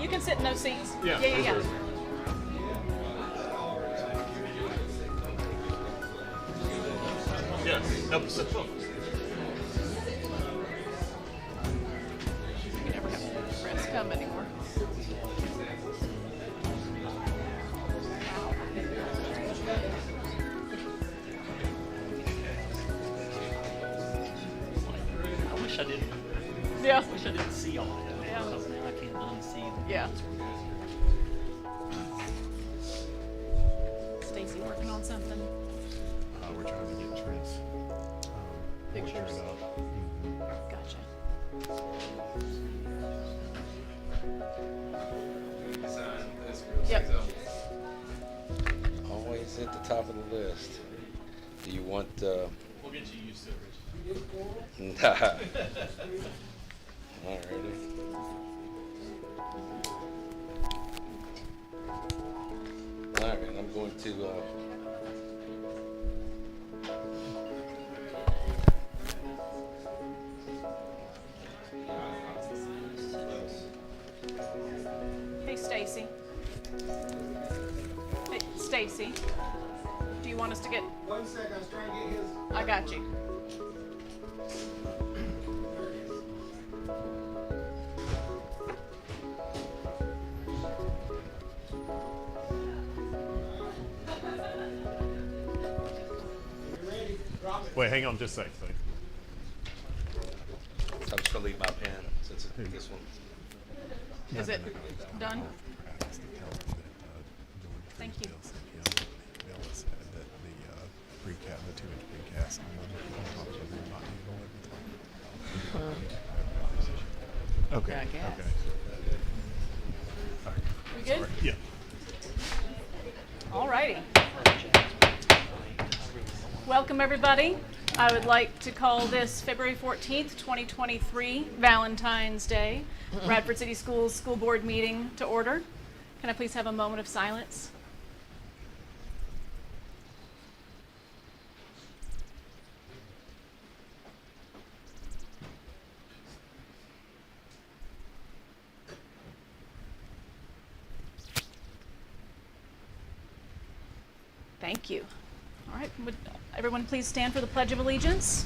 You can sit in those seats. Yeah. Yeah. Yeah. Help us. You never have press come anymore. I wish I didn't. Yeah. I wish I didn't see all that. Yeah. Because now I can't unsee the Yeah. ones we're good. Stacy working on something. We're trying to get Trent's Pictures. portrait up. Gotcha. Yep. Always at the top of the list. Do you want, We'll get you used to it, Rich. Alrighty. Alright, I'm going to, Hey, Stacy. Hey, Stacy. Do you want us to get? 1 second, I was trying to get his. I got you. You ready? Drop it. Wait, hang on just a second. I'm just gonna leave my pen since this one. Is it done? Thank you. Okay. I guess. Okay. We good? Yeah. All righty. Welcome, everybody. I would like to call this February 14th, 2023, Valentine's Day, Radford City Schools School Board meeting to order. Can I please have a moment of silence? Thank you. All right, would everyone please stand for the Pledge of Allegiance?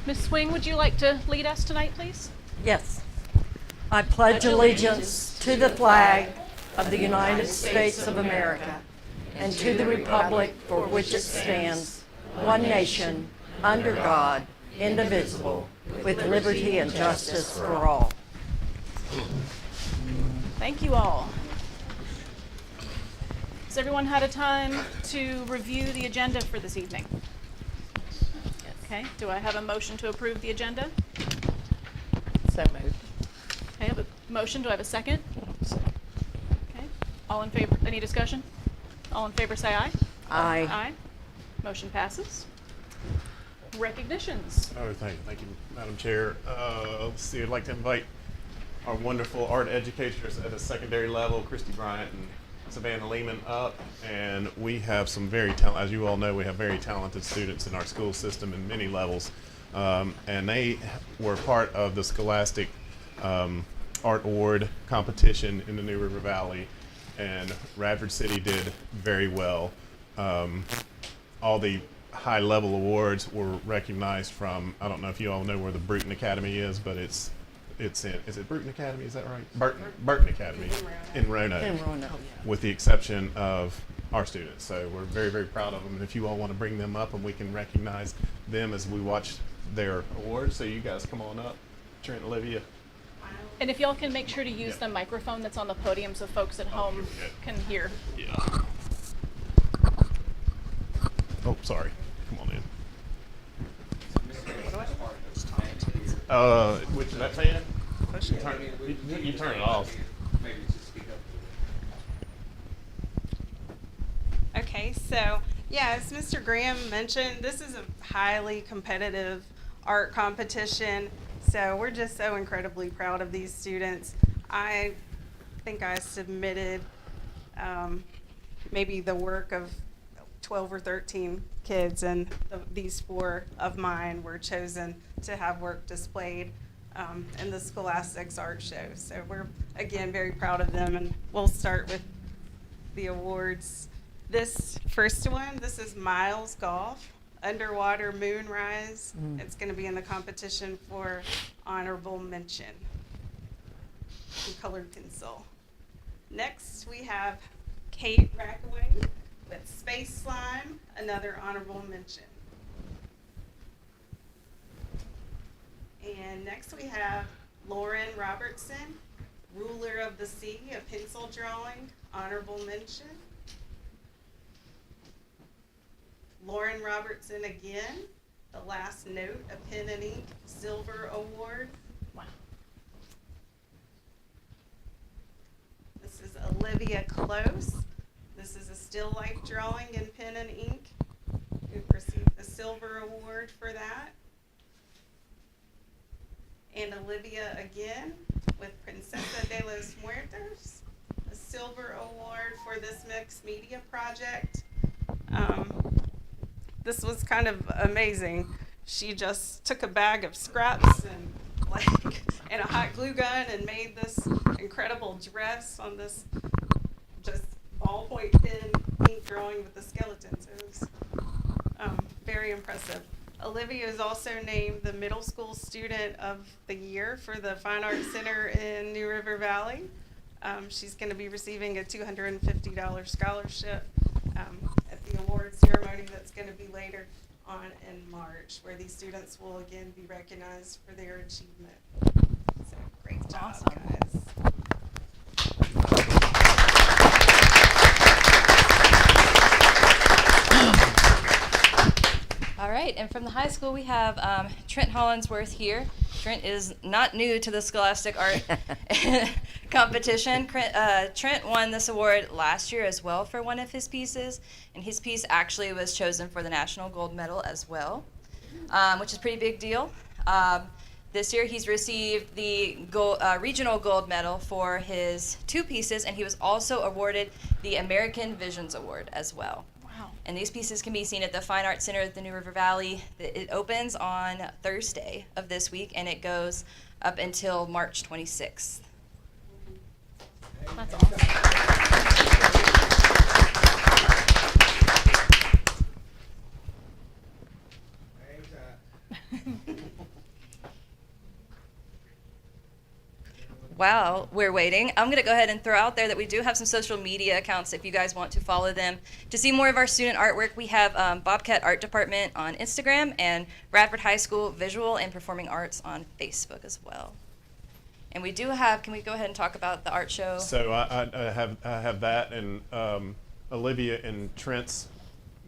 Ms. Swing, would you like to lead us tonight, please? Yes. I pledge allegiance to the flag of the United States of America and to the republic for which it stands, one nation, under God, indivisible, with liberty and justice for all. Thank you all. Has everyone had a time to review the agenda for this evening? Okay, do I have a motion to approve the agenda? So moved. I have a motion, do I have a second? Okay, all in favor, any discussion? All in favor say aye. Aye. Aye. Motion passes. Recognitions. Oh, thank you, Madam Chair. Let's see, I'd like to invite our wonderful art educators at a secondary level, Christy Bryant and Savannah Lehman, up, and we have some very talented, as you all know, we have very talented students in our school system in many levels, and they were part of the Scholastic Art Award competition in the New River Valley, and Radford City did very well. All the high-level awards were recognized from, I don't know if you all know where the Bruton Academy is, but it's in, is it Bruton Academy, is that right? Burton Academy in Roanoke. In Roanoke. With the exception of our students. So we're very, very proud of them. And if you all want to bring them up and we can recognize them as we watch their awards. So you guys come on up, Trent, Olivia. And if y'all can make sure to use the microphone that's on the podium so folks at home can hear. Yeah. Oh, sorry. Come on in. Which that fan? You turn it off. Okay, so yeah, as Mr. Graham mentioned, this is a highly competitive art competition. So we're just so incredibly proud of these students. I think I submitted maybe the work of 12 or 13 kids, and these 4 of mine were chosen to have work displayed in the Scholastics Art Show. So we're, again, very proud of them, and we'll start with the awards. This first one, this is Miles Golf, Underwater Moonrise. It's going to be in the competition for honorable mention in colored pencil. Next, we have Kate Rackaway with Space Slime, another honorable mention. And next we have Lauren Robertson, Ruler of the Sea, a pencil drawing, honorable mention. Lauren Robertson again, The Last Note, a pen and ink, silver award. Wow. This is Olivia Close. This is a still life drawing in pen and ink. Who received the silver award for that. And Olivia again with Princesa de los Muertos, a silver award for this mixed media project. This was kind of amazing. She just took a bag of scraps and and a hot glue gun and made this incredible dress on this just ballpoint pen ink drawing with the skeleton. So it was very impressive. Olivia is also named the Middle School Student of the Year for the Fine Arts Center in New River Valley. She's going to be receiving a $250 scholarship at the award ceremony that's going to be later on in March, where these students will again be recognized for their achievement. So great job, Awesome. guys. All right, and from the high school we have Trent Hollinsworth here. Trent is not new to the Scholastic Art competition. Trent won this award last year as well for one of his pieces, and his piece actually was chosen for the National Gold Medal as well, which is a pretty big deal. This year he's received the regional gold medal for his two pieces, and he was also awarded the American Visions Award as well. Wow. And these pieces can be seen at the Fine Arts Center at the New River Valley. It opens on Thursday of this week, and it goes up until March 26th. That's awesome. While we're waiting, I'm going to go ahead and throw out there that we do have some social media accounts if you guys want to follow them. To see more of our student artwork, we have Bobcat Art Department on Instagram and Radford High School Visual and Performing Arts on Facebook as well. And we do have, can we go ahead and talk about the art show? So I have that, and Olivia and Trent's,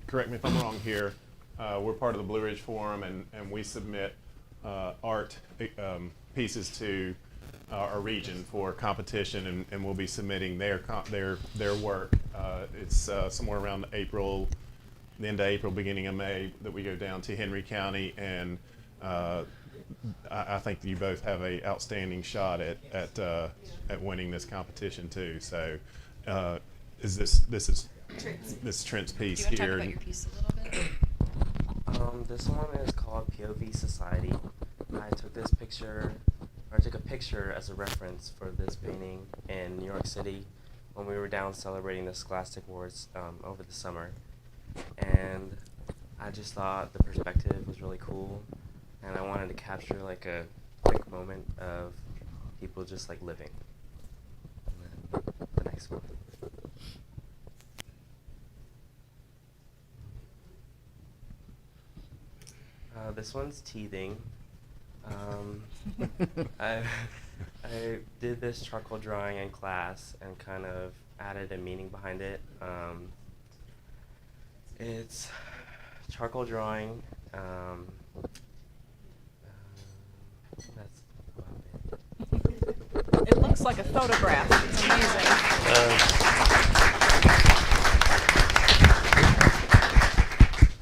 correct me if I'm wrong here, we're part of the Blue Ridge Forum, and we submit art pieces to our region for competition, and we'll be submitting their work. It's somewhere around April, the end of April, beginning of May, that we go down to Henry County, and I think you both have a outstanding shot at winning this competition too. So, this is Trent's piece Do you want to talk here. about your piece a little bit? This one is called POV Society. I took a picture as a reference for this painting in New York City when we were down celebrating the Scholastic Awards over the summer. And I just thought the perspective was really cool, and I wanted to capture like a quick moment of people just like living. And then the next one. This one's teething. I did this charcoal drawing in class and kind of added a meaning behind it. It's charcoal drawing. That's about it. It looks like a photograph. It's amazing.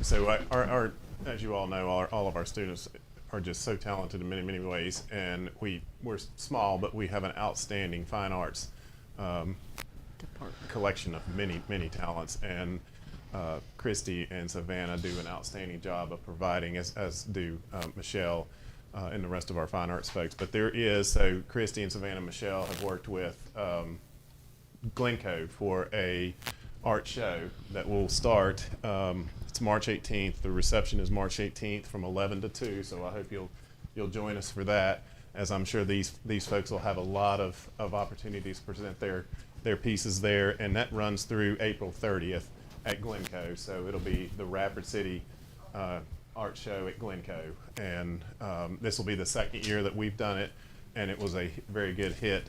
So our as you all know, all of our students are just so talented in many, many ways, and we're small, but we have an outstanding fine arts collection of many, many talents, and Christy and Savannah do an outstanding job of providing, as do Michelle, and the rest of our fine arts folks. But there is, so Christy and Savannah and Michelle have worked with Glencoe for a art show that will start. It's March 18th. The reception is March 18th from 11 to 2. So I hope you'll join us for that, as I'm sure these folks will have a lot of opportunities to present their pieces there, and that runs through April 30th at Glencoe. So it'll be the Radford City art show at Glencoe, and this will be the second year that we've done it, and it was a very good hit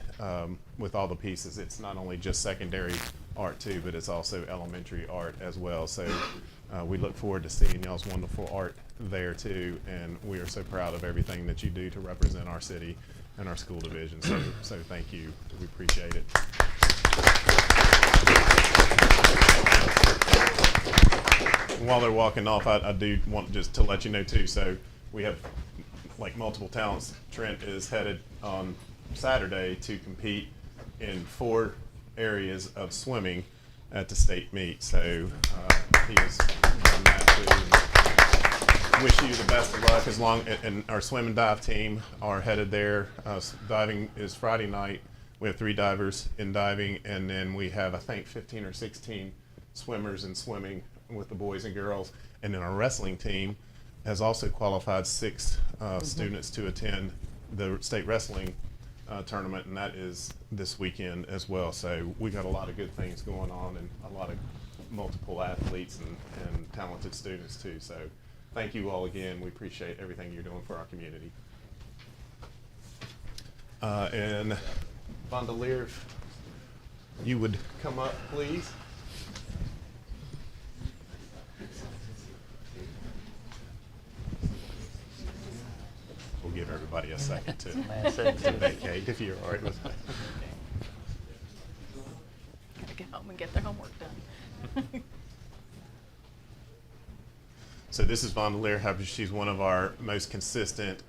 with all the pieces. It's not only just secondary art too, but it's also elementary art as well. So we look forward to seeing y'all's wonderful art there too, and we are so proud of everything that you do to represent our city and our school division. So thank you. We appreciate it. While they're walking off, I do want just to let you know too, so we have like multiple talents. Trent is headed on Saturday to compete in 4 areas of swimming at the state meet. So he has done that too. Wish you the best of luck and our swim and dive team are headed there. Diving is Friday night. We have 3 divers in diving, and then we have, I think, 15 or 16 swimmers in swimming with the boys and girls. And then our wrestling team has also qualified 6 students to attend the state wrestling tournament, and that is this weekend as well. So we got a lot of good things going on, and a lot of multiple athletes and talented students too. So thank you all again. We appreciate everything you're doing for our community. And Vandalier, if you would come up, please. We'll give everybody a second to vacate if you're all right with that. Gotta get home and get their homework done. So this is Vandalier. She's one of our most consistent,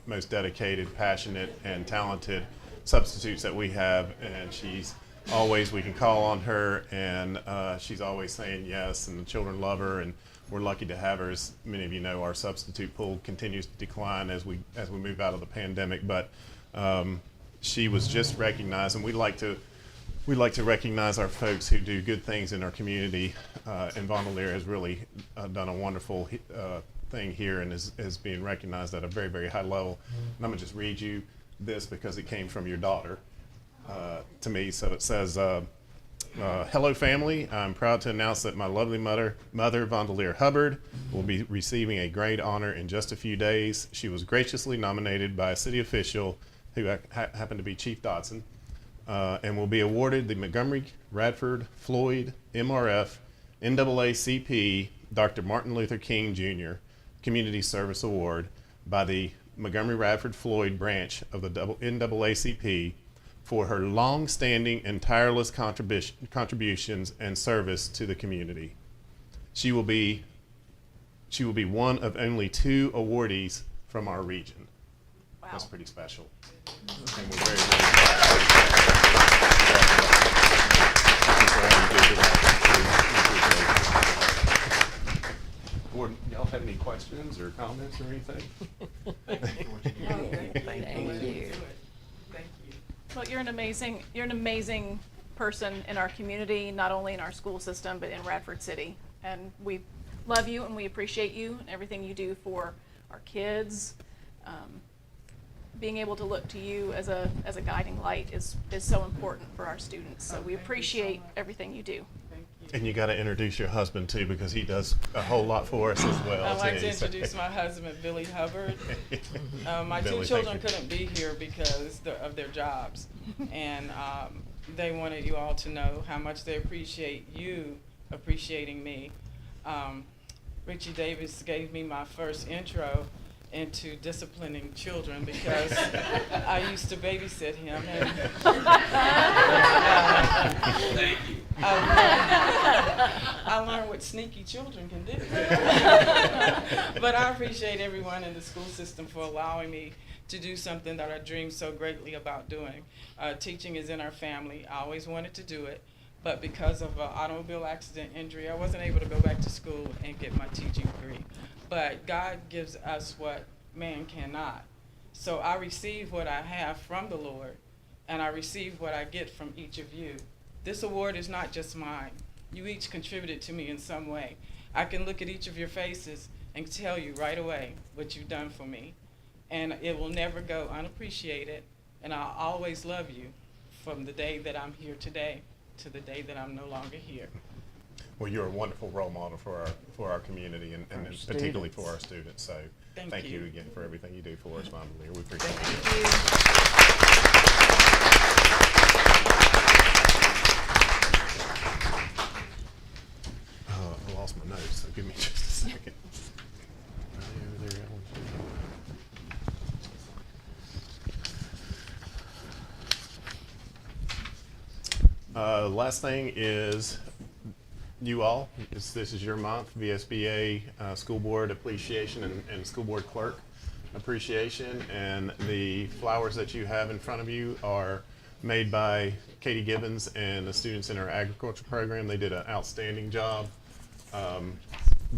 most dedicated, passionate, and talented substitutes that we have, and she's always, we can call on her, and she's always saying yes, and the children love her, and we're lucky to have her. As many of you know, our substitute pool continues to decline as we move out of the pandemic, but she was just recognized, and we like to recognize our folks who do good things in our community, and Vandalier has really done a wonderful thing here and is being recognized at a very, very high level. And I'm gonna just read you this because it came from your daughter to me. So it says, hello family, I'm proud to announce that my lovely mother Vandalier Hubbard will be receiving a great honor in just a few days. She was graciously nominated by a city official who happened to be Chief Dodson, and will be awarded the Montgomery, Radford, Floyd, MRF, NAACP, Dr. Martin Luther King Jr. Community Service Award by the Montgomery, Radford, Floyd branch of the NAACP for her long-standing and tireless contributions and service to the community. She will be one of only 2 awardees from our region. Wow. That's pretty special. And we're very, very Board, y'all have any questions or comments or anything? Thank you. Well, you're an amazing person in our community, not only in our school system, but in Radford City. And we love you and we appreciate you and everything you do for our kids. Being able to look to you as a guiding light is so important for our students. So we appreciate everything you do. And you got to introduce your husband too, because he does a whole lot for us as well. I'd like to introduce my husband, Billy Hubbard. My Billy, 2 children couldn't be here because of their jobs, and they wanted you all to know how much they appreciate you appreciating me. Richie Davis gave me my first intro into disciplining children because I used to babysit him. And, thank you. I learned what sneaky children can do. But I appreciate everyone in the school system for allowing me to do something that I dreamed so greatly about doing. Teaching is in our family. I always wanted to do it, but because of an automobile accident injury, I wasn't able to go back to school and get my teaching degree. But God gives us what man cannot. So I receive what I have from the Lord, and I receive what I get from each of you. This award is not just mine. You each contributed to me in some way. I can look at each of your faces and tell you right away what you've done for me. And it will never go unappreciated, and I'll always love you from the day that I'm here today to the day that I'm no longer here. Well, you're a wonderful role model for our community and particularly for our students. So thank you again for everything you do for us, Vandalier. We appreciate it. Thank I lost my notes, so give me just a second. Over there, last thing is you all. This is your month, VSBA School Board Appreciation and School Board Clerk Appreciation. And the flowers that you have in front of you are made by Katie Gibbons and the students in our agriculture program. They did an outstanding job.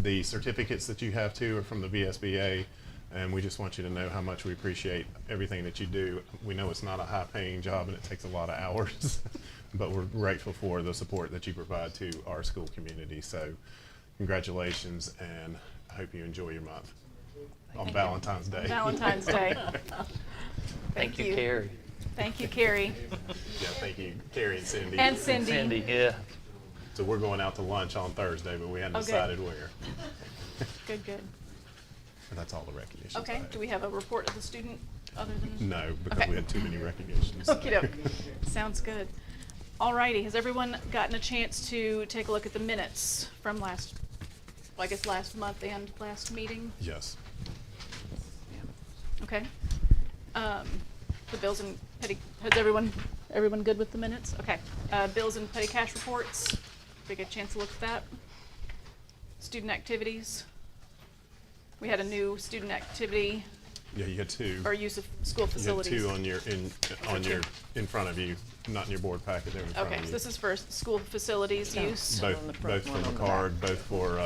The certificates that you have too are from the VSBA, and we just want you to know how much we appreciate everything that you do. We know it's not a high-paying job and it takes a lot of hours, but we're grateful for the support that you provide to our school community. So congratulations, and I hope you enjoy your month on Valentine's Day. Valentine's Day. Thank you, Carrie. Thank you, Carrie. Yeah, thank you, Carrie and Cindy. And Cindy. Cindy, yeah. So we're going out to lunch on Thursday, but we hadn't Okay. decided where. Good, good. But that's all the recognitions. I Okay, have. do we have a report of the student other than? No, because Okay. we had too many recognitions. Okey-doke. Sounds good. Alrighty, has everyone gotten a chance to take a look at the minutes from last month and last meeting? Yes. Okay. The bills and petty, has everyone good with the minutes? Okay. Bills and petty cash reports, did we get a chance to look at that? Student activities. We had a new student activity Yeah, you had two. or use of school You had facilities. two in front of you, not in your board packet. They're in front Okay, of you. so this is for school facilities use. Both, on the front, both one from on the McCard, both for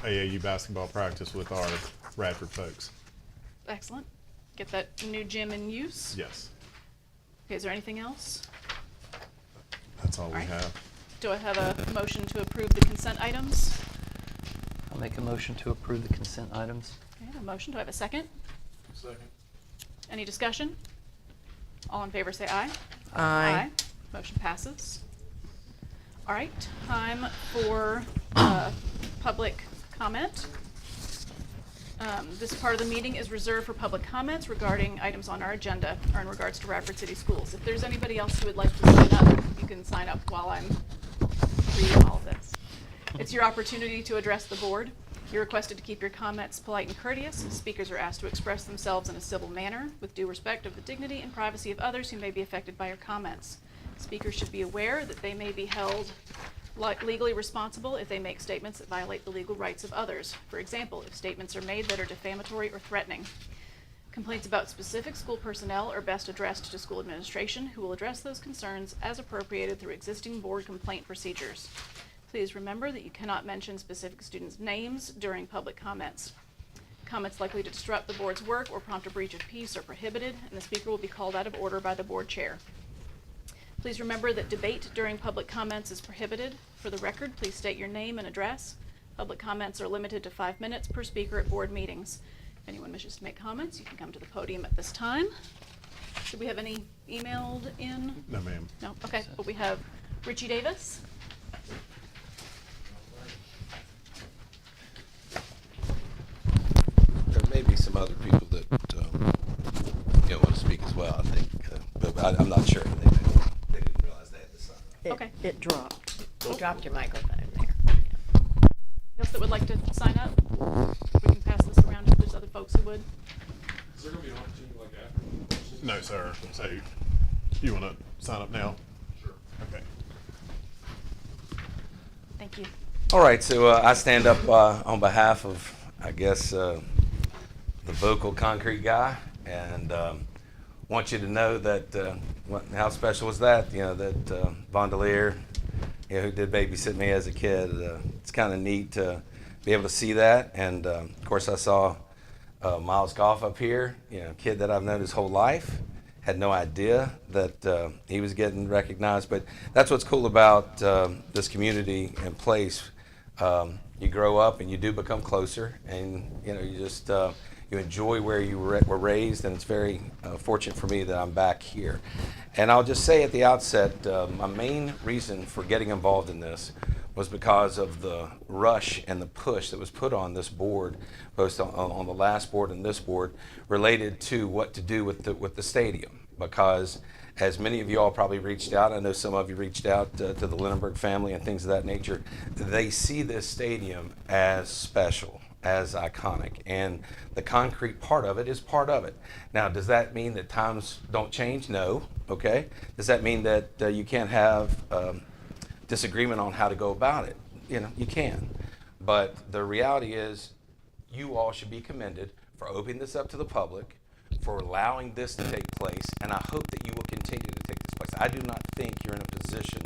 AAU basketball practice with our Radford folks. Excellent. Get that new gym in use. Yes, Okay, is there anything else? that's all we Alright. have. Do I have a motion to approve the consent items? I'll make a motion to approve the consent items. Okay, I have a motion. Do I have a second? Second. Any discussion? All in favor say aye. Aye. Motion passes. All right, time for public comment. This part of the meeting is reserved for public comments regarding items on our agenda or in regards to Radford City Schools. If there's anybody else who would like to sign up, you can sign up while I'm reading all of this. It's your opportunity to address the board. You're requested to keep your comments polite and courteous. Speakers are asked to express themselves in a civil manner with due respect of the dignity and privacy of others who may be affected by your comments. Speakers should be aware that they may be held legally responsible if they make statements that violate the legal rights of others. For example, if statements are made that are defamatory or threatening. Complaints about specific school personnel are best addressed to school administration, who will address those concerns as appropriated through existing board complaint procedures. Please remember that you cannot mention specific students' names during public comments. Comments likely to disrupt the board's work or prompt a breach of peace are prohibited, and the speaker will be called out of order by the board chair. Please remember that debate during public comments is prohibited. For the record, please state your name and address. Public comments are limited to 5 minutes per speaker at board meetings. If anyone wishes to make comments, you can come to the podium at this time. Do we have any emailed in? No, ma'am. No? Okay, but we have Richie Davis. There may be some other people that want to speak as well, I think, but I'm not sure. They didn't realize they had to sign up. Okay. It dropped. You dropped your microphone there. Else that would like to sign up? We can pass this around if there's other folks who would. Is there gonna be an opportunity like after? No, sir. So you want to sign up now? Sure. Okay. Thank you. All right, so I stand up on behalf of, I guess, the vocal concrete guy, and want you to know that how special was that? That Vandalier, who did babysit me as a kid. It's kind of neat to be able to see that, and of course I saw Miles Goff up here, kid that I've known his whole life. Had no idea that he was getting recognized, but that's what's cool about this community and place. You grow up and you do become closer, and you just you enjoy where you were raised, and it's very fortunate for me that I'm back here. And I'll just say at the outset, my main reason for getting involved in this was because of the rush and the push that was put on this board, both on the last board and this board, related to what to do with the stadium. Because as many of you all probably reached out, I know some of you reached out to the Lindenberg family and things of that nature, they see this stadium as special, as iconic, and the concrete part of it is part of it. Now, does that mean that times don't change? No. Okay. Does that mean that you can't have disagreement on how to go about it? You can. But the reality is, you all should be commended for opening this up to the public, for allowing this to take place, and I hope that you will continue to take this place. I do not think you're in a position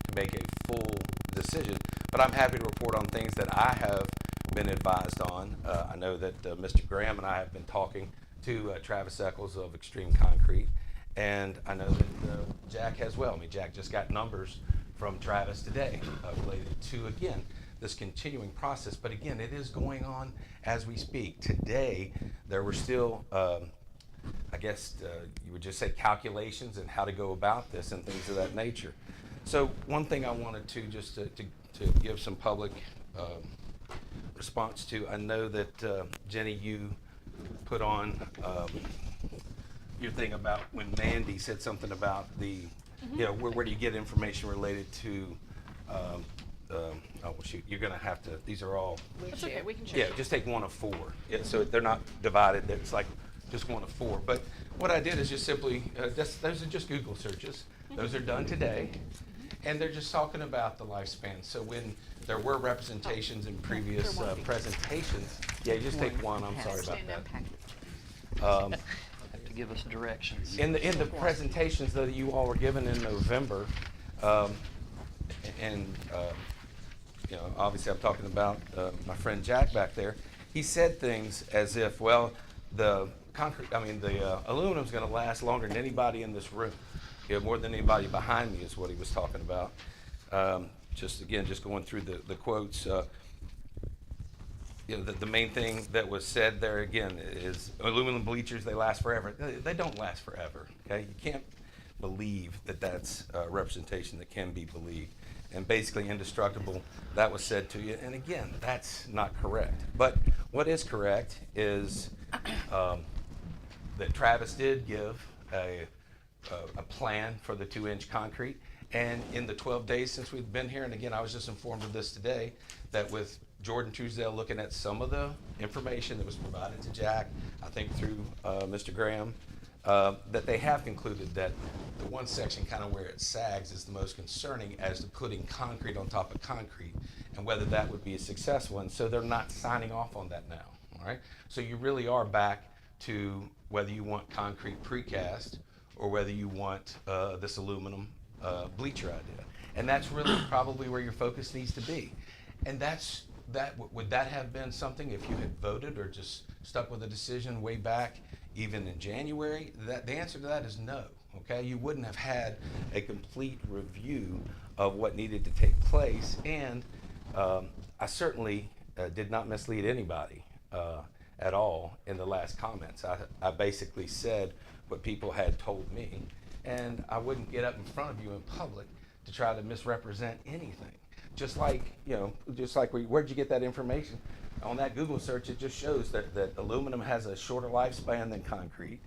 to make a full decision, but I'm happy to report on things that I have been advised on. I know that Mr. Graham and I have been talking to Travis Eccles of Extreme Concrete, and I know that Jack has well. I mean, Jack just got numbers from Travis today related to, again, this continuing process. But again, it is going on as we speak. Today, there were still, I guess you would just say, calculations and how to go about this and things of that nature. So one thing I wanted to just to give some public response to, I know that Jenny, you put on your thing about when Mandy said something about the, where do you get information related to, oh, well, shoot, you're going to have to, these are all. That's okay, we can share. Yeah, just take one of four. Yeah, so they're not divided, it's like just one of four. But what I did is just simply, those are just Google searches. Those are done today. And they're just talking about the lifespan. So when there were representations in previous presentations, yeah, you just take one, I'm sorry about that. Have to give us directions. In the presentations that you all were given in November, obviously I'm talking about my friend Jack back there. He said things as if, well, the aluminum's going to last longer than anybody in this room. More than anybody behind me is what he was talking about. Just going through the quotes. The main thing that was said there again is aluminum bleachers, they last forever. They don't last forever, okay? You can't believe that that's a representation that can be believed. And basically indestructible, that was said to you. And again, that's not correct. But what is correct is that Travis did give a plan for the 2-inch concrete. And in the 12 days since we've been here, and again, I was just informed of this today, that with Jordan Truesdale looking at some of the information that was provided to Jack, I think through Mr. Graham, that they have concluded that the one section kind of where it sags is the most concerning as to putting concrete on top of concrete and whether that would be successful. And so they're not signing off on that now, all right? So you really are back to whether you want concrete precast or whether you want this aluminum bleacher idea. And that's really probably where your focus needs to be. And would that have been something if you had voted or just stuck with a decision way back even in January? The answer to that is no, okay? You wouldn't have had a complete review of what needed to take place. And I certainly did not mislead anybody at all in the last comments. I basically said what people had told me, and I wouldn't get up in front of you in public to try to misrepresent anything. Just like where'd you get that information? On that Google search, it just shows that aluminum has a shorter lifespan than concrete.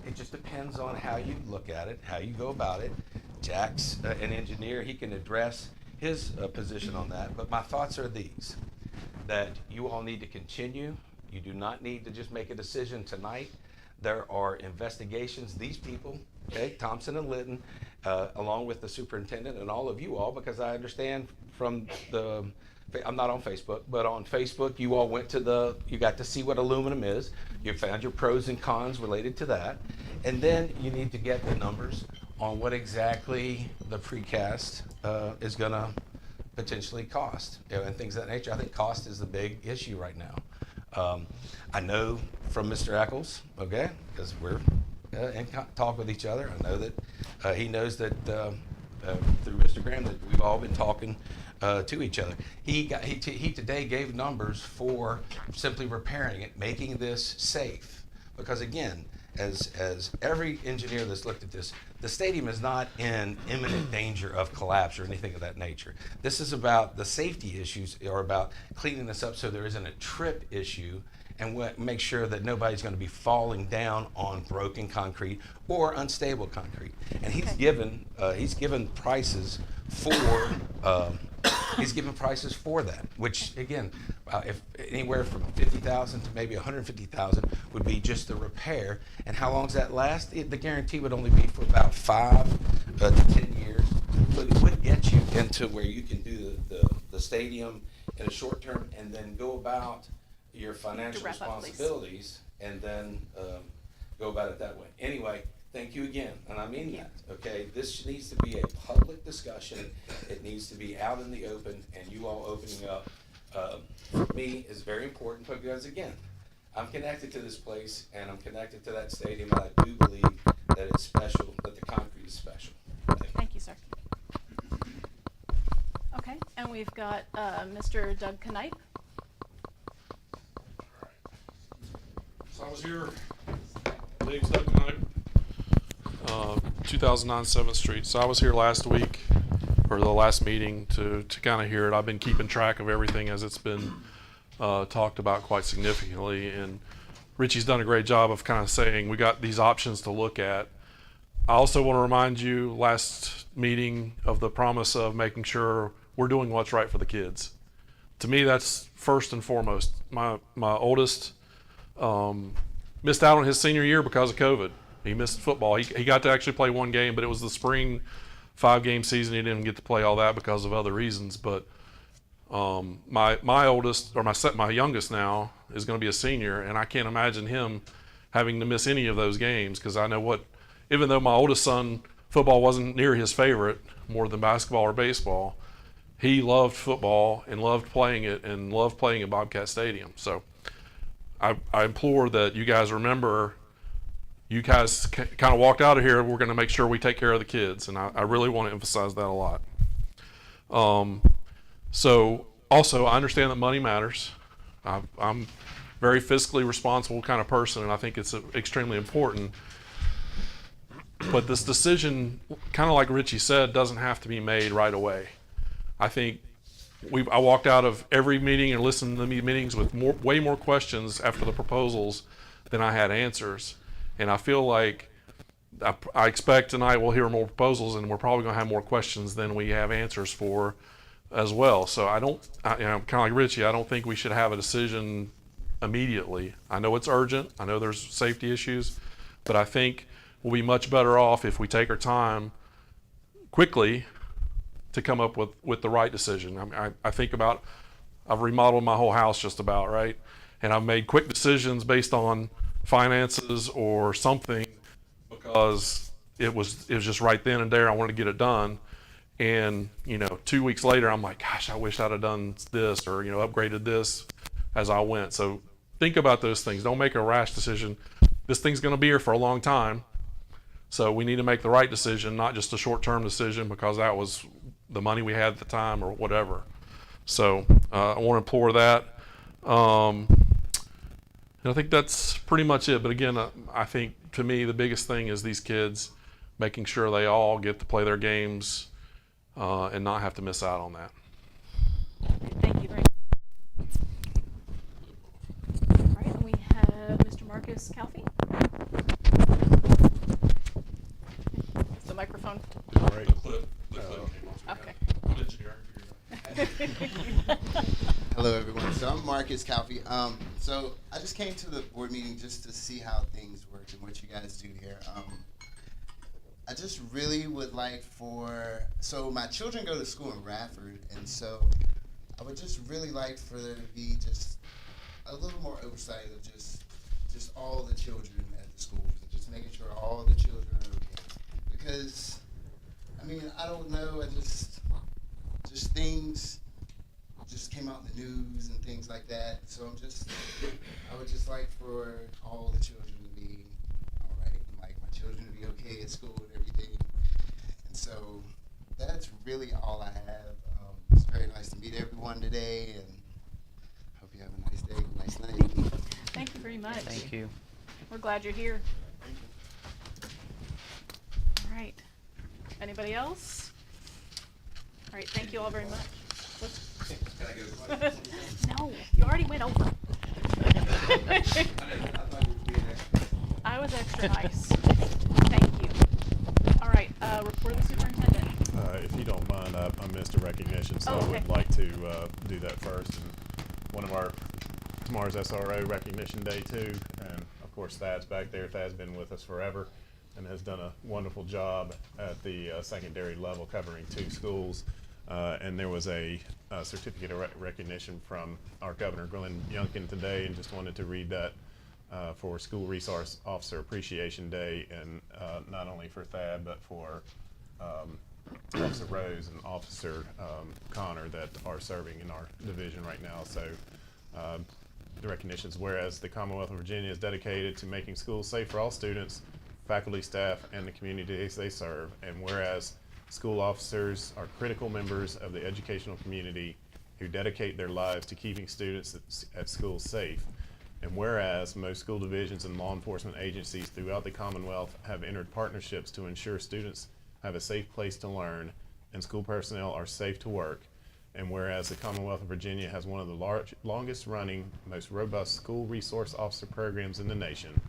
It just depends on how you look at it, how you go about it. Jack's an engineer, he can address his position on that, but my thoughts are these, that you all need to continue. You do not need to just make a decision tonight. There are investigations, these people, okay, Thompson and Litton, along with the superintendent and all of you all, because I understand from I'm not on Facebook, but on Facebook you all went to you got to see what aluminum is. You found your pros and cons related to that. And then you need to get the numbers on what exactly the precast is gonna potentially cost, and things of that nature. I think cost is the big issue right now. I know from Mr. Eccles, okay, because we're in talk with each other. I know that he knows that through Mr. Graham that we've all been talking to each other. He today gave numbers for simply repairing it, making this safe. Because again, as every engineer that's looked at this, the stadium is not in imminent danger of collapse or anything of that nature. This is about the safety issues, or about cleaning this up so there isn't a trip issue, and make sure that nobody's going to be falling down on broken concrete or unstable concrete. And he's given prices for that, which again, if anywhere from 50,000 to maybe 150,000 would be just the repair. And how long does that last? The guarantee would only be for about 5 to 10 years, but it would get you into where you can do the stadium in a short term, and then go about your financial responsibilities, and then go about it that way. Anyway, thank you again, and I mean that, okay? This needs to be a public discussion. It needs to be out in the open, and you all opening up, for me, is very important, because again, I'm connected to this place, and I'm connected to that stadium, and I do believe that it's special, that the concrete is special. Thank you, sir. Okay, and we've got Mr. Doug Knipe. So I was here, name's Doug Knipe, 2009 7th Street. So I was here last week, or the last meeting, to kind of hear it. I've been keeping track of everything as it's been talked about quite significantly. And Richie's done a great job of kind of saying we got these options to look at. I also want to remind you, last meeting, of the promise of making sure we're doing what's right for the kids. To me, that's first and foremost. My oldest missed out on his senior year because of COVID. He missed football. He got to actually play one game, but it was the spring 5-game season. He didn't get to play all that because of other reasons. But my oldest, or my youngest now, is going to be a senior, and I can't imagine him having to miss any of those games, because I know even though my oldest son, football wasn't near his favorite more than basketball or baseball, he loved football and loved playing it and loved playing at Bobcat Stadium. So I implore that you guys remember, you guys kind of walked out of here, we're going to make sure we take care of the kids, and I really want to emphasize that a lot. So also, I understand that money matters. I'm very fiscally responsible kind of person, and I think it's extremely important. But this decision, kind of like Richie said, doesn't have to be made right away. I think I walked out of every meeting and listened to the meetings with way more questions after the proposals than I had answers. And I feel like I expect tonight we'll hear more proposals, and we're probably going to have more questions than we have answers for as well. So kind of like Richie, I don't think we should have a decision immediately. I know it's urgent. I know there's safety issues, but I think we'll be much better off if we take our time quickly to come up with the right decision. I think about, I've remodeled my whole house just about, right? And I've made quick decisions based on finances or something, because it was just right then and there. I wanted to get it done. And 2 weeks later, I'm like, gosh, I wish I'd have done this, or upgraded this as I went. So think about those things. Don't make a rash decision. This thing's going to be here for a long time, so we need to make the right decision, not just a short-term decision because that was the money we had at the time or whatever. So I want to implore that. And I think that's pretty much it. But again, I think to me the biggest thing is these kids, making sure they all get to play their games and not have to miss out on that. Thank you very much. All right, and we have Mr. Marcus Calfee. Is the microphone? All right. Okay. Hello, everyone. So I'm Marcus Calfee. So I just came to the board meeting just to see how things work and what you guys do here. I just really would like so my children go to school in Radford, and so I would just really like for there to be just a little more oversight of just all the children at the schools, and just making sure all the children are okay. Because, I mean, I don't know, just things just came out in the news and things like that. So I would just like for all the children to be all right, and like my children to be okay at school and everything. And so that's really all I have. It's very nice to meet everyone today, and hope you have a nice day, nice night. Thank you very much. Thank you. We're glad you're here. All right. Anybody else? All right, thank you all very much. No, you already went over. I was extra nice. Thank you. All right, report of the superintendent. If you don't mind, I missed a recognition, so Oh, I okay. would like to do that first. And one of tomorrow's SRO recognition day too, and of course Thad's back there. Thad's been with us forever and has done a wonderful job at the secondary level covering 2 schools. And there was a certificate of recognition from our Governor Glenn Youngkin today, and just wanted to read that for School Resource Officer Appreciation Day, and not only for Thad, but for Officer Rose and Officer Connor that are serving in our division right now. So the recognitions, whereas the Commonwealth of Virginia is dedicated to making schools safe for all students, faculty, staff, and the communities they serve, and whereas school officers are critical members of the educational community who dedicate their lives to keeping students at school safe. And whereas most school divisions and law enforcement agencies throughout the Commonwealth have entered partnerships to ensure students have a safe place to learn and school personnel are safe to work. And whereas the Commonwealth of Virginia has one of the longest running, most robust school resource officer programs in the nation.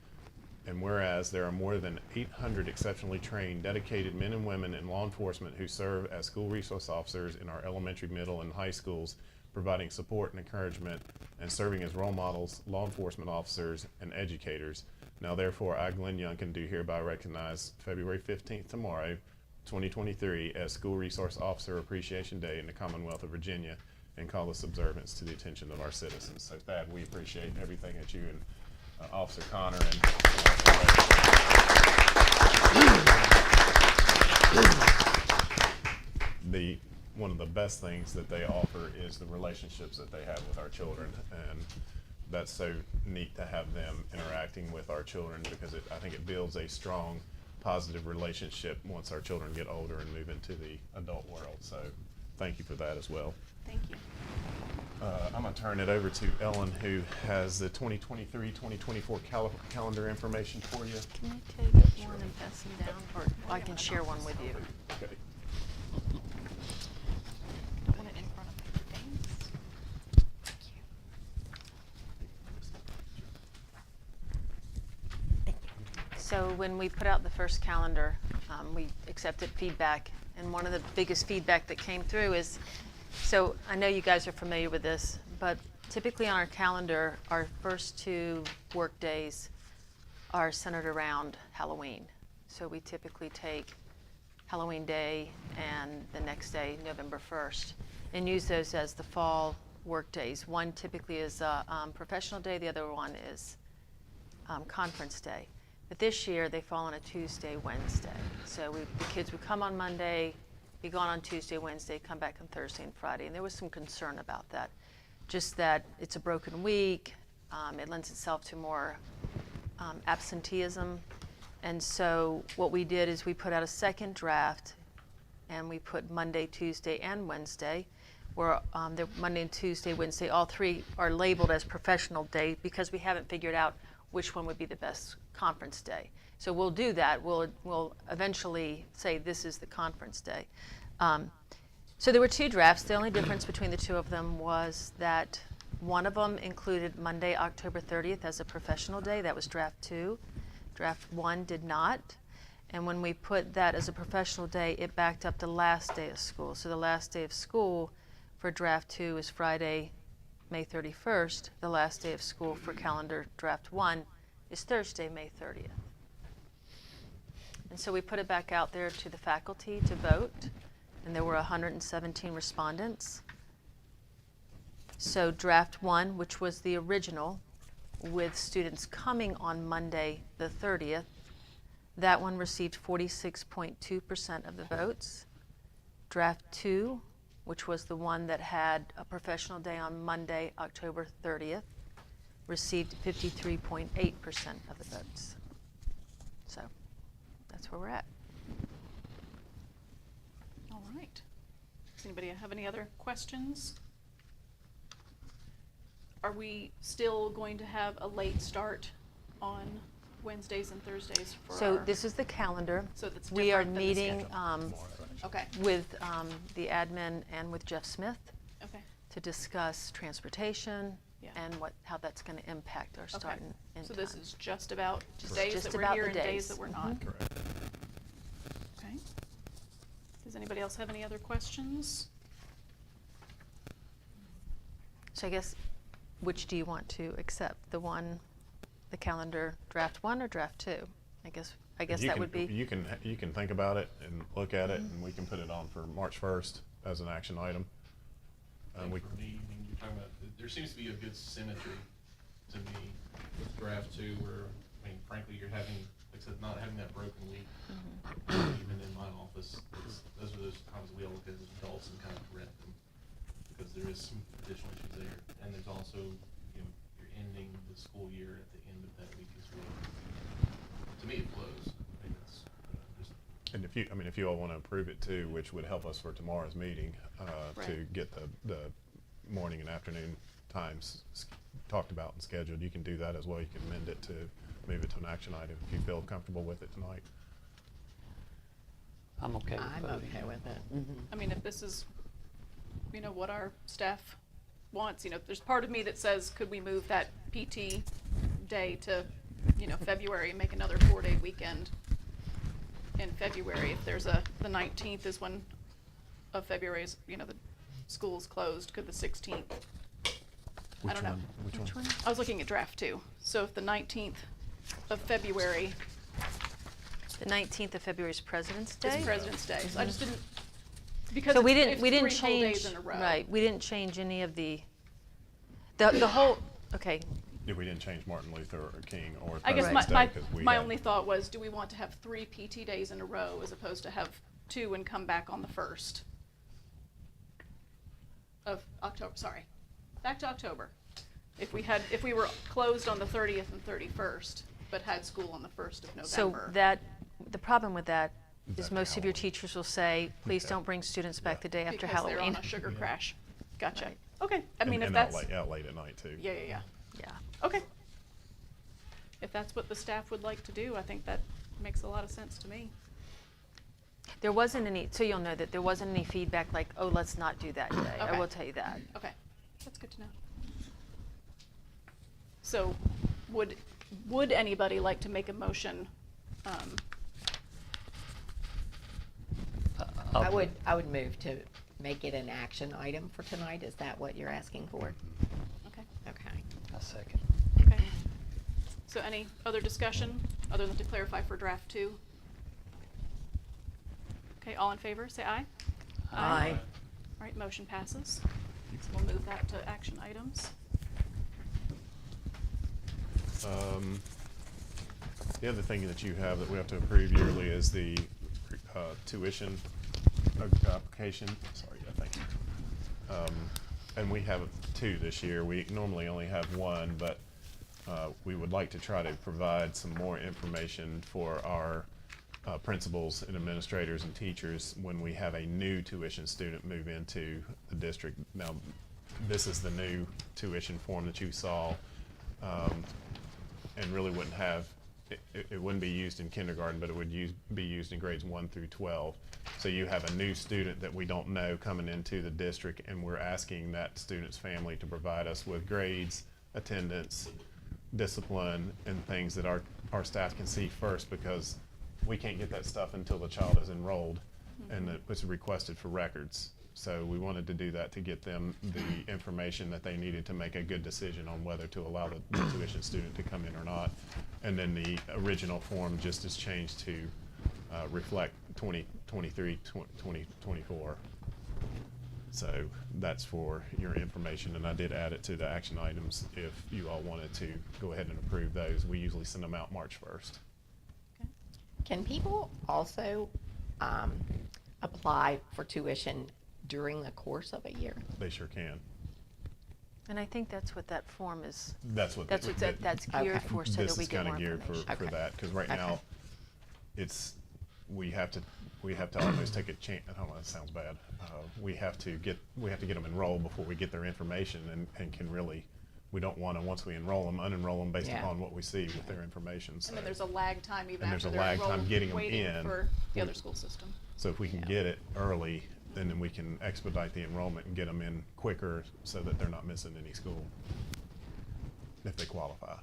And whereas there are more than 800 exceptionally trained, dedicated men and women in law enforcement who serve as school resource officers in our elementary, middle, and high schools, providing support and encouragement and serving as role models, law enforcement officers, and educators. Now therefore, I, Glenn Youngkin, do hereby recognize February 15th, tomorrow, 2023, as School Resource Officer Appreciation Day in the Commonwealth of Virginia, and call this observance to the attention of our citizens. So Thad, we appreciate everything that you and Officer Connor and one of the best things that they offer is the relationships that they have with our children, and that's so neat to have them interacting with our children, because I think it builds a strong, positive relationship once our children get older and move into the adult world. So thank you for that as well. Thank you. I'm going to turn it over to Ellen, who has the 2023-2024 calendar information for you. Can you take one and pass them down, or I can share one with you? Okay. Don't want it in front of my face. So when we put out the first calendar, we accepted feedback, and one of the biggest feedback that came through is, so I know you guys are familiar with this, but typically on our calendar, our first 2 work days are centered around Halloween. So we typically take Halloween Day and the next day, November 1st, and use those as the fall work days. One typically is professional day, the other one is conference day. But this year, they fall on a Tuesday, Wednesday. So the kids would come on Monday, be gone on Tuesday, Wednesday, come back on Thursday and Friday. And there was some concern about that. Just that it's a broken week. It lends itself to more absenteeism. And so what we did is we put out a second draft, and we put Monday, Tuesday, and Wednesday, where the Monday and Tuesday, Wednesday, all 3 are labeled as professional day, because we haven't figured out which one would be the best conference day. So we'll do that. We'll eventually say this is the conference day. So there were 2 drafts. The only difference between the 2 of them was that one of them included Monday, October 30th as a professional day. That was draft 2. Draft 1 did not. And when we put that as a professional day, it backed up the last day of school. So the last day of school for draft 2 is Friday, May 31st. The last day of school for calendar draft 1 is Thursday, May 30th. And so we put it back out there to the faculty to vote, and there were 117 respondents. So draft 1, which was the original, with students coming on Monday the 30th, that one received 46.2% of the votes. Draft 2, which was the one that had a professional day on Monday, October 30th, received 53.8% of the votes. So that's where we're at. All right. Does anybody have any other questions? Are we still going to have a late start on Wednesdays and Thursdays for So our- this is the calendar. So that's We are different than the meeting schedule. Okay. with the admin and with Jeff Smith Okay. to discuss transportation Yeah. and how that's going to impact our Okay. start and end So this time. is just about Just- days just that we're about here the and days days. that we're not. Correct. Okay. Does anybody else have any other questions? So I guess, which do you want to accept? The calendar draft 1 or draft 2? I guess You that can- would be. You can think about it and look at it, and we can put it on for March 1st as an action item. I think for me, when you're talking about, there seems to be a good symmetry to me with draft 2 where, I mean, frankly, you're having, like I said, not having that broken week. Even in my office, those are those times we all look at as adults and kind of correct them, because there is some additional issues there. And there's also, you're ending the school year at the end of that week as well. To me, it flows. I think it's, just. And if you all want to approve it too, which would help us for tomorrow's meeting, to Right. get the morning and afternoon times talked about and scheduled, you can do that as well. You can amend it to move it to an action item if you feel comfortable with it tonight. I'm okay with I'm voting. okay with it. I mean, if this is, what our staff wants, there's part of me that says, could we move that PT day to, February and make another 4-day weekend in February? If there's the 19th is when of February is, the school's closed, could the 16th? I don't know. Which one? I was looking at draft 2. So if the 19th of February The 19th of February is President's is Day. President's Day, so I just didn't, because So we it's didn't 3 whole change, days in a row. right, we didn't change any of the whole, okay, If we didn't change Martin Luther or King or I guess President's my Day, 'cause we my had- only thought was, do we want to have 3 PT days in a row as opposed to have 2 and come back on the 1st of October? Sorry, back to October. If we were closed on the 30th and 31st, but had school on the 1st of so November. the problem with that is After most of your Halloween. teachers will say, please Okay. don't bring students back the day after because Halloween. they're on a sugar crash. Gotcha. Right. Okay, I mean, if and that's. out late at night too. Yeah. Yeah. Okay. If that's what the staff would like to do, I think that makes a lot of sense to me. There wasn't any, so you'll know that there wasn't any feedback like, oh, let's not do that day. I Okay. will tell you that. Okay, that's good to know. So, would anybody like to make a motion? I'll do I would move to make it an action item for tonight. Is that what you're asking for? Okay, Okay. a second. okay. So any other discussion, other than to clarify for draft 2? Okay, all in favor, say aye. Aye. All right, motion passes. So we'll move that to action items. The other thing that you have that we have to approve yearly is the tuition application. Sorry, thank you. And we have 2 this year. We normally only have 1, but we would like to try to provide some more information for our principals and administrators and teachers when we have a new tuition student move into the district. Now, this is the new tuition form that you saw, and really wouldn't have, it wouldn't be used in kindergarten, but it would be used in grades 1 through 12. So you have a new student that we don't know coming into the district, and we're asking that student's family to provide us with grades, attendance, discipline, and things that our staff can see first, because we can't get that stuff until the child is enrolled and it was requested for records. So we wanted to do that to get them the information that they needed to make a good decision on whether to allow the tuition student to come in or not. And then the original form just is changed to reflect 2023, 2024. So that's for your information, and I did add it to the action items if you all wanted to go ahead and approve those. We usually send them out March 1st. Can people also apply for tuition during the course of a year? They sure can. And I think that's what that form is. That's what That's geared Okay. for, so this that we is get kind more of geared for information. that, because right Okay. now, we have to almost take a chance. I don't know, that sounds bad. We have to get them enrolled before we get their information, and can really, we don't want to, once we enroll them, unenroll them based Yeah. upon what we see with their information. So. And then there's a lag time even And there's after a they're lag time enrolled, getting 'em waiting in. for the other school system. So if we can get it early, then we can expedite the enrollment and get them in quicker so that they're not missing any school if they qualify.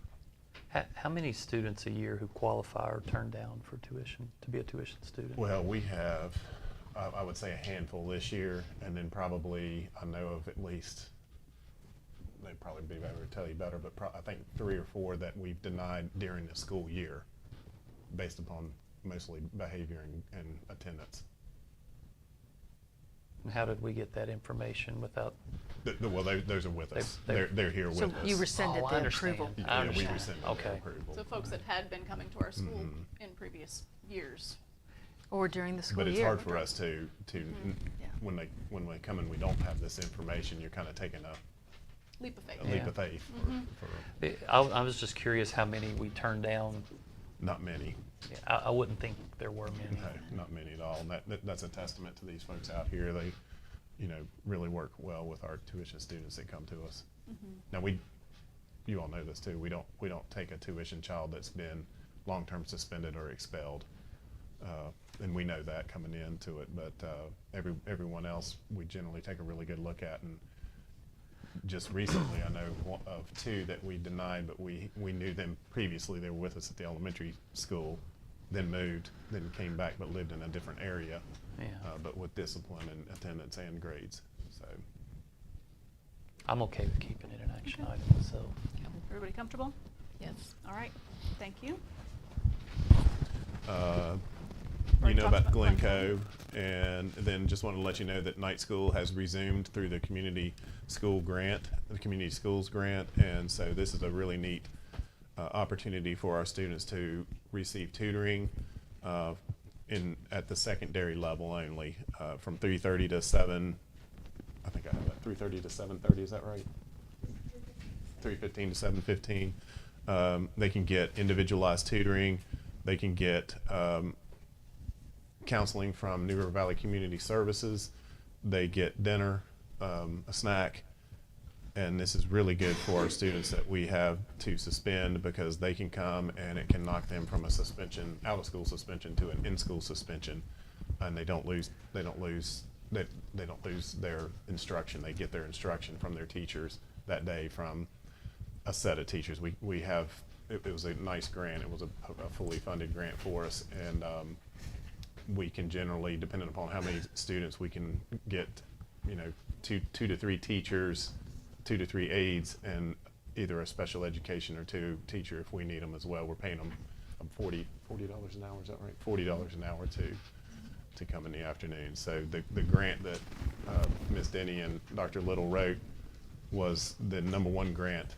How many students a year who qualify or turn down for tuition, to be a tuition student? Well, we have, I would say, a handful this year, and then probably, I know of at least, they'd probably be able to tell you better, but I think 3 or 4 that we've denied during the school year based upon mostly behavior and attendance. And how did we get that information without? Well, those are with us. They- They're here with So us. you rescinded Oh, I the understand. approval. I Yeah, we understand. rescinded Okay. the approval. So folks that had been coming to our school Mhm. in previous years. Or during the school But year. it's hard for us to Yeah. when they come and we don't have this information, you're kind of taking a Leap of faith. leap of faith. For I was just curious how many we turned down. not many. Yeah, I wouldn't think there were many. No, not many at all. And that's a testament to these folks out here. They, really work well with our tuition students that come to us. Now you all know this too. We don't take a tuition child that's been long-term suspended or expelled, and we know that coming into it. But everyone else, we generally take a really good look at. And just recently, I know of 2 that we denied, but we knew them previously. They were with us at the elementary school, then moved, then came back, but lived in a different area. Yeah. But with discipline and attendance and grades. So I'm okay with keeping it an action item, so. Everybody comfortable? Yes. All right, thank you. you Already know talked about Glen about Cove, and then just want to let you know that night school has resumed through the community schools grant, and so this is a really neat opportunity for our students to receive tutoring at the secondary level only, from 3:30 to 7. I think I have that 3:30 to 7:30. Is that right? 3:15 to 7:15. They can get individualized tutoring. They can get counseling from New River Valley Community Services. They get dinner, a snack, and this is really good for our students that we have to suspend, because they can come and it can knock them from a suspension, out of school suspension, to an in-school suspension, and they don't lose their instruction. They get their instruction from their teachers that day, from a set of teachers. We have, it was a nice grant. It was a fully funded grant for us, and we can generally, depending upon how many students, we can get, 2 to 3 teachers, 2 to 3 aides, and either a special education or 2 teacher if we need them as well. We're paying them $40 an hour, is that right? $40 an hour to come in the afternoon. So the grant that Ms. Denny and Dr. Little wrote was the #1 grant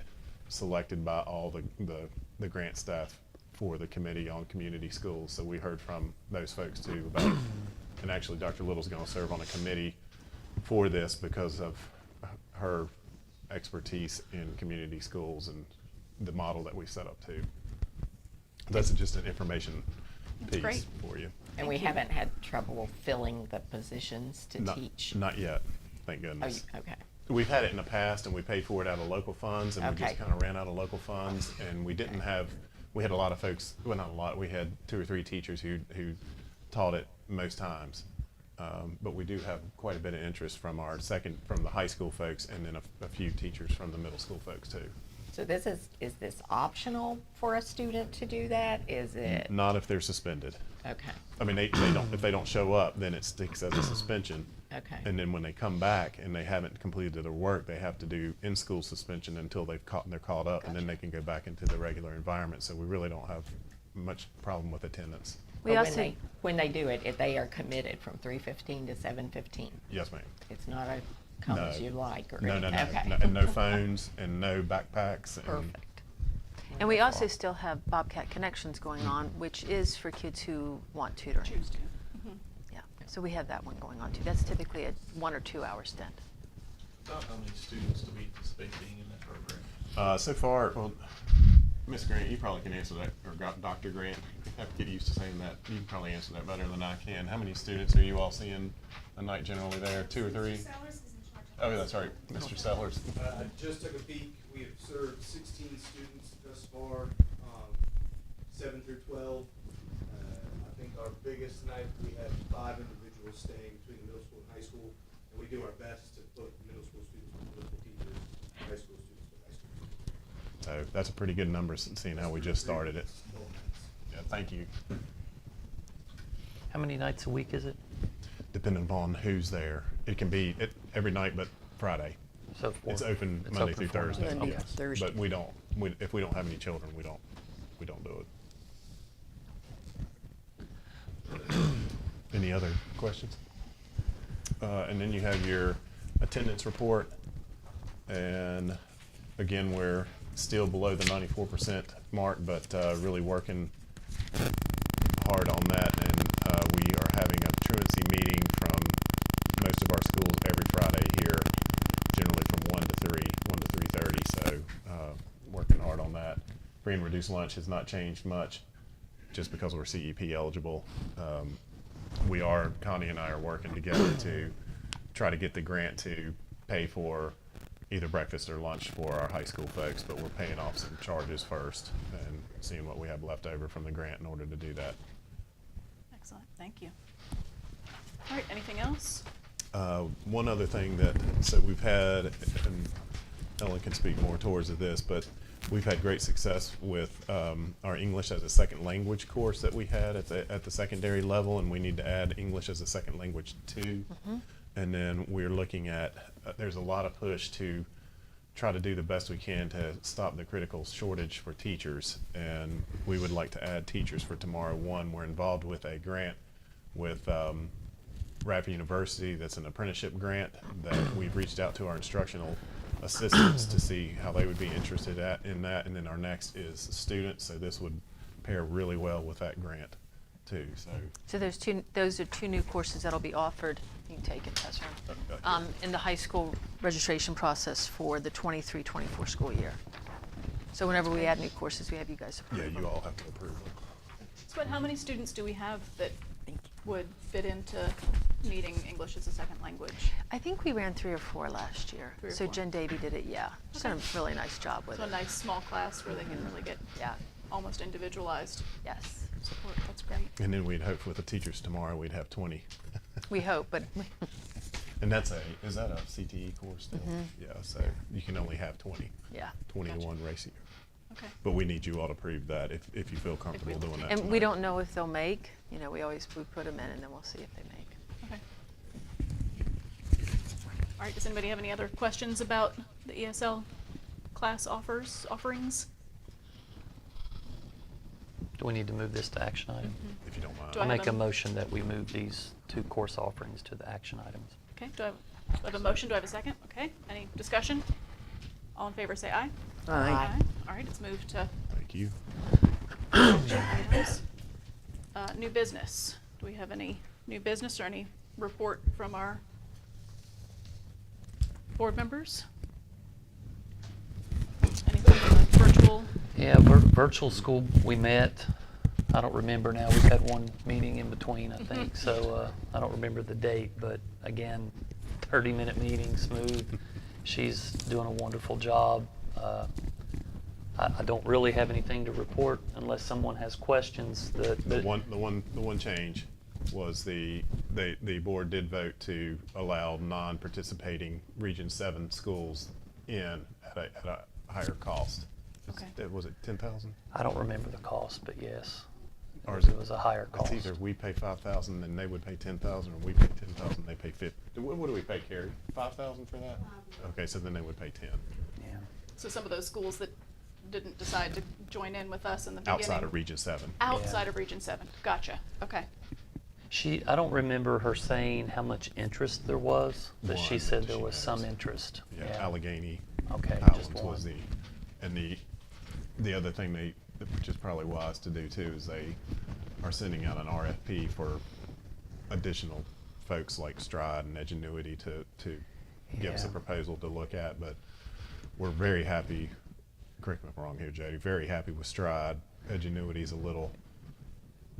selected by all the grant staff for the Committee on Community Schools. So we heard from those folks too about, and actually Dr. Little's going to serve on a committee for this because of her expertise in community schools and the model that we set up too. That's just an information piece great. for you. And we haven't had trouble filling the positions to teach? Not yet, thank Oh, goodness. okay. We've had it in the past, and we paid for it out of local funds, and we just Okay. kind of ran out of local funds, and we didn't have, we had a lot of folks, well, not a lot, we had 2 or 3 teachers who taught it most times. But we do have quite a bit of interest from from the high school folks, and then a few teachers from the middle school folks too. So is this optional for a student to do that? Is it? Not if they're suspended. Okay. I mean, they don't, if they don't show up, then it sticks as a suspension. Okay. And then when they come back and they haven't completed their work, they have to do in-school suspension until they're caught up, and then they can go back into the regular environment. So we really don't have much problem with attendance. But when they do it, if they are committed from 3:15 to 7:15. Yes, ma'am. It's not a come as you like or No, anything. Okay. and no phones and no backpacks. Perfect. And we also still have Bobcat Connections going on, which is for kids who want tutoring. Choose to. Yeah. So we have that one going on too. That's typically a 1 or 2 hour stint. About how many students do we anticipate being in that program? So far, well, Miss Grant, you probably can answer that, or Dr. Grant. I have to get used to saying that. You can probably answer that better than I can. How many students are you all seeing a night generally there? 2 or 3? Oh, that's right, Mr. Sellers. Just took a peek. We have served 16 students thus far, 7 through 12. I think our biggest night, we had 5 individuals staying between the middle school and high school, and we do our best to put middle school students with middle school teachers, high school students with high school teachers. So that's a pretty good number, seeing how we just started it. Yeah, thank you. How many nights a week is it? Depending upon who's there. It can be every night but Friday. So It's open Monday through Thursday. Monday Yes. through Thursday. But if we don't have any children, we don't do it. Any other questions? And then you have your attendance report. And again, we're still below the 94% mark, but really working hard on that. And we are having a truancy meeting from most of our schools every Friday here, generally from 1 to 3:30. So working hard on that. Free and reduced lunch has not changed much, just because we're CEP eligible. Connie and I are working together to try to get the grant to pay for either breakfast or lunch for our high school folks, but we're paying off some charges first and seeing what we have left over from the grant in order to do that. Excellent, thank you. All right, anything else? One other thing so we've had, and Ellen can speak more towards this, but we've had great success with our English as a second language course that we had at the secondary level, and we need to add English as a second language too. Mm-hmm. And then we're looking at, there's a lot of push to try to do the best we can to stop the critical shortage for teachers. And we would like to add teachers for tomorrow. One, we're involved with a grant with Rapid University that's an apprenticeship grant that we've reached out to our instructional assistants to see how they would be interested in that. And then our next is students, so this would pair really well with that grant too. So those are 2 new courses that'll be offered. You can take it, Tessa. In the high school registration process for the 23-24 school year. So whenever we add new courses, we have you guys approve Yeah, them. you all have to approve them. So how many students do we have that would fit into needing English as a second language? I think we ran 3 or 4 last year. 3 or So 4. Jen Davy did it, yeah. She's done a really nice job with So it. a nice small class where they can really get almost individualized Yes. support. That's great. And then we'd hope with the teachers tomorrow, we'd have 20. We hope, but And is that a CTE course still? Mhm. Yeah, so you can only have 20. Yeah. 20 Gotcha. to 1 ratio. Okay. But we need you all to prove that if you feel comfortable doing that. and we tonight. don't know if they'll make. You know, we put them in and then we'll see if they make. Okay. All right, does anybody have any other questions about the ESL class offerings? Do we need to move this to action item? If you don't mind. Do I I'll have make a motion that we move these 2 course offerings to the action items. Okay, do I have a motion? Do I have a second? Okay, any discussion? All in favor say aye. Aye. All right, it's moved to Thank you. items. New business. Do we have any new business or any report from our board members? Anything on the virtual? Yeah, virtual school, we met. I don't remember now. We've had one meeting in between, I think. So I don't remember the date, but again, 30-minute meeting, smooth. She's doing a wonderful job. I don't really have anything to report unless someone has questions. The one change was the board did vote to allow non-participating Region 7 schools in at a higher cost. Okay. Was it 10,000? I don't remember the cost, but yes, Or it was a higher cost. It's either we pay 5,000 and they would pay 10,000, or we pay 10,000 they pay 50. What do we pay, Carrie? 5,000 for that? Okay, so then they would pay 10. Yeah. So some of those schools that didn't decide to join in with us in the beginning. Outside of Region 7. Outside of Region 7. Gotcha. Okay. I don't remember her saying how much interest there was, but she One said that there she was has. some interest. Yeah, Allegheny Okay, just Highlands was one. the other thing which is probably wise to do too, is they are sending out an RFP for additional folks like Stride and Edgenuity to give us a Yeah. proposal to look at, but we're very happy, correct me if I'm wrong here, Jody, very happy with Stride. Edgenuity is a little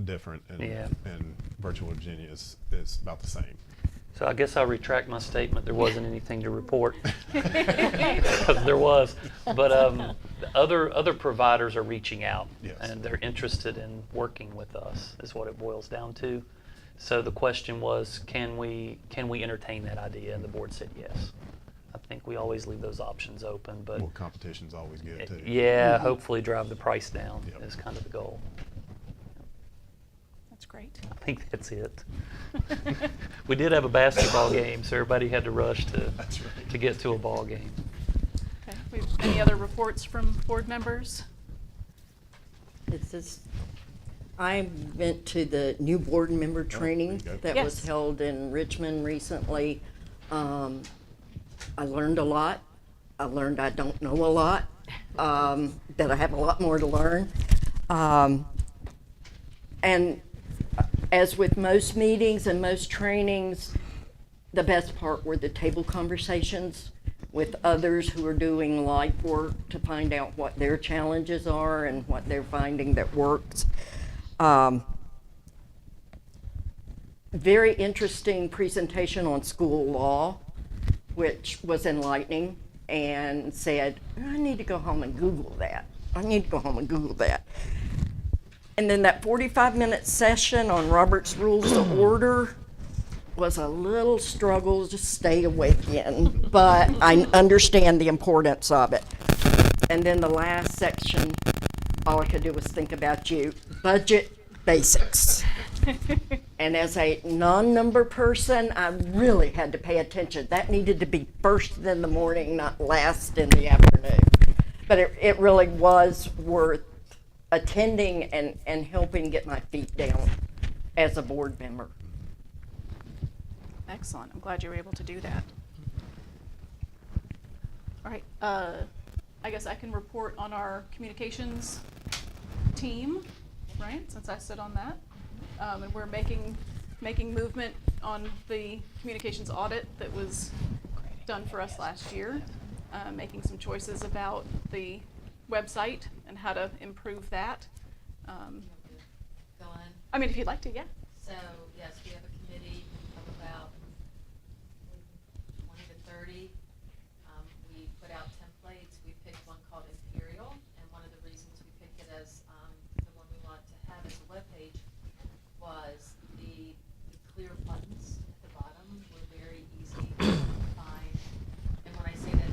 different, and, Yeah. and Virtual Virginia is about the same. So I guess I'll retract my statement. There wasn't anything to report. Because there was. But other providers are reaching out. Yes. And they're interested in working with us, is what it boils down to. So the question was, can we entertain that idea? And the board said yes. I think we always leave those options open. But More competition's always good too. yeah, hopefully drive the price down Yep. is kind of the goal. That's great. I think that's it. We did have a basketball game, so everybody had to rush That's right. to get to a ball game. Okay. Any other reports from board members? It's just, I went to the new board member training there you go. that was Yes. held in Richmond recently. I learned a lot. I learned I don't know a lot, that I have a lot more to learn. And as with most meetings and most trainings, the best part were the table conversations with others who are doing life work to find out what their challenges are and what they're finding that works. Very interesting presentation on school law, which was enlightening, and said, I need to go home and Google that. I need to go home and Google that. And then that 45-minute session on Robert's Rules of Order was a little struggle to stay awake in, but I understand the importance of it. And then the last section, all I could do was think about you. Budget basics. And as a non-number person, I really had to pay attention. That needed to be first in the morning, not last in the afternoon. But it really was worth attending and helping get my feet down as a board member. Excellent. I'm glad you were able to do that. All right. I guess I can report on our communications team, right? Since I sit on that, and we're making movement on the communications audit that was done for us last year. Making some choices about the website and how to improve that. Go on. I mean, if you'd like to, yeah. So, yes, we have a committee of about 20 to 30. We put out templates. We picked one called Imperial, and one of the reasons we picked it as the one we wanted to have as a webpage was the clear buttons at the bottom were very easy to find. And when I say that,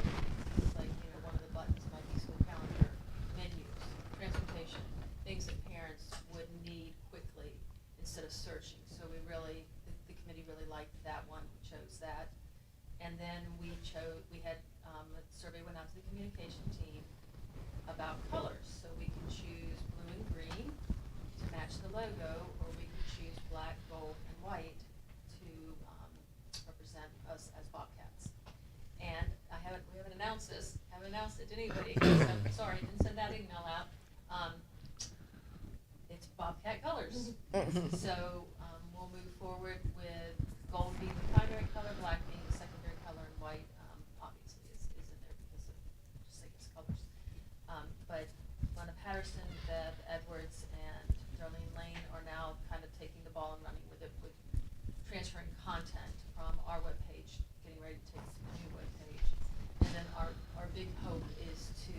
it's like, one of the buttons might be school calendar, menus, transportation, things that parents would need quickly instead of searching. So we really, the committee really liked that one, we chose that. And then we had a survey went out to the communication team about colors. So we can choose blue and green to match the logo, or we can choose black, gold, and white to represent us as Bobcats. And we haven't announced this, haven't announced it to anybody, so, sorry, didn't send that email out. It's Bobcat colors. So we'll move forward with gold being the primary color, black being the secondary color, and white obviously is in there because of just like its colors. But Lena Patterson, Bev Edwards, and Darlene Lane are now kind of taking the ball and running with it, with transferring content from our webpage, getting ready to take it to the new webpage. And then our big hope is to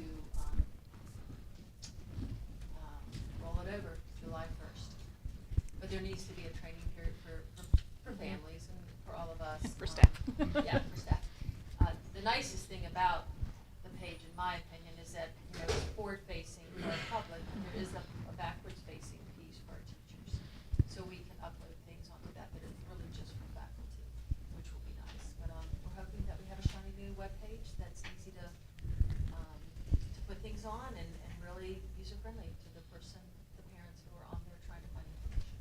roll it over July 1st. But there needs to be a training period for families and for all of us. For staff. Yeah, for staff. The nicest thing about the page, in my opinion, is that, it's forward-facing for our public, but there is a backwards-facing piece for our teachers. So we can upload things onto that that are really just for faculty, which will be nice. But we're hoping that we have a shiny new webpage that's easy to put things on and really user-friendly to the parents who are on there trying to find information.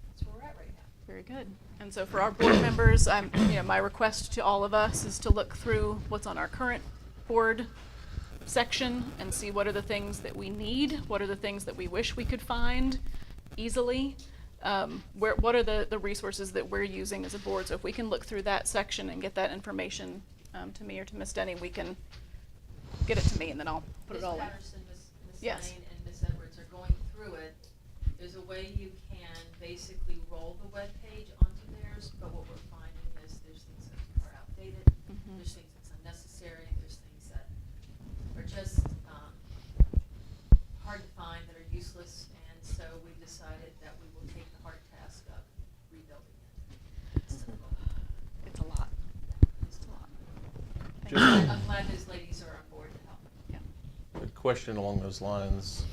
That's where we're at right now. Very good. And so for our board members, my request to all of us is to look through what's on our current board section and see what are the things that we need, what are the things that we wish we could find easily, what are the resources that we're using as a board? So if we can look through that section and get that information to me or to Ms. Denny, we can get it to me and then I'll put it all in. Ms. Patterson, Ms. Yes. Lane, and Ms. Edwards are going through it. There's a way you can basically roll the web page onto theirs, but what we're finding is there's things that are outdated, there's things that's unnecessary, there's things that are just hard to find, that are useless, and so we decided that we will take the hard task of rebuilding it. It's a lot. It's a lot. I'm glad those ladies are on board to help. Yeah. A question along those lines.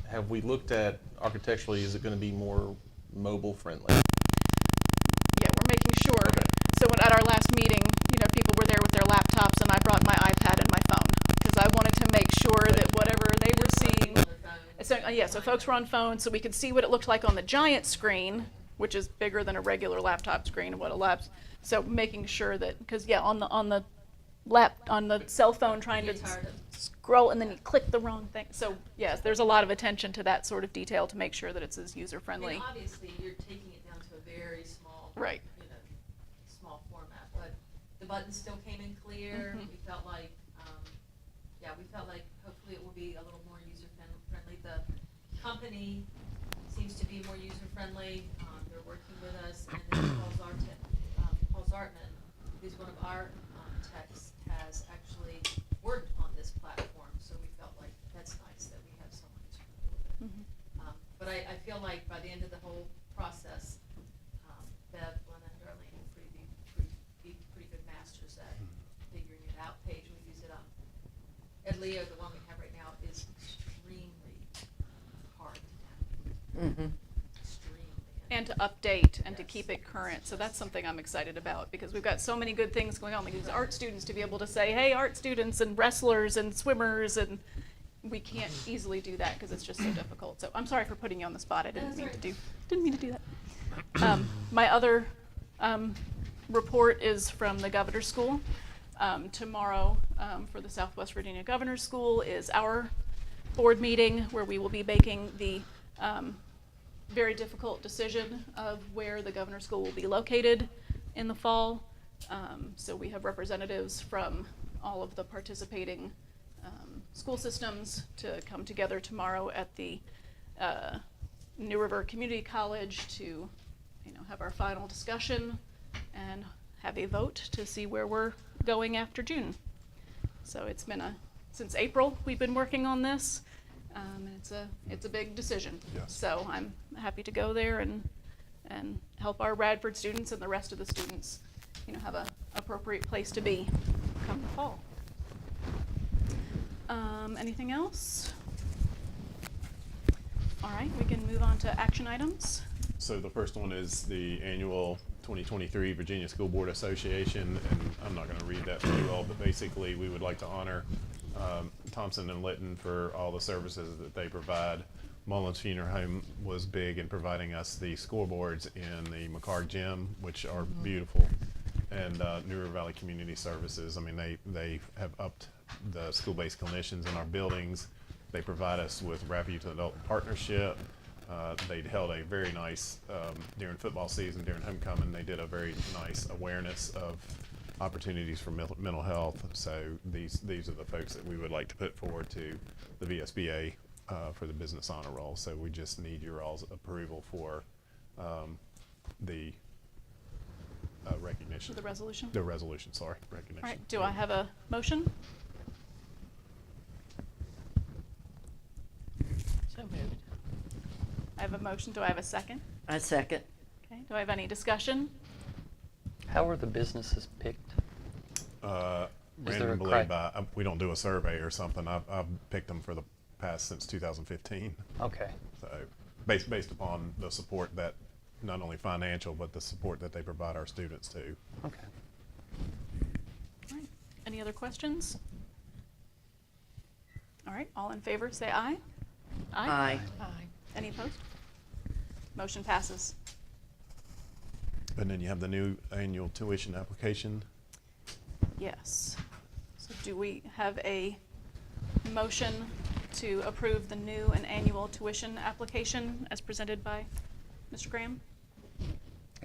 Have we looked at architecturally, is it going to be more mobile friendly? Yeah, we're making sure. So at our last meeting, people were there with their laptops and I brought my iPad and my phone because I wanted to make sure that whatever they were seeing. So folks were on phones so we could see what it looked like on the giant screen, which is bigger than a regular laptop screen and what a laptop. So making sure that, because on the cell phone trying to scroll and then you click the wrong thing. So yes, there's a lot of attention to that sort of detail to make sure that it's as user friendly. I mean, obviously, you're taking it down to a very small, Right. Small format, but the buttons still came in clear. We felt like, hopefully it will be a little more user friendly. The company seems to be more user friendly. They're working with us, and then Paul Zartman, who's one of our techs, has actually worked on this platform, so we felt like that's nice that we have someone who's familiar with it. But I feel like by the end of the whole process, Bev, Glenn, and Darlene will be pretty good masters at figuring it out. Paige will use it up. Ed Leo, the one we have right now, is extremely hard to navigate. And to update and to keep it current. So that's something I'm excited about because we've got so many good things going on. We use art students to be able to say, hey, art students and wrestlers and swimmers, and we can't easily do that because it's just so difficult. So I'm sorry for putting you on the spot. I didn't mean to do that. My other report is from the Governor's School. Tomorrow for the Southwest Virginia Governor's School is our board meeting where we will be making the very difficult decision of where the Governor's School will be located in the fall. So we have representatives from all of the participating school systems to come together tomorrow at the New River Community College to have our final discussion and have a vote to see where we're going after June. So it's been since April we've been working on this. And it's a big decision. Yes. So I'm happy to go there and help our Radford students and the rest of the students, have a appropriate place to be come the fall. Anything else? All right, we can move on to action items. So the first one is the annual 2023 Virginia School Board Association, and I'm not going to read that for you all, but basically we would like to honor Thompson and Litton for all the services that they provide. Mullins Funeral Home was big in providing us the scoreboards in the McCarg Gym, which are beautiful, and New River Valley Community Services. I mean, they have upped the school-based clinicians in our buildings. They provide us with Rapid Youth Adult Partnership. They held a very nice, during football season, during homecoming, they did a very nice awareness of opportunities for mental health. So these are the folks that we would like to put forward to the VSBA for the business honor roll. So we just need your all's approval for the recognition. The resolution? The resolution, sorry, recognition. All right, do I have a motion? So moved. I have a motion. Do I have a second? A second. Okay. Do I have any discussion? How are the businesses picked? Randomly by, we don't do a survey or something. I've picked them for the past since 2015. Okay. So based upon the support that, not only financial, but the support that they provide our students too. Okay. All right. Any other questions? All right. All in favor, say aye. Aye. Aye. Any opposed? Motion passes. And then you have the new annual tuition application. Yes. So do we have a motion to approve the new and annual tuition application as presented by Mr. Graham?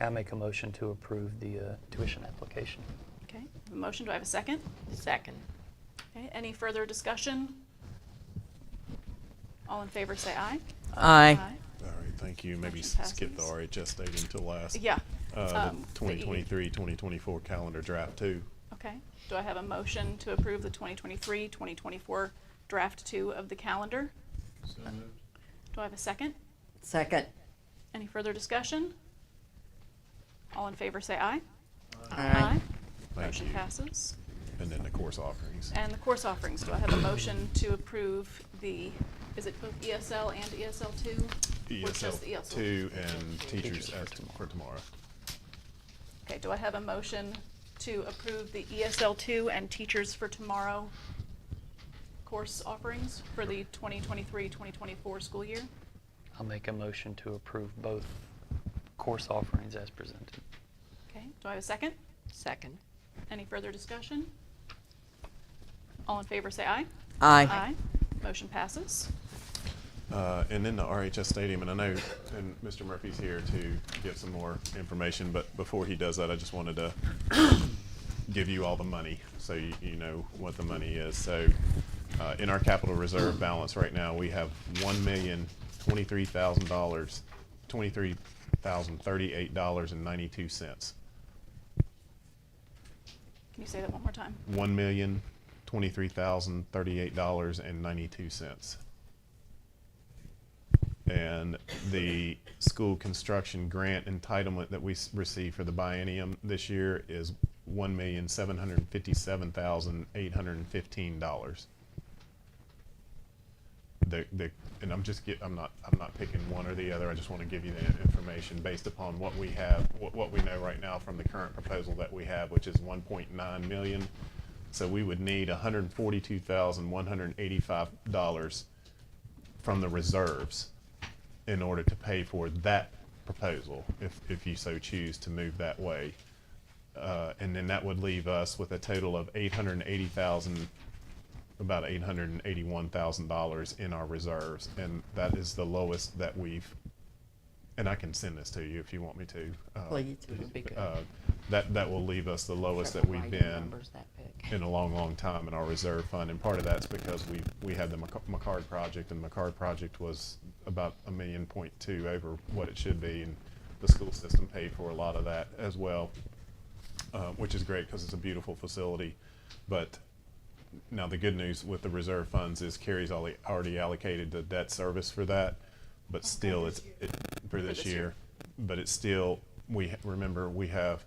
I make a motion to approve the tuition application. Okay, a motion, do I have a second? Second. Okay, any further discussion? All in favor say aye. Aye. All right, thank you. Maybe Motion skip the passes. RHS stadium until last. Yeah. The The E. 2023-2024 calendar draft 2. Okay, do I have a motion to approve the 2023-2024 draft 2 of the calendar? So moved. Do I have a second? Second. Any further discussion? All in favor say aye. Aye. Thank Motion you. passes. And then the course offerings. And the course offerings, do I have a motion to approve the, is it both ESL and ESL2? Or just the ESL 2 and teachers as for tomorrow. Okay, do I have a motion to approve the ESL2 and teachers for tomorrow course offerings for the 2023-2024 school year? I'll make a motion to approve both course offerings as presented. Okay, do I have a second? Second. Any further discussion? All in favor say aye. Aye. Aye. Motion passes. And then the RHS stadium, and I know, and Mr. Murphy's here to give some more information, but before he does that, I just wanted to give you all the money so you know what the money is. So in our capital reserve balance right now, we have $1,023,000, $23,038.92. Can you say that one more time? $1,023,038.92. And the school construction grant entitlement that we receive for the biennium this year is $1,757,815. And I'm not picking one or the other. I just want to give you the information based upon what we have, what we know right now from the current proposal that we have, which is 1.9 million. So we would need $142,185 from the reserves in order to pay for that proposal, if you so choose to move that way. And then that would leave us with a total of about $881,000 in our reserves, and that is the lowest that we've. And I can send this to you if you want me to. Please. Would be good. That will leave us the lowest that we've been in a long, long time in our reserve fund, and part of that's because we had the McCard project, and the McCard project was about $1.2 million over what it should be, and the school system paid for a lot of that as well, which is great because it's a beautiful facility. But now the good news with the reserve funds is Carrie's already allocated the debt service for that, but still it's for this year. But it's still, remember we have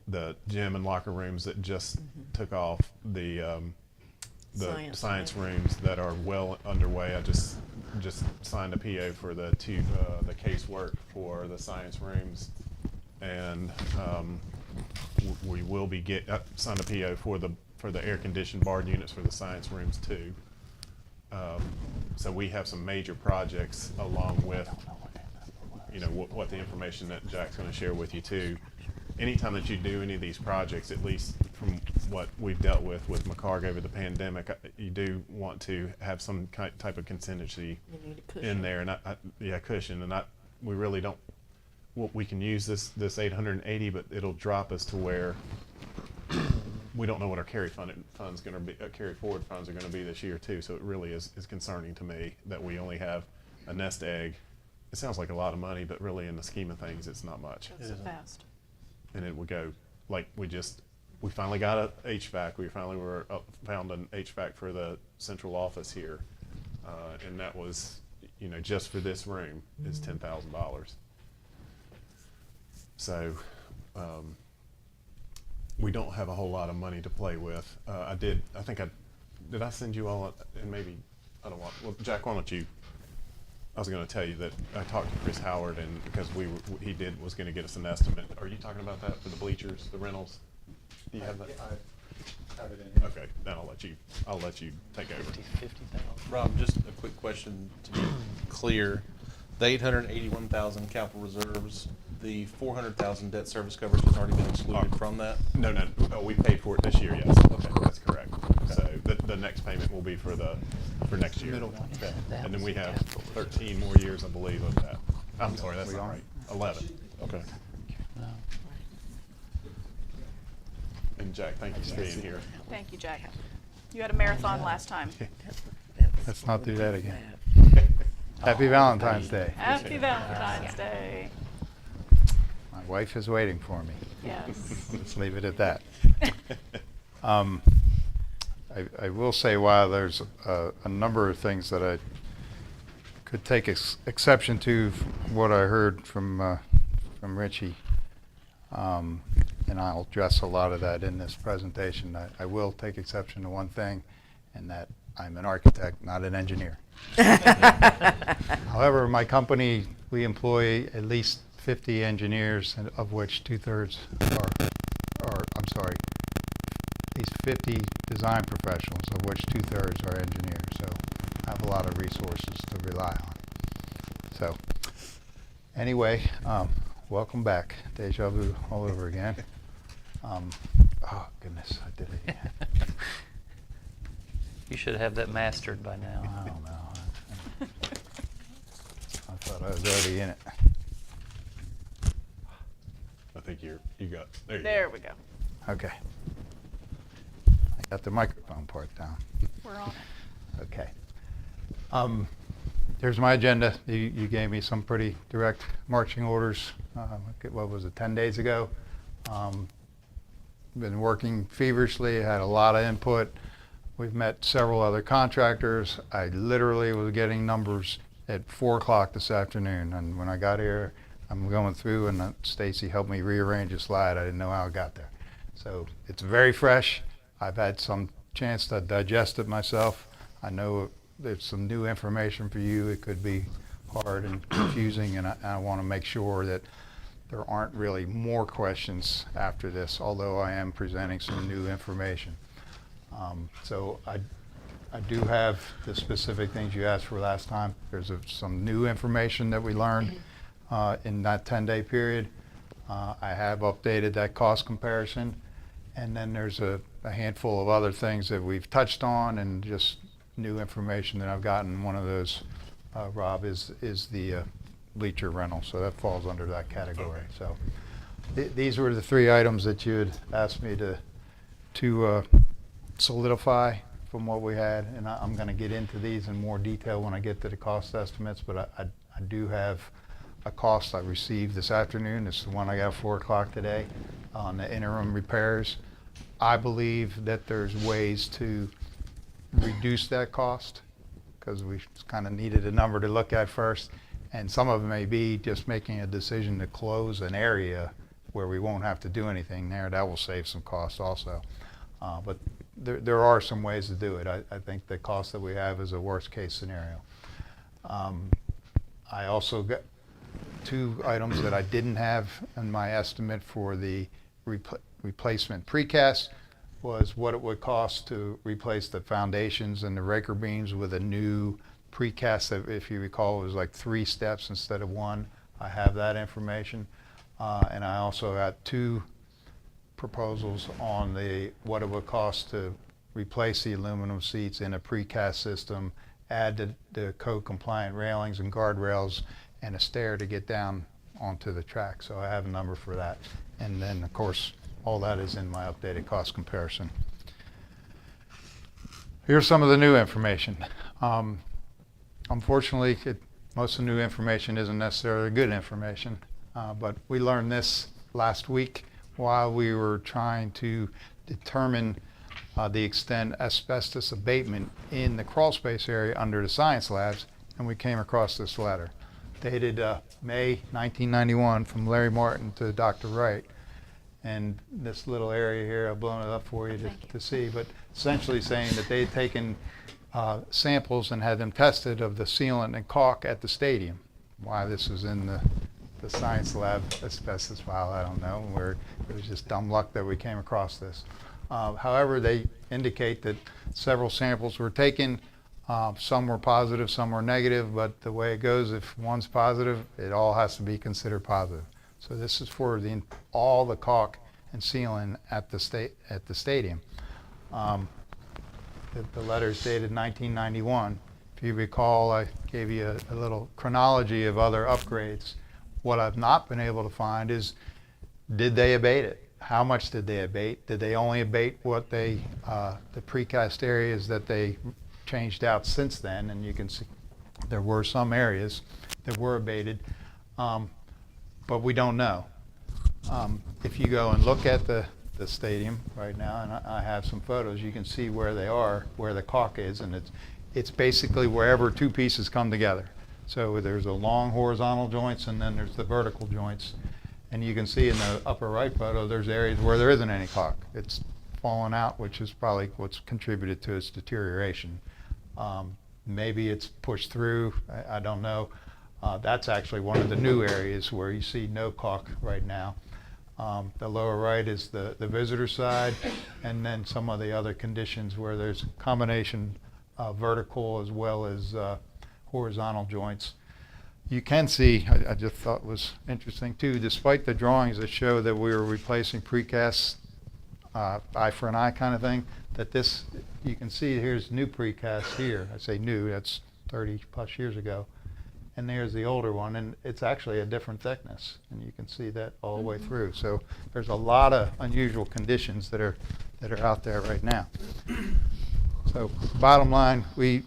the gym and locker rooms that just took off, the science rooms that are well underway. I just signed a PO for the casework for the science rooms, and we will be signed a PO for the air conditioned bar units for the science rooms too. So we have some major projects along with, what the information that Jack's going to share with you too. Anytime that you do any of these projects, at least from what we've dealt with McCarg over the pandemic, you do want to have some type of contingency in there, and cushion. And we really don't. Well, we can use this 880, but it'll drop us to where we don't know what our carry forward funds are going to be this year too. So it really is concerning to me that we only have a nest egg. It sounds like a lot of money, but really in the scheme of things, it's not much. That's so fast. And it would go like we finally got a HVAC. We finally found an HVAC for the central office here, and that was, just for this room is $10,000. So we don't have a whole lot of money to play with. Did I send you all? And maybe I don't want. Well, Jack, why don't you? I was going to tell you that I talked to Chris Howard, and because he was going to get us an estimate. Are you talking about that for the bleachers, the rentals? Do you have that? I have it in here. Okay, then I'll let you take over. 50,000. Rob, just a quick question to be clear. The 881,000 capital reserves, the 400,000 debt service coverage has already been excluded from that? No, we paid for it this year, yes. Okay, that's correct. Okay. So the next payment will be for next year. Middle one. Okay. And then we have 13 more years, I believe, of that. I'm sorry, that's not right. 11. Okay. And Jack, thank you for staying here. Thank you, Jack. You had a marathon last time. Let's not do that again. Happy Valentine's Day. Happy Valentine's Day. My wife is waiting for me. Yes. Let's leave it at that. I will say, while there's a number of things that I could take exception to what I heard from Richie, and I'll address a lot of that in this presentation, I will take exception to one thing, and that I'm an architect, not an engineer. However, my company, we employ at least 50 engineers, and of which 2/3 at least 50 design professionals, of which 2/3 are engineers. So I have a lot of resources to rely on. So anyway, welcome back. Deja vu all over again. Oh goodness, I did it again. You should have that mastered by now. I don't know. I thought I was already in it. I think you got, there you There go. we go. Okay. I got the microphone part down. We're on it. Okay. Here's my agenda. You gave me some pretty direct marching orders, what was it, 10 days ago. Been working feverishly, had a lot of input. We've met several other contractors. I literally was getting numbers at 4 o'clock this afternoon, and when I got here, I'm going through, and Stacy helped me rearrange a slide. I didn't know how it got there. So it's very fresh. I've had some chance to digest it myself. I know there's some new information for you. It could be hard and confusing, and I want to make sure that there aren't really more questions after this, although I am presenting some new information. So I do have the specific things you asked for last time. There's some new information that we learned in that 10-day period. I have updated that cost comparison, and then there's a handful of other things that we've touched on and just new information that I've gotten. One of those, Rob, is the bleacher rental, so that falls under that category. Okay. So these were the 3 items that you had asked me to solidify from what we had, and I'm going to get into these in more detail when I get to the cost estimates, but I do have a cost I received this afternoon. It's the one I got at 4 o'clock today on the interim repairs. I believe that there's ways to reduce that cost, because we kind of needed a number to look at first, and some of it may be just making a decision to close an area where we won't have to do anything there. That will save some costs also. But there are some ways to do it. I think the cost that we have is a worst case scenario. I also got 2 items that I didn't have in my estimate for the replacement precast, was what it would cost to replace the foundations and the raker beams with a new precast that, if you recall, was like 3 steps instead of 1. I have that information. And I also got 2 proposals on what it would cost to replace the aluminum seats in a precast system, add the code compliant railings and guardrails, and a stair to get down onto the track. So I have a number for that. And then, of course, all that is in my updated cost comparison. Here's some of the new information. Unfortunately, most of the new information isn't necessarily good information, but we learned this last week while we were trying to determine the extent asbestos abatement in the crawl space area under the science labs, and we came across this letter dated May 1991 from Larry Martin to Dr. Wright. And this little area here, I've blown it up for you to see, but essentially saying that they had taken samples and had them tested of the sealant and caulk at the stadium. Why this was in the science lab asbestos file, I don't know. It was just dumb luck that we came across this. However, they indicate that several samples were taken. Some were positive, some were negative, but the way it goes, if one's positive, it all has to be considered positive. So this is for all the caulk and sealant at the stadium. The letter is dated 1991. If you recall, I gave you a little chronology of other upgrades. What I've not been able to find is, did they abate it? how much did they abate? Did they only abate what they, the precast areas that they changed out since then? And you can see there were some areas that were abated, but we don't know. If you go and look at the stadium right now, and I have some photos, you can see where they are, where the caulk is, and it's basically wherever two pieces come together. So there's a long horizontal joints, and then there's the vertical joints. And you can see in the upper right photo, there's areas where there isn't any caulk. It's fallen out, which is probably what's contributed to its deterioration. Maybe it's pushed through, I don't know. That's actually one of the new areas where you see no caulk right now. The lower right is the visitor side, and then some of the other conditions where there's a combination vertical as well as horizontal joints. You can see, I just thought was interesting too, despite the drawings that show that we were replacing precast, eye for an eye kind of thing, that this, you can see here's new precast here. I say new, that's 30 plus years ago. And there's the older one, and it's actually a different thickness, and you can see that all the way through. So there's a lot of unusual conditions that are out there right now. So bottom line, we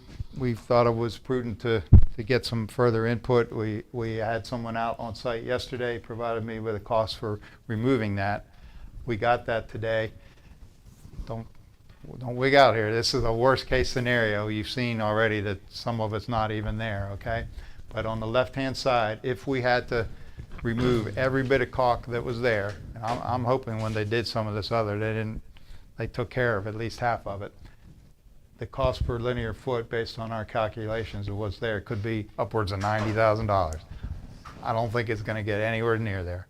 thought it was prudent to get some further input. We had someone out on site yesterday, provided me with a cost for removing that. We got that today. Don't wig out here. This is a worst case scenario. You've seen already that some of it's not even there, okay? But on the left-hand side, if we had to remove every bit of caulk that was there, and I'm hoping when they did some of this other, they took care of at least half of it. The cost per linear foot, based on our calculations of what's there, could be upwards of $90,000. I don't think it's going to get anywhere near there,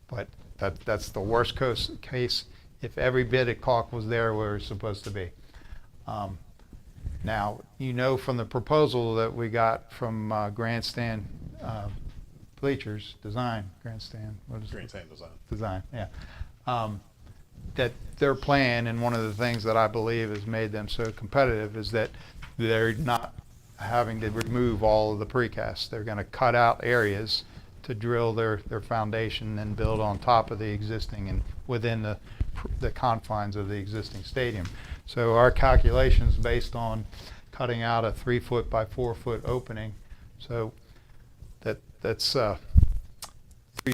but that's the worst case if every bit of caulk was there where it's supposed to be. Now, you know from the proposal that we got from Grandstand Bleachers Design, Grandstand, what is it? Grandstand Design. Design, yeah. That their plan, and one of the things that I believe has made them so competitive, is that they're not having to remove all of the precast. They're going to cut out areas to drill their foundation and build on top of the existing and within the confines of the existing stadium. So our calculations based on cutting out a 3 foot by 4 foot opening, so that's 3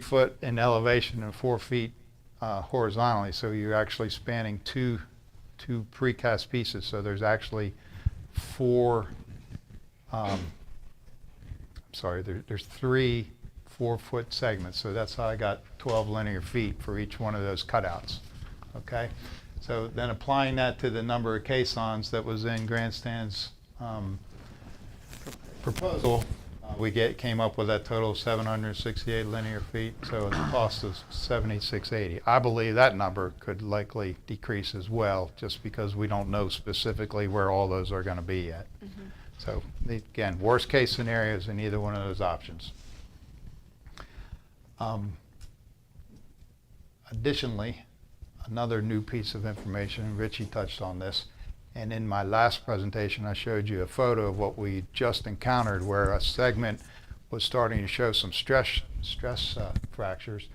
foot in elevation and 4 feet horizontally. So you're actually spanning two precast pieces. So there's actually there's 3 4-foot segments. So that's how I got 12 linear feet for each one of those cutouts. Okay. So then applying that to the number of caissons that was in Grandstand's proposal, we came up with that total of 768 linear feet, so the cost is $76.80. I believe that number could likely decrease as well, just because we don't know specifically where all those are going to be yet. Mm-hmm. So again, worst case scenarios in either one of those options. Additionally, another new piece of information, Richie touched on this, and in my last presentation I showed you a photo of what we just encountered where a segment was starting to show some stress fractures.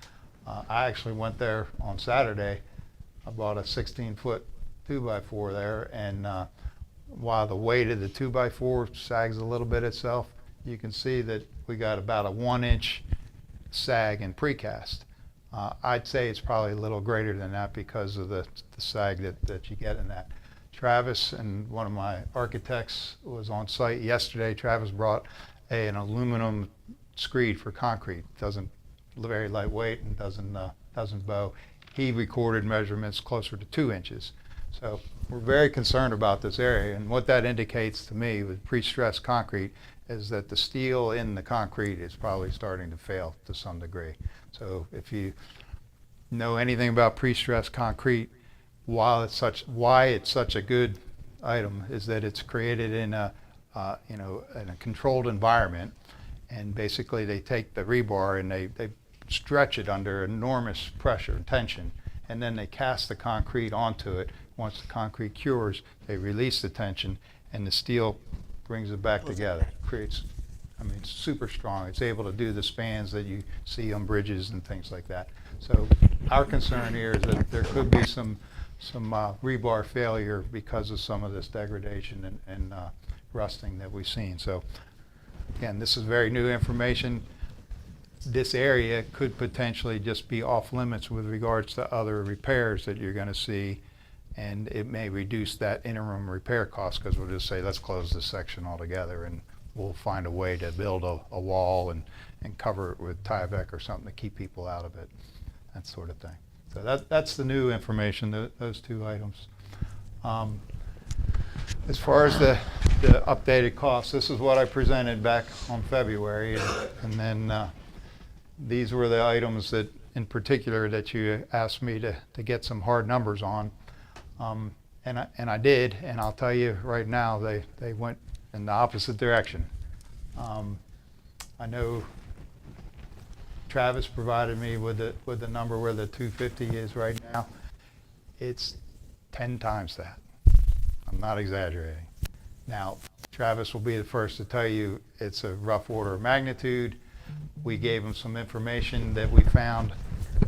I actually went there on Saturday. I bought a 16-foot 2x4 there, and while the weight of the 2x4 sags a little bit itself, you can see that we got about a 1-inch sag in precast. I'd say it's probably a little greater than that because of the sag that you get in that. Travis and one of my architects was on site yesterday. Travis brought an aluminum screed for concrete. Doesn't very lightweight and doesn't bow. He recorded measurements closer to 2 inches. So we're very concerned about this area, and what that indicates to me with pre-stressed concrete is that the steel in the concrete is probably starting to fail to some degree. So if you know anything about pre-stressed concrete, why it's such a good item is that it's created in a in a controlled environment, and basically they take the rebar and they stretch it under enormous pressure and tension, and then they cast the concrete onto it. Once the concrete cures, they release the tension, and the steel brings it back together. Creates, I mean, it's super strong. It's able to do the spans that you see on bridges and things like that. So our concern here is that there could be some rebar failure because of some of this degradation and rusting that we've seen. So again, this is very new information. This area could potentially just be off limits with regards to other repairs that you're going to see, and it may reduce that interim repair cost because we'll just say, let's close this section altogether and we'll find a way to build a wall and cover it with Tyvek or something to keep people out of it, that sort of thing. So that's the new information, those two items. As far as the updated costs, this is what I presented back on February, and then these were the items that, in particular, that you asked me to get some hard numbers on, and I did, and I'll tell you right now, they went in the opposite direction. I know Travis provided me with the number where the 250 is right now. It's 10 times that. I'm not exaggerating. Now, Travis will be the first to tell you it's a rough order of magnitude. We gave him some information that we found.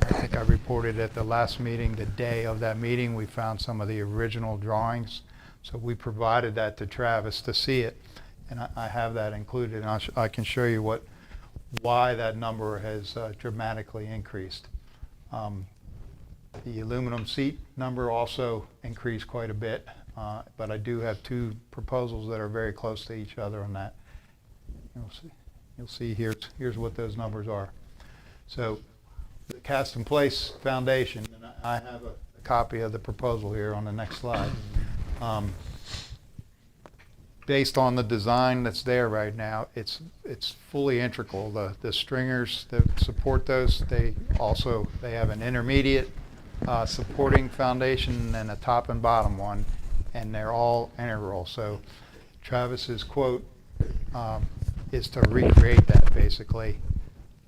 I think I reported at the last meeting, the day of that meeting, we found some of the original drawings. So we provided that to Travis to see it, and I have that included. And I can show you why that number has dramatically increased. The aluminum seat number also increased quite a bit, but I do have two proposals that are very close to each other on that. You'll see here's what those numbers are. So the cast in place foundation, and I have a copy of the proposal here on the next slide. Based on the design that's there right now, it's fully integral. The stringers that support those, they have an intermediate supporting foundation and a top and bottom one, and they're all integral. So Travis's quote is to recreate that basically.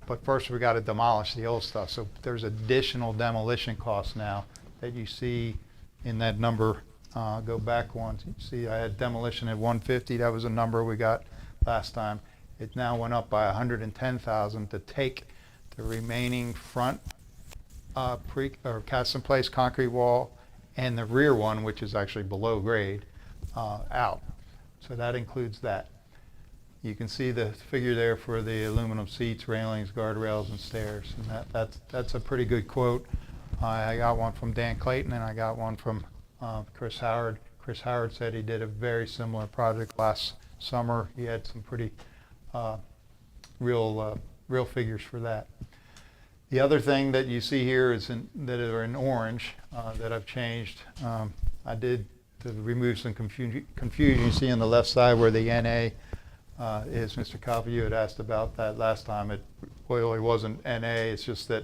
But first we got to demolish the old stuff. So there's additional demolition costs now that you see in that number. Go back one. You see I had demolition at 150. That was a number we got last time. It now went up by 110,000 to take the remaining front cast in place concrete wall and the rear one, which is actually below grade, out. So that includes that. You can see the figure there for the aluminum seats, railings, guardrails, and stairs. And that's a pretty good quote. I got one from Dan Clayton, and I got one from Chris Howard. Chris Howard said he did a very similar project last summer. He had some pretty real figures for that. The other thing that you see here is that are in orange that I've changed. I did to remove some confusion. You see on the left side where the NA is. Mr. Coffey, you had asked about that last time. It really wasn't NA. It's just that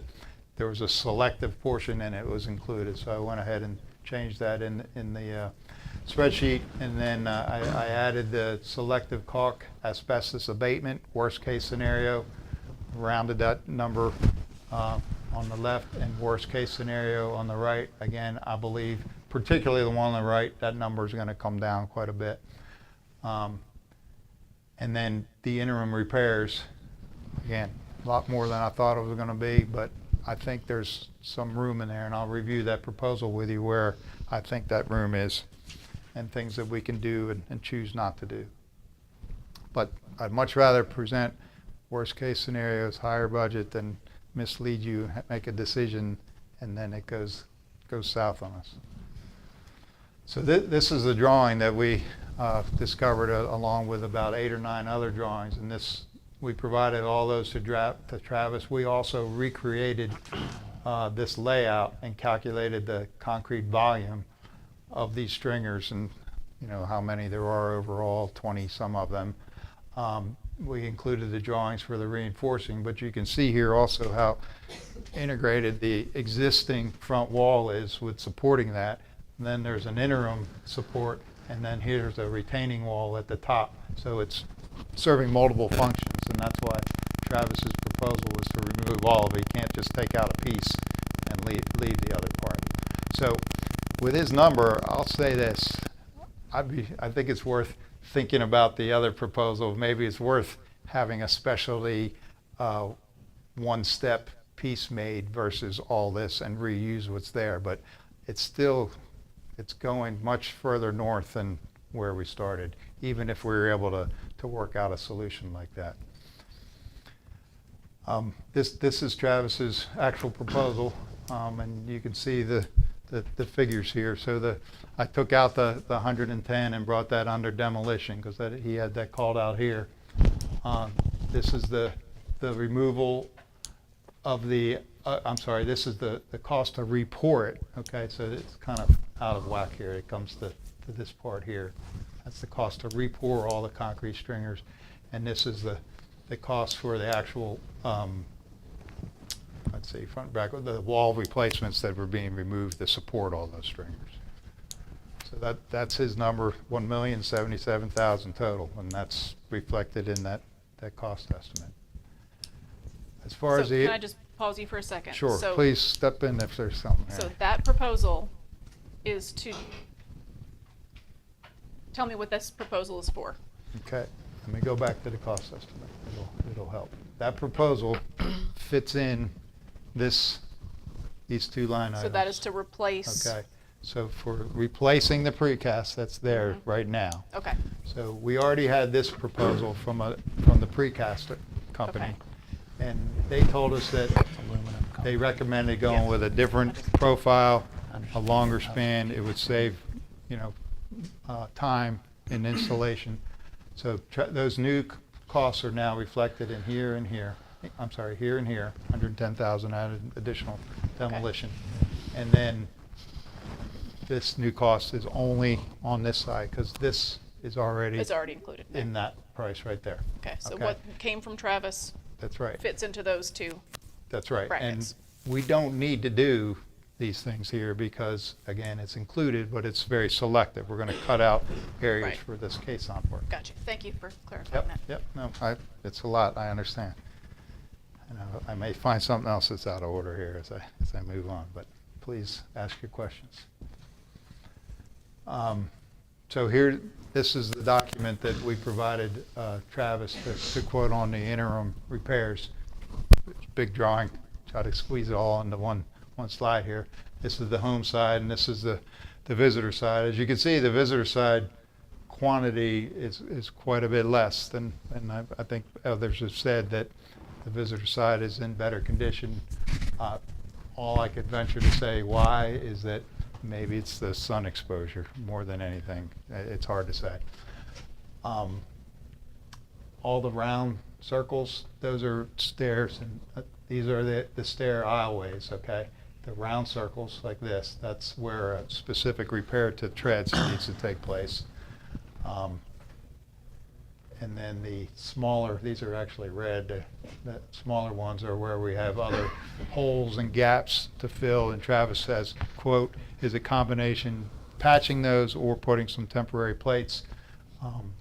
there was a selective portion and it was included. So I went ahead and changed that in the spreadsheet, and then I added the selective caulk asbestos abatement, worst case scenario, rounded that number on the left, and worst case scenario on the right. Again, I believe, particularly the one on the right, that number is going to come down quite a bit. And then the interim repairs, again, a lot more than I thought it was going to be, but I think there's some room in there, and I'll review that proposal with you where I think that room is and things that we can do and choose not to do. But I'd much rather present worst case scenarios, higher budget, than mislead you, make a decision, and then it goes south on us. So this is the drawing that we discovered along with about 8 or 9 other drawings, and we provided all those to Travis. We also recreated this layout and calculated the concrete volume of these stringers, and you know how many there are overall, 20 some of them. We included the drawings for the reinforcing, but you can see here also how integrated the existing front wall is with supporting that. And then there's an interim support, and then here's a retaining wall at the top. So it's serving multiple functions, and that's why Travis's proposal was to remove all of it. You can't just take out a piece and leave the other part. So with his number, I'll say this. I think it's worth thinking about the other proposal. Maybe it's worth having a specialty one-step piece made versus all this and reuse what's there. But it's still, it's going much further north than where we started, even if we were able to work out a solution like that. This is Travis's actual proposal, and you can see the figures here. So I took out the 110 and brought that under demolition because he had that called out here. This is the removal of the, I'm sorry, this is the cost to re-pour it. Okay, so it's kind of out of whack here. It comes to this part here. That's the cost to re-pour all the concrete stringers, and this is the cost for the actual, let's see, front and back, the wall replacements that were being removed to support all those stringers. So that's his number, $1,077,000 total, and that's reflected in that cost estimate. As far So as the, can I just pause you for a second? sure, So, please step in if there's something there. So that proposal is to, tell me what this proposal is for. Okay, let me go back to the cost estimate. It'll help. That proposal fits in these two line items. So that is to replace. Okay, so for replacing the precast that's there right now. Okay. So we already had this proposal from the precast company. Okay. And they told us that they recommended going with a different profile, a longer span. It would save, time in installation. So those new costs are now reflected in here and here. I'm sorry, here and here, 110,000 added additional demolition. And then this new cost is only on this side because this is already It's already included there. in that price right there. Okay, so what came from Travis That's right. fits into those two. That's right. brackets. And we don't need to do these things here because, again, it's included, but it's very selective. We're going to cut out areas Right. for this caisson work. Gotcha. Thank you for clarifying that. Yep. No, it's a lot. I understand. I may find something else that's out of order here as I move on, but please ask your questions. So here, this is the document that we provided Travis to quote on the interim repairs. It's a big drawing. Try to squeeze it all into one slide here. This is the home side, and this is the visitor side. As you can see, the visitor side quantity is quite a bit less than, and I think others have said that the visitor side is in better condition. All I could venture to say why is that maybe it's the sun exposure more than anything. It's hard to say. All the round circles, those are stairs, and these are the stair aisleways, okay? The round circles like this, that's where a specific repair to treads needs to take place. And then the smaller, these are actually red, the smaller ones are where we have other holes and gaps to fill, and Travis says, quote, is a combination patching those or putting some temporary plates.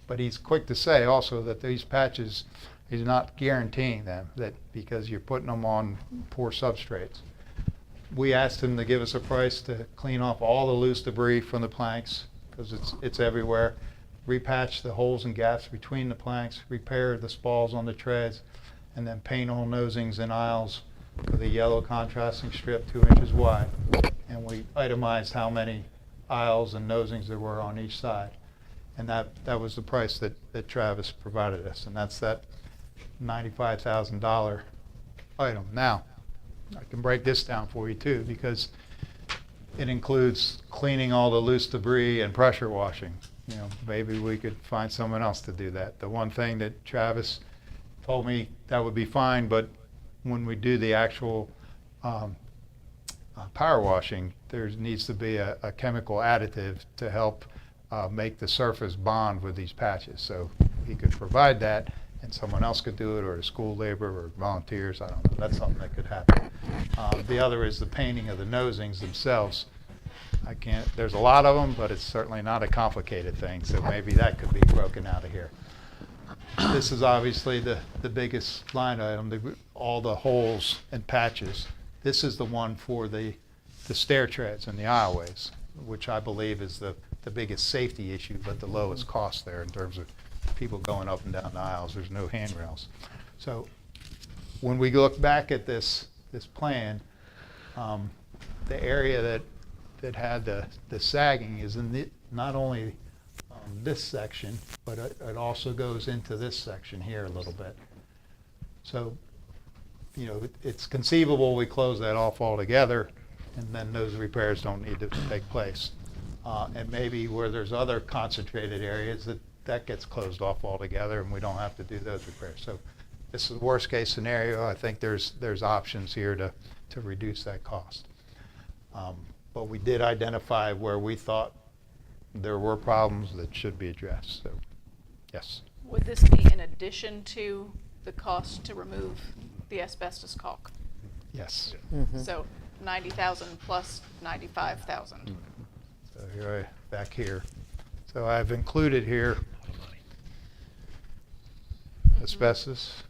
But he's quick to say also that these patches, he's not guaranteeing them, that because you're putting them on poor substrates. We asked him to give us a price to clean off all the loose debris from the planks, because it's everywhere, repatch the holes and gaps between the planks, repair the spalls on the treads, and then paint all nosings and aisles with a yellow contrasting strip 2 inches wide. And we itemized how many aisles and nosings there were on each side. And that was the price that Travis provided us, and that's that $95,000 item. Now, I can break this down for you too, because it includes cleaning all the loose debris and pressure washing. Maybe we could find someone else to do that. The one thing that Travis told me that would be fine, but when we do the actual power washing, there needs to be a chemical additive to help make the surface bond with these patches. So he could provide that, and someone else could do it, or a school labor or volunteers. I don't know. That's something that could happen. The other is the painting of the nosings themselves. There's a lot of them, but it's certainly not a complicated thing, so maybe that could be broken out of here. This is obviously the biggest line item, all the holes and patches. This is the one for the stair treads and the aisleways, which I believe is the biggest safety issue, but the lowest cost there in terms of people going up and down the aisles. There's no handrails. So when we look back at this this plan, the area that had the sagging is in not only this section, but it also goes into this section here a little bit. So, you know, it's conceivable we close that off altogether, and then those repairs don't need to take place. And maybe where there's other concentrated areas that gets closed off altogether, and we don't have to do those repairs. So this is the worst case scenario. I think there's options here to reduce that cost. But we did identify where we thought there were problems that should be addressed. So, yes. Would this be in addition to the cost to remove the asbestos caulk? Yes. So 90,000 plus 95,000. So here, back here. So I've included here asbestos,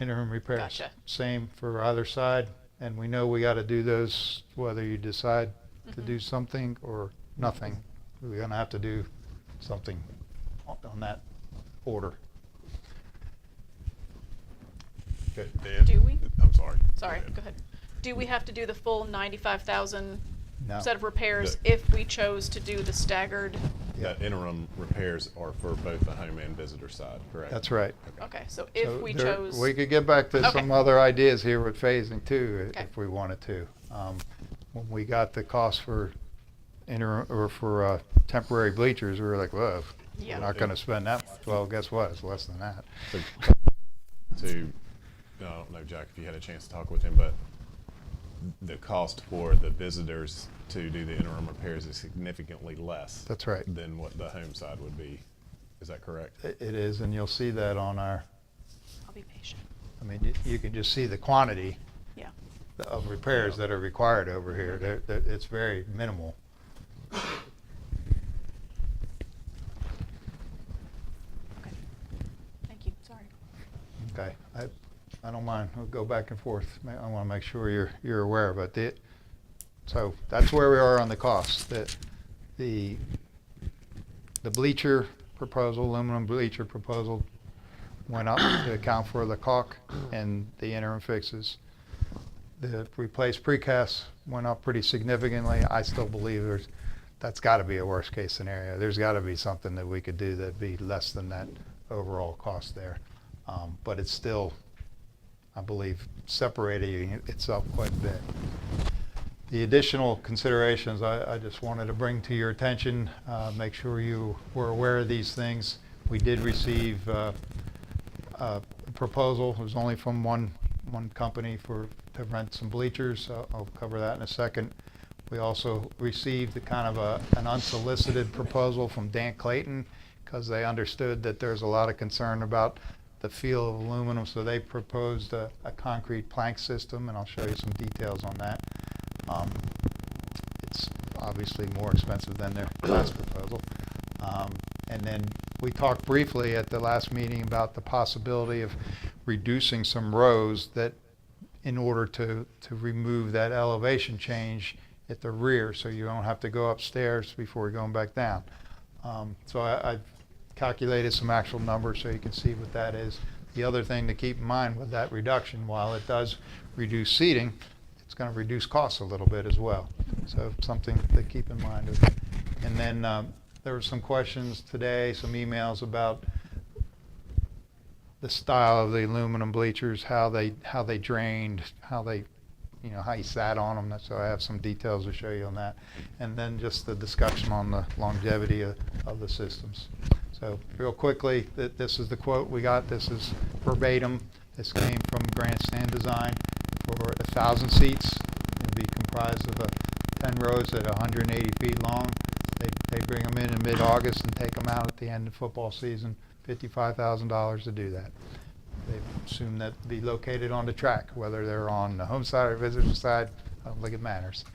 interim repairs. Gotcha. Same for either side, and we know we got to do those whether you decide to do something or nothing. We're going to have to do something on that order. Good. Dan? Do we? I'm sorry. Sorry, go ahead. Do we have to do the full 95,000 No. set of repairs The- if we chose to do the staggered? That interim repairs are for both the home and visitor side, correct? That's right. Okay, so if So we there- chose. We could get back to Okay. some other ideas here with phasing too, Okay. if we wanted to. When we got the cost for interim, or for temporary bleachers, we were like, whoa, Yeah. we're not gonna spend that much. Well, guess what? It's less than that. I don't know, Jack, if you had a chance to talk with him, but the cost for the visitors to do the interim repairs is significantly less. That's right. Than what the home side would be. Is that correct? It is, and you'll see that on our, I'll be patient. I mean, you can just see the quantity Yeah. of repairs that are required over here. It's very minimal. Okay. Thank you. Sorry. Okay, I don't mind, we'll go back and forth. I want to make sure you're aware of it. So that's where we are on the cost. The bleacher proposal, aluminum bleacher proposal went up to account for the caulk and the interim fixes. The replaced precast went up pretty significantly. I still believe that's got to be a worst case scenario. There's got to be something that we could do that'd be less than that overall cost there. But it's still, I believe, separating itself quite a bit. The additional considerations I just wanted to bring to your attention, make sure you were aware of these things. We did receive a proposal. It was only from one company to rent some bleachers. I'll cover that in a second. We also received an unsolicited proposal from Dan Clayton, because they understood that there's a lot of concern about the feel of aluminum, so they proposed a concrete plank system, and I'll show you some details on that. It's obviously more expensive than their last proposal. And then we talked briefly at the last meeting about the possibility of reducing some rows that, in order to remove that elevation change at the rear, so you don't have to go upstairs before going back down. So I've calculated some actual numbers so you can see what that is. The other thing to keep in mind with that reduction, while it does reduce seating, it's going to reduce costs a little bit as well. So something to keep in mind. And then there were some questions today, some emails about the style of the aluminum bleachers, how they drained, how you sat on them. So I have some details to show you on that. And then just the discussion on the longevity of the systems. So real quickly, this is the quote we got. This is verbatim. This came from Grandstand Design for 1,000 seats. It'll be comprised of 10 rows at 180 feet long. They bring them in mid-August and take them out at the end of football season. $55,000 to do that. They assume that be located on the track, whether they're on the home side or visitor side. I don't think it matters.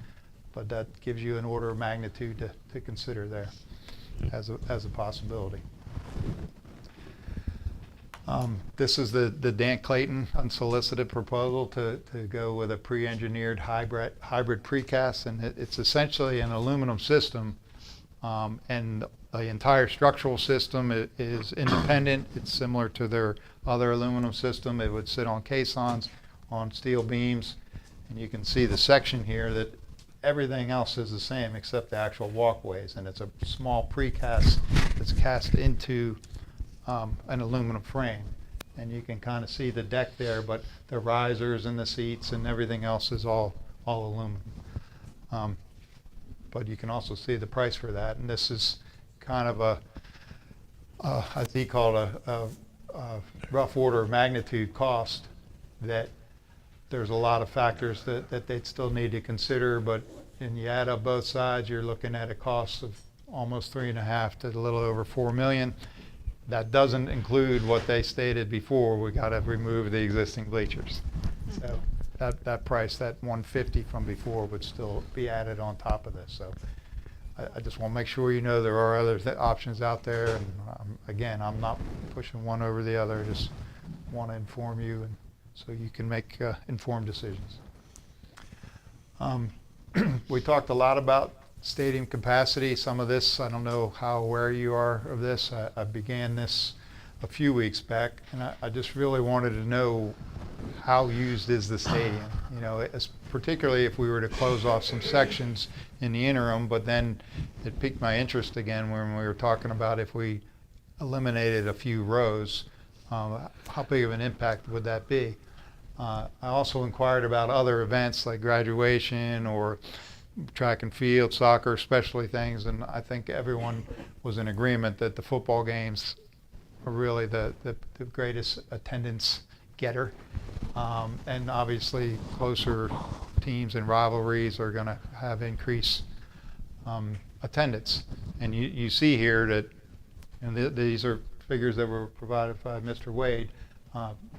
But that gives you an order of magnitude to consider there as a possibility. This is the Dan Clayton unsolicited proposal to go with a pre-engineered hybrid precast, and it's essentially an aluminum system, and the entire structural system is independent. It's similar to their other aluminum system. It would sit on caissons on steel beams. And you can see the section here that everything else is the same except the actual walkways. And it's a small precast that's cast into an aluminum frame. And you can kind of see the deck there, but the risers and the seats and everything else is all aluminum. But you can also see the price for that. And this is kind of as he called a rough order of magnitude cost that there's a lot of factors that they'd still need to consider, but when you add up both sides, you're looking at a cost of almost 3.5 to a little over 4 million. That doesn't include what they stated before. We got to remove the existing bleachers. So that price, that 150 from before, would still be added on top of this. So I just want to make sure you know there are other options out there. And again, I'm not pushing one over the other. I just want to inform you, and so you can make informed decisions. We talked a lot about stadium capacity. Some of this, I don't know how aware you are of this. I began this a few weeks back, and I just really wanted to know how used is the stadium. You know, particularly if we were to close off some sections in the interim, but then it piqued my interest again when we were talking about if we eliminated a few rows, how big of an impact would that be? I also inquired about other events like graduation or track and field, soccer, especially things, and I think everyone was in agreement that the football games are really the greatest attendance getter. And obviously closer teams and rivalries are going to have increased attendance. And you see here that, and these are figures that were provided by Mr. Wade,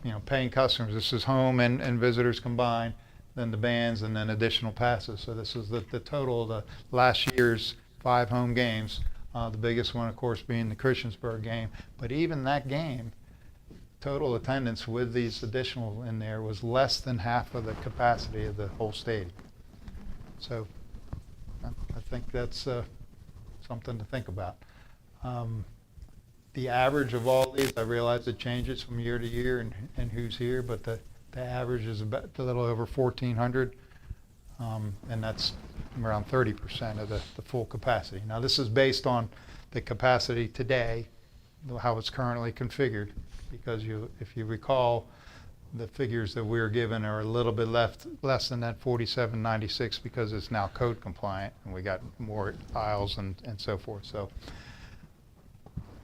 you know, paying customers. This is home and visitors combined, then the bands, and then additional passes. So this is the total of the last year's 5 home games. The biggest one, of course, being the Christiansburg game. But even that game, total attendance with these additional in there was less than half of the capacity of the whole stadium. So I think that's something to think about. The average of all these, I realize it changes from year to year and who's here, but the average is about a little over 1,400, and that's around 30% of the full capacity. Now this is based on the capacity today, how it's currently configured, because if you recall, the figures that we're given are a little bit less than that 4796 because it's now code compliant and we got more aisles and so forth. So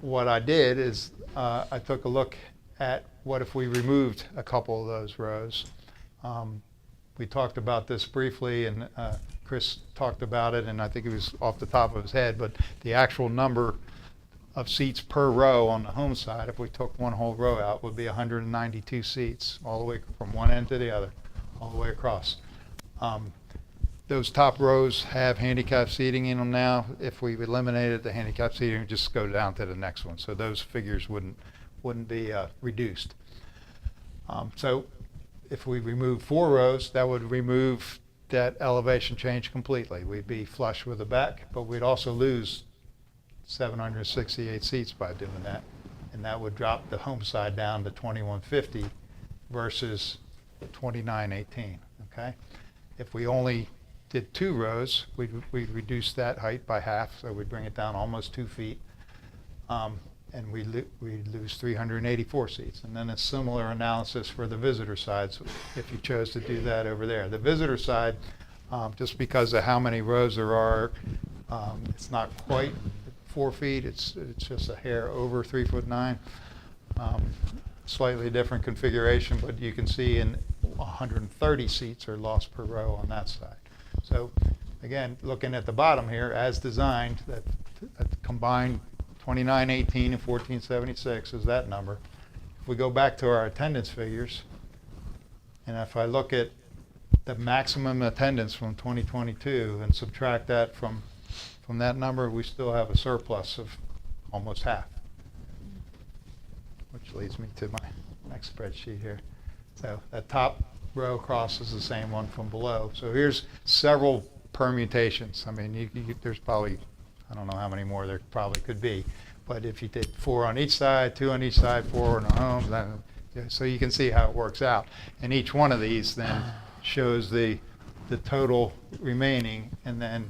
what I did is I took a look at what if we removed a couple of those rows. We talked about this briefly, and Chris talked about it, and I think it was off the top of his head, but the actual number of seats per row on the home side, if we took one whole row out, would be 192 seats all the way from one end to the other, all the way across. Those top rows have handicap seating in them now. If we eliminated the handicap seating, we'd just go down to the next one. So those figures wouldn't be reduced. So if we remove 4 rows, that would remove that elevation change completely. We'd be flush with the back, but we'd also lose 768 seats by doing that. And that would drop the home side down to 2150 versus 2918, okay? If we only did 2 rows, we'd reduce that height by half, so we'd bring it down almost 2 feet. And we lose 384 seats. And then a similar analysis for the visitor side, so if you chose to do that over there. The visitor side, just because of how many rows there are, it's not quite 4 feet. It's just a hair over 3'9". Slightly different configuration, but you can see in 130 seats are lost per row on that side. So again, looking at the bottom here, as designed, that combined 2918 and 1476 is that number. If we go back to our attendance figures, and if I look at the maximum attendance from 2022 and subtract that from that number, we still have a surplus of almost half, which leads me to my next spreadsheet here. So that top row crosses the same one from below. So here's several permutations. I mean, there's probably, I don't know how many more there probably could be, but if you did 4 on each side, 2 on each side, 4 on the home, then Yeah, so you can see how it works out. And each one of these then shows the total remaining and then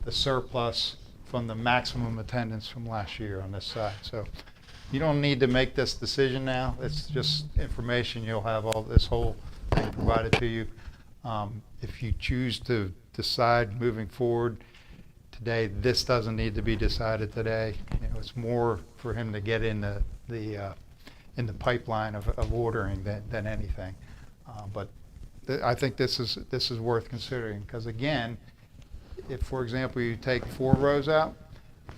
the surplus from the maximum attendance from last year on this side. So you don't need to make this decision now. It's just information. You'll have all this whole thing provided to you. If you choose to decide moving forward today, this doesn't need to be decided today. You know, it's more for him to get in the pipeline of ordering than anything. But I think this is worth considering, because again, if, for example, you take 4 rows out,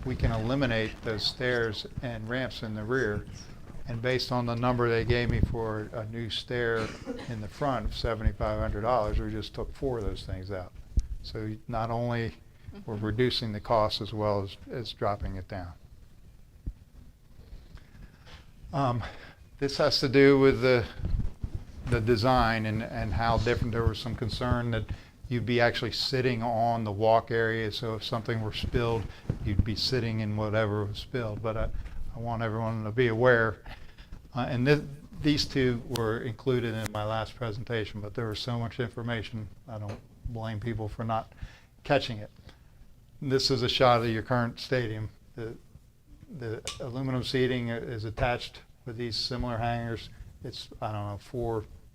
we can eliminate those stairs and ramps in the rear. And based on the number they gave me for a new stair in the front of $7,500, we just took 4 of those things out. So not only we're reducing the cost as well as dropping it down. This has to do with the design and how different. There was some concern that you'd be actually sitting on the walk area, so if something were spilled, you'd be sitting in whatever was spilled. But I want everyone to be aware. And these 2 were included in my last presentation, but there was so much information, I don't blame people for not catching it. This is a shot of your current stadium. The aluminum seating is attached with these similar hangers. It's, I don't know,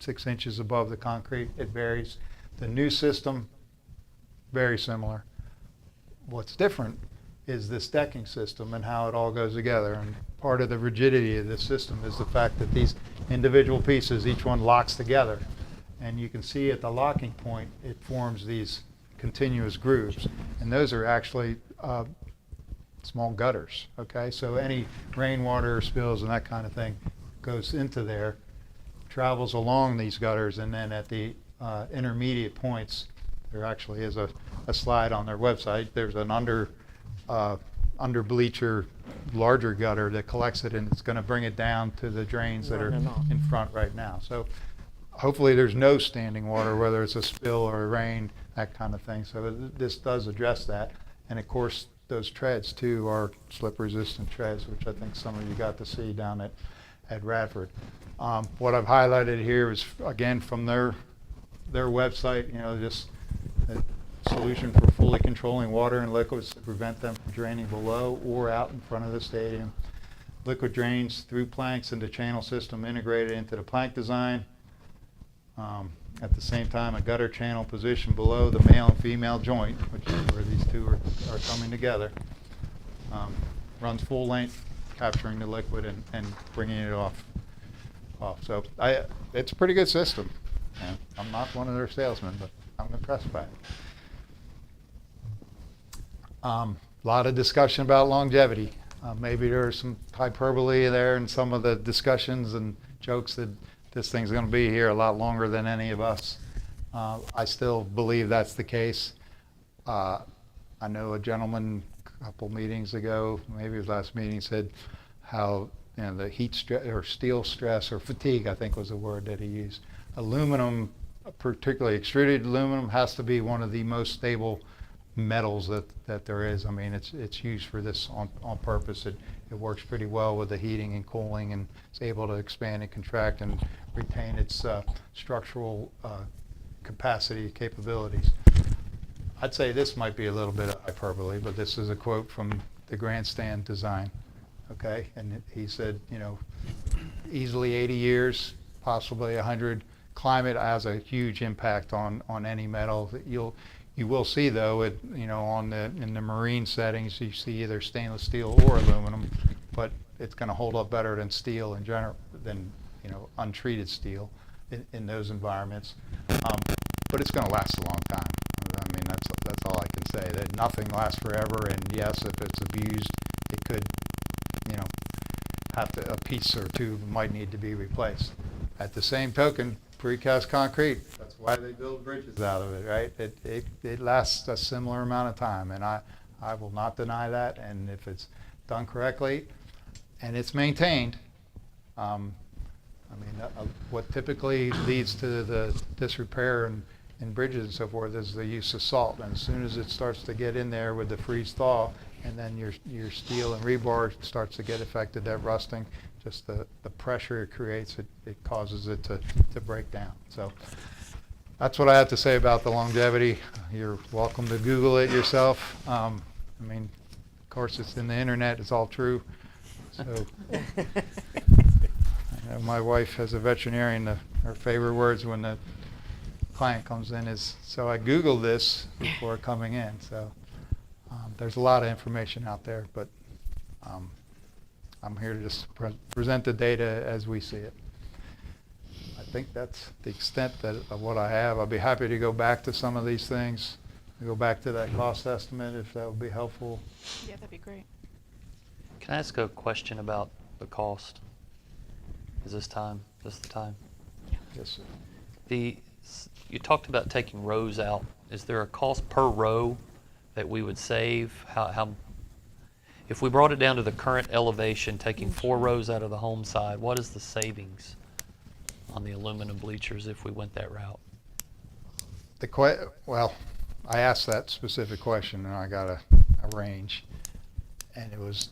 4-6 inches above the concrete. It varies. The new system, very similar. What's different is this decking system and how it all goes together. And part of the rigidity of this system is the fact that these individual pieces, each one locks together. And you can see at the locking point, it forms these continuous grooves. And those are actually small gutters, okay? So any rainwater spills and that kind of thing goes into there, travels along these gutters, and then at the intermediate points, there actually is a slide on their website. There's an under bleacher larger gutter that collects it, and it's going to bring it down to the drains that are in front right now. So hopefully there's no standing water, whether it's a spill or a rain, that kind of thing. So this does address that. And of course, those treads too are slip resistant treads, which I think some of you got to see down at Radford. What I've highlighted here is, again, from their website, you know, just a solution for fully controlling water and liquids to prevent them from draining below or out in front of the stadium. Liquid drains through planks into channel system integrated into the plank design. At the same time, a gutter channel positioned below the male and female joint, which is where these 2 are coming together, runs full length, capturing the liquid and bringing it off. So it's a pretty good system. And I'm not one of their salesmen, but I'm impressed by it. A lot of discussion about longevity. Maybe there's some hyperbole there in some of the discussions and jokes that this thing's going to be here a lot longer than any of us. I still believe that's the case. I know a gentleman a couple meetings ago, maybe his last meeting, said how, you know, the heat stress or steel stress or fatigue, I think was the word that he used. Aluminum, particularly extruded aluminum, has to be one of the most stable metals that there is. I mean, it's used for this on purpose. It works pretty well with the heating and cooling, and it's able to expand and contract and retain its structural capacity capabilities. I'd say this might be a little bit of hyperbole, but this is a quote from the grandstand design. Okay, and he said, you know, easily 80 years, possibly 100. Climate has a huge impact on any metal. You will see, though, in the marine settings, you see either stainless steel or aluminum, but it's going to hold up better than steel in general, than, you know, untreated steel in those environments. But it's going to last a long time. I mean, that's all I can say. That nothing lasts forever, and yes, if it's abused, it could, you know, a piece or 2 might need to be replaced. At the same token, precast concrete, that's why they build bridges out of it, right? It lasts a similar amount of time, and I will not deny that. And if it's done correctly and it's maintained, I mean, what typically leads to the disrepair in bridges and so forth is the use of salt. And as soon as it starts to get in there with the freeze thaw, and then your steel and rebar starts to get affected, that rusting, just the pressure it creates, it causes it to break down. So that's what I have to say about the longevity. You're welcome to Google it yourself. I mean, of course, it's in the internet, it's all true. So I know my wife, as a veterinarian, her favorite words when the client comes in is, so I Googled this before coming in. So there's a lot of information out there, but I'm here to just present the data as we see it. I think that's the extent of what I have. I'll be happy to go back to some of these things, go back to that cost estimate if that would be helpful. Yeah, that'd be great. Can I ask a question about the cost? Is this the time? Yes, sir. You talked about taking rows out. Is there a cost per row that we would save? How if we brought it down to the current elevation, taking 4 rows out of the home side, what is the savings on the aluminum bleachers if we went that route? Well, I asked that specific question and I got a range, and it was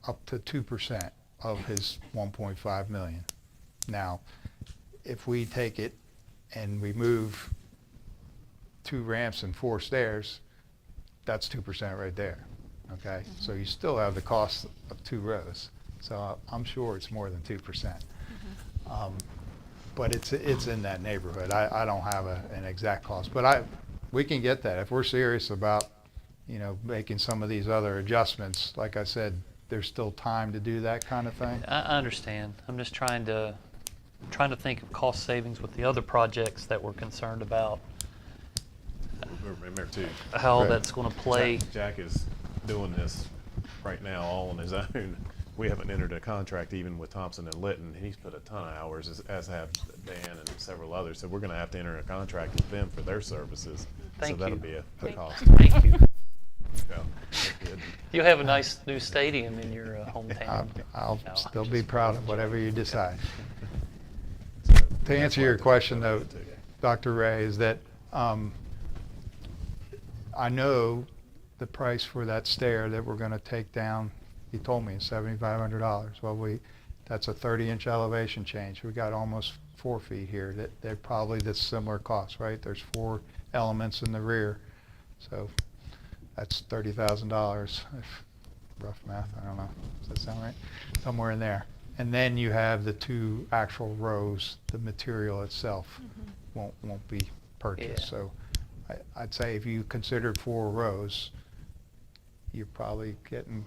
up to 2% of his 1.5 million. Now, if we take it and we move 2 ramps and 4 stairs, that's 2% right there. Okay, so you still have the cost of 2 rows. So I'm sure it's more than 2%. But it's in that neighborhood. I don't have an exact cost, but we can get that if we're serious about, making some of these other adjustments. Like I said, there's still time to do that kind of thing. I understand. I'm just trying to think of cost savings with the other projects that we're concerned about. Remember too, How that's going to play. Jack is doing this right now all on his own. We haven't entered a contract even with Thompson and Litton. He's put a ton of hours, as have Dan and several others. So we're going to have to enter a contract with them for their services. Thank so that'll you. be a cost. Thank you. So, that's good. You have a nice new stadium in your hometown. I'll No, still I'm be just- proud of whatever you decide. So, To answer your question, though, Dr. Ray, is that I know the price for that stair that we're going to take down. He told me it's $7,500. Well, that's a 30-inch elevation change. We got almost 4 feet here. They're probably this similar cost, right? There's 4 elements in the rear, so that's $30,000. Rough math, I don't know. Does that sound right? Somewhere in there. And then you have the 2 actual rows. The material itself won't be purchased. Yeah. So I'd say if you considered 4 rows, you're probably getting,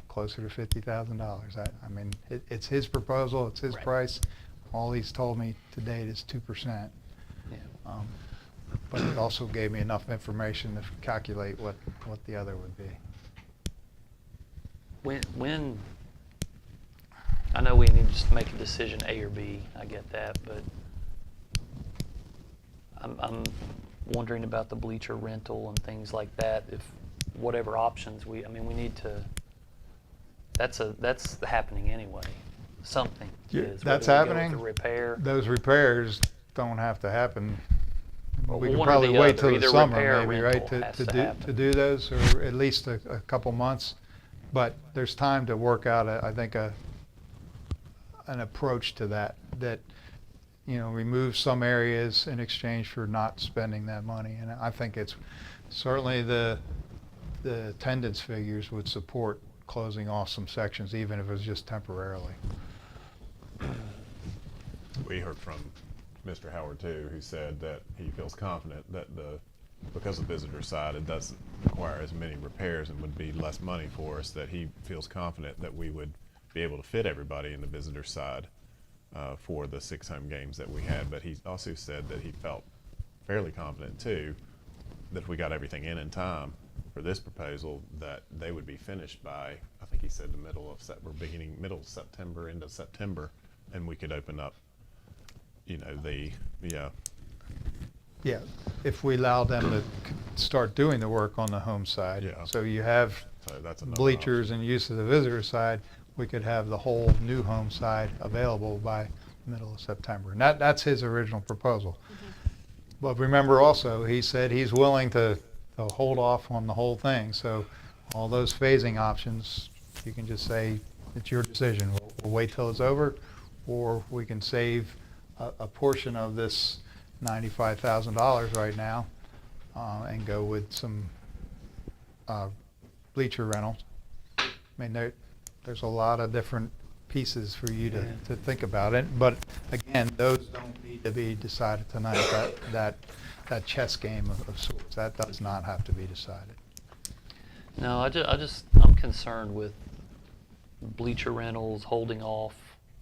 closer to $50,000. I mean, it's his proposal, it's his price. All he's told me to date is 2%. Yeah. But it also gave me enough information to calculate what the other would be. When I know we need to just make a decision, A or B. I get that, but I'm wondering about the bleacher rental and things like that. If whatever options we need to. That's happening anyway. Something is. That's whether we go happening. with the repair. Those repairs don't have to happen. Well, We could one or probably the wait other. till the Either summer, repair or maybe, rental right, has to to happen. do those, or at least a couple months. But there's time to work out, I think, an approach to that remove some areas in exchange for not spending that money. And I think it's certainly the attendance figures would support closing off some sections, even if it was just temporarily. We heard from Mr. Howard too, who said that he feels confident that because of visitor side, it doesn't require as many repairs and would be less money for us, that he feels confident that we would be able to fit everybody in the visitor side for the 6 home games that we had. But he also said that he felt fairly confident too that if we got everything in time for this proposal, that they would be finished by, I think he said, the middle of September, into September, and we could open up, Yeah, if we allow them to start doing the work on the home side. Yeah. So you have So that's another bleachers and use of the visitor side, we could have the whole new home side available by middle of September. And that's his original proposal. But remember also, he said he's willing to they'll hold off on the whole thing. So all those phasing options, you can just say, it's your decision. We'll wait till it's over, or we can save a portion of this $95,000 right now and go with some bleacher rentals. I mean, there's a lot of different pieces for you to think about it. But again, those don't need to be decided tonight. That chess game of sorts, that does not have to be decided. No, I'm concerned with bleacher rentals, holding off.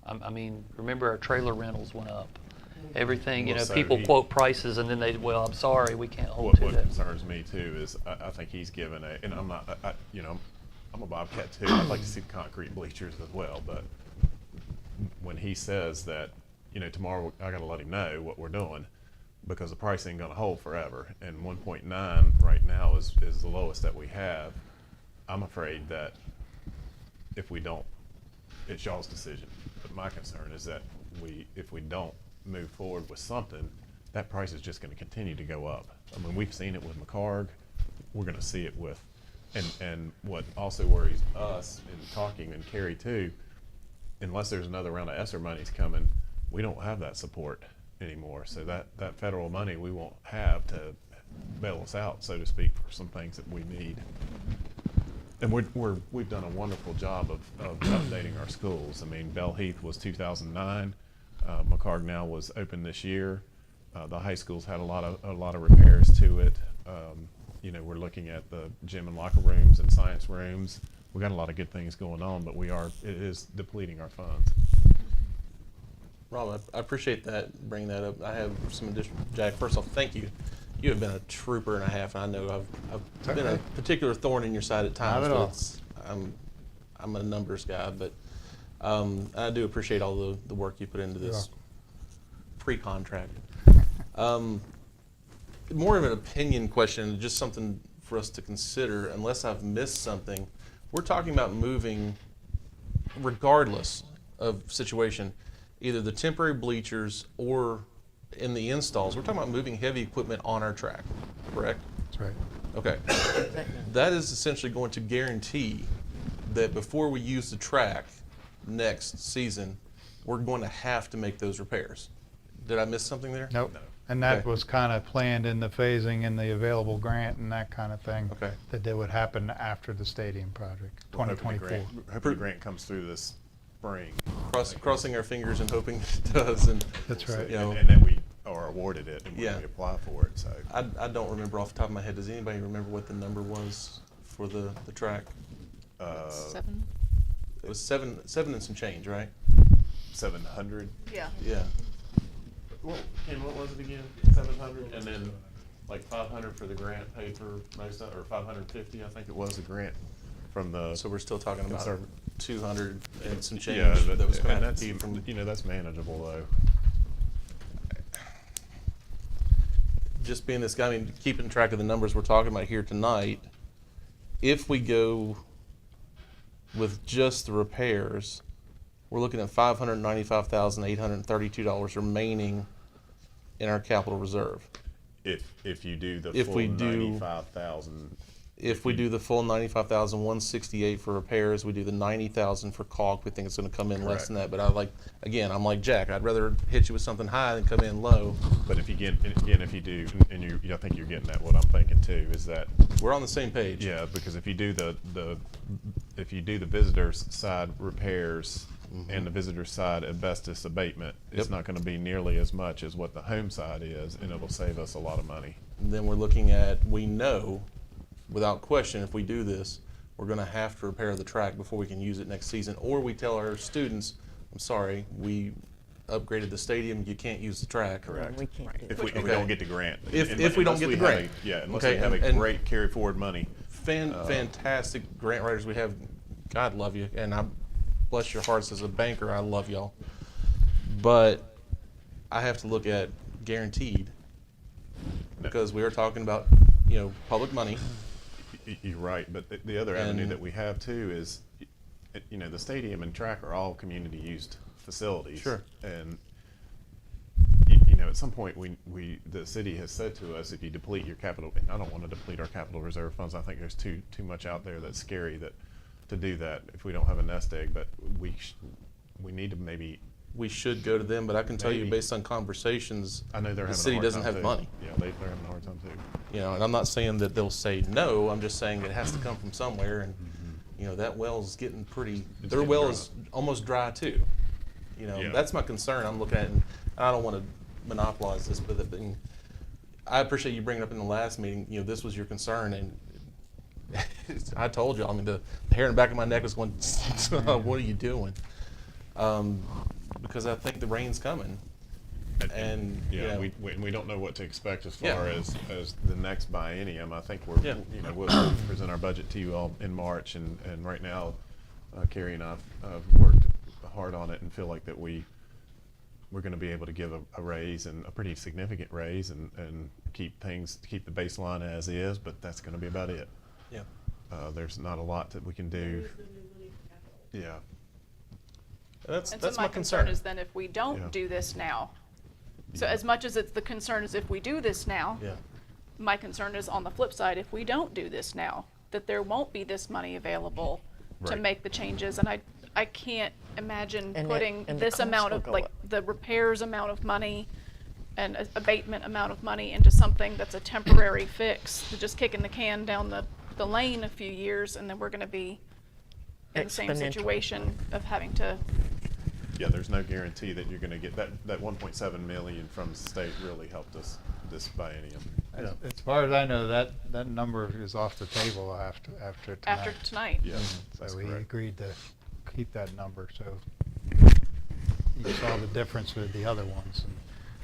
I mean, remember our trailer rentals went up. Everything, Well, so people he- quote prices and then well, I'm sorry, we can't hold to What that. concerns me too is I think he's given and I'm not, I'm a Bobcat too. I'd like to see the concrete bleachers as well, but when he says that, tomorrow I gotta let him know what we're doing because the price ain't gonna hold forever. And 1.9 right now is the lowest that we have. I'm afraid that if we don't, it's y'all's decision. But my concern is that if we don't move forward with something, that price is just going to continue to go up. I mean, we've seen it with McCarg. We're going to see it with, and what also worries us in talking and Kerry too, unless there's another round of ESSER monies coming, we don't have that support anymore. So that federal money we won't have to bail us out, so to speak, for some things that we need. And we've done a wonderful job of updating our schools. I mean, Bell Heath was 2009. McCarg now was open this year. The high schools had a lot of repairs to it. We're looking at the gym and locker rooms and science rooms. We got a lot of good things going on, but it is depleting our funds. Rob, I appreciate that, bringing that up. I have some additional, Jack, first off, thank you. You have been a trooper and a half, and I know I've been a particular thorn in your side at times. Not at all. I'm a numbers guy, but I do appreciate all the work you put into this pre-contract. More of an opinion question, just something for us to consider, unless I've missed something. We're talking about moving, regardless of situation, either the temporary bleachers or in the installs. We're talking about moving heavy equipment on our track, correct? That's right. Okay. That is essentially going to guarantee that before we use the track next season, we're going to have to make those repairs. Did I miss something there? Nope. No. And that Okay. was kind of planned in the phasing and the available grant and that kind of thing. Okay. That would happen after the stadium project, We're hoping the 2024. Hoping the grant comes through this spring. Crossing our fingers and hoping it does. And That's right. You know, and then we are awarded it and Yeah. we apply for it. So I don't remember off the top of my head. Does anybody remember what the number was for the track? 7? It was seven and some change, right? 700. Yeah. Yeah. Well, Ken, what was it again? 700, and then like 500 for the grant paid for most of, or 550, I think it was a grant from the. So we're still talking about 200 and some change Yeah, that was going and to that's be from. that's manageable though. Just being this guy, I mean, keeping track of the numbers we're talking about here tonight, if we go with just the repairs, we're looking at $595,832 remaining in our capital reserve. If you do the If full we do- 95,000. If we do the full 95,168 for repairs, we do the 90,000 for caulk, we think it's going to come in less than that. But I'm like Jack, I'd rather hit you with something high than come in low. But if you get, again, if you do, and I think you're getting at what I'm thinking too, is that We're on the same page. yeah, because if you do the visitors side repairs and the visitors side asbestos abatement, it's Yep. not going to be nearly as much as what the home side is, and it'll save us a lot of money. And then we're looking at, we know, without question, if we do this, we're going to have to repair the track before we can use it next season. Or we tell our students, I'm sorry, we upgraded the stadium, you can't use the track. Correct. We can't do If we Okay. don't get the grant. If And we don't unless get the have grant. unless Okay, we have a and- great carry forward money. Fantastic grant writers we have. God love you. And I bless your hearts as a banker, I love y'all. But I have to look at guaranteed because we are talking about, public money. You're right, but the other avenue And- that we have too is, the stadium and track are all community used facilities. Sure. And, at some point the city has said to us, if you deplete your capital, and I don't want to deplete our capital reserve funds. I think there's too much out there that's scary to do that if we don't have a nest egg. But we need to maybe. We should go to them, but I can tell you Maybe. based on conversations, I know they're the having city a hard doesn't time have too. money. Yeah, they're having a hard time too. You know, and I'm not saying that they'll say no. I'm just saying it has to come from somewhere, and that well's getting pretty. It's Their getting well dry. is almost dry too. Yeah. That's my concern. I'm looking at, and I don't want to monopolize this, but I appreciate you bringing it up in the last meeting. This was your concern, and I told you. I mean, the hair in the back of my neck was going. What are you doing? Because I think the rain's coming, and we don't know what to expect as Yeah. far as the next biennium. I think Yeah. we'll present our budget to you all in March, and right now, Carrie and I have worked hard on it and feel like that we're going to be able to give a raise, and a pretty significant raise, and keep the baseline as is, but that's going to be about it. Yeah. There's not a lot that we can do. Yeah. That's And so my my concern concern. is then if we don't Yeah. do this now, so Yeah. as much as it's the concern is if we do this now, Yeah. my concern is on the flip side, if we don't do this now, that there won't be this money available to Right. make the changes. And I can't imagine And putting the this cost amount will of, go like, up. the repairs amount of money and abatement amount of money into something that's a temporary fix, to just kicking the can down the lane a few years, and then we're gonna be in the same Exponential. situation of having to. Yeah, there's no guarantee that you're going to get that 1.7 million from the state. Really helped us this biennium. As far as I know, that number is off the table after tonight. After tonight. Yeah, that's So we correct. agreed to keep that number, so you saw the difference with the other ones. And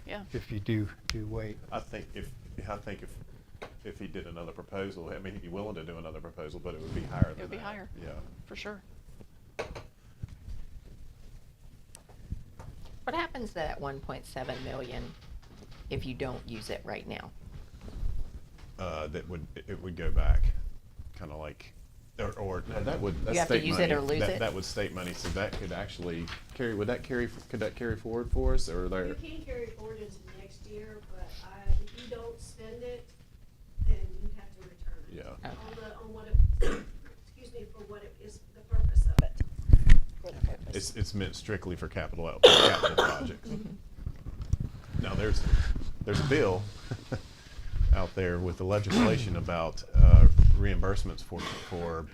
Yeah. if you do wait. I think if he did another proposal, I mean, he'd be willing to do another proposal, but it would be higher than that. It would be higher. Yeah. For sure. What happens to that 1.7 million if you don't use it right now? It would go back, kind of like, or no, that's You have to state use money. it or lose it? That was state money, so that could actually could that carry forward for us, or there? You can carry it forward into next year, but if you don't spend it, then you have to return it. Yeah. On what it, excuse me, for what it is, the purpose of it. For the purpose. It's meant strictly for capital projects. Now there's a bill out there with the legislation about reimbursements for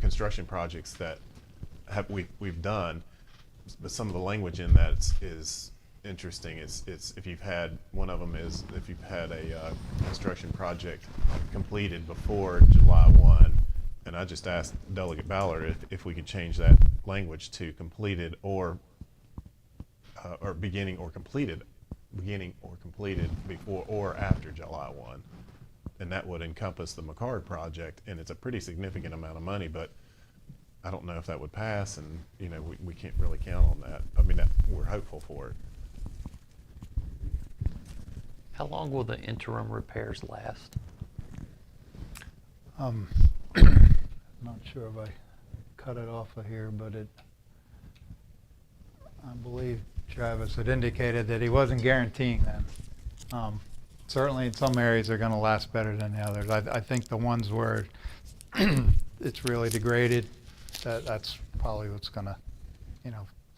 construction projects that we've done, but some of the language in that is interesting. It's if you've had one of them is if you've had a construction project completed before July 1. And I just asked Delegate Ballard if we could change that language to completed or beginning or completed before or after July 1. And that would encompass the McCard project, and it's a pretty significant amount of money, but I don't know if that would pass, and we can't really count on that. I mean, we're hopeful for it. How long will the interim repairs last? Not sure if I cut it off of here, but I believe Travis had indicated that he wasn't guaranteeing them. Certainly in some areas they're going to last better than the others. I think the ones where it's really degraded, that's probably what's going to,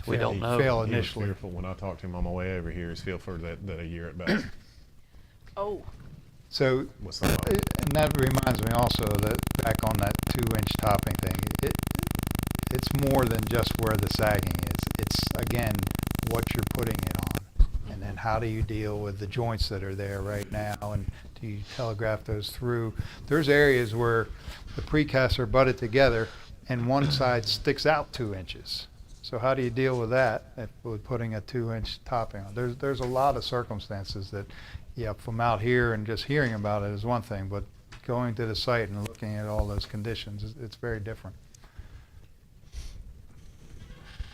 We don't know. fail He was initially. fearful when I talked to him on my way over here. He's fearful that a year at best. Oh. So, What's that? and that reminds me also that back on that 2-inch topping thing, it's more than just where the sagging is. It's, again, what you're putting it on. And then how do you deal with the joints that are there right now, and do you telegraph those through? There's areas where the precasts are butted together and one side sticks out 2 inches. So how do you deal with that with putting a 2-inch topping on? There's a lot of circumstances that, yeah, from out here and just hearing about it is one thing, but going to the site and looking at all those conditions, it's very different.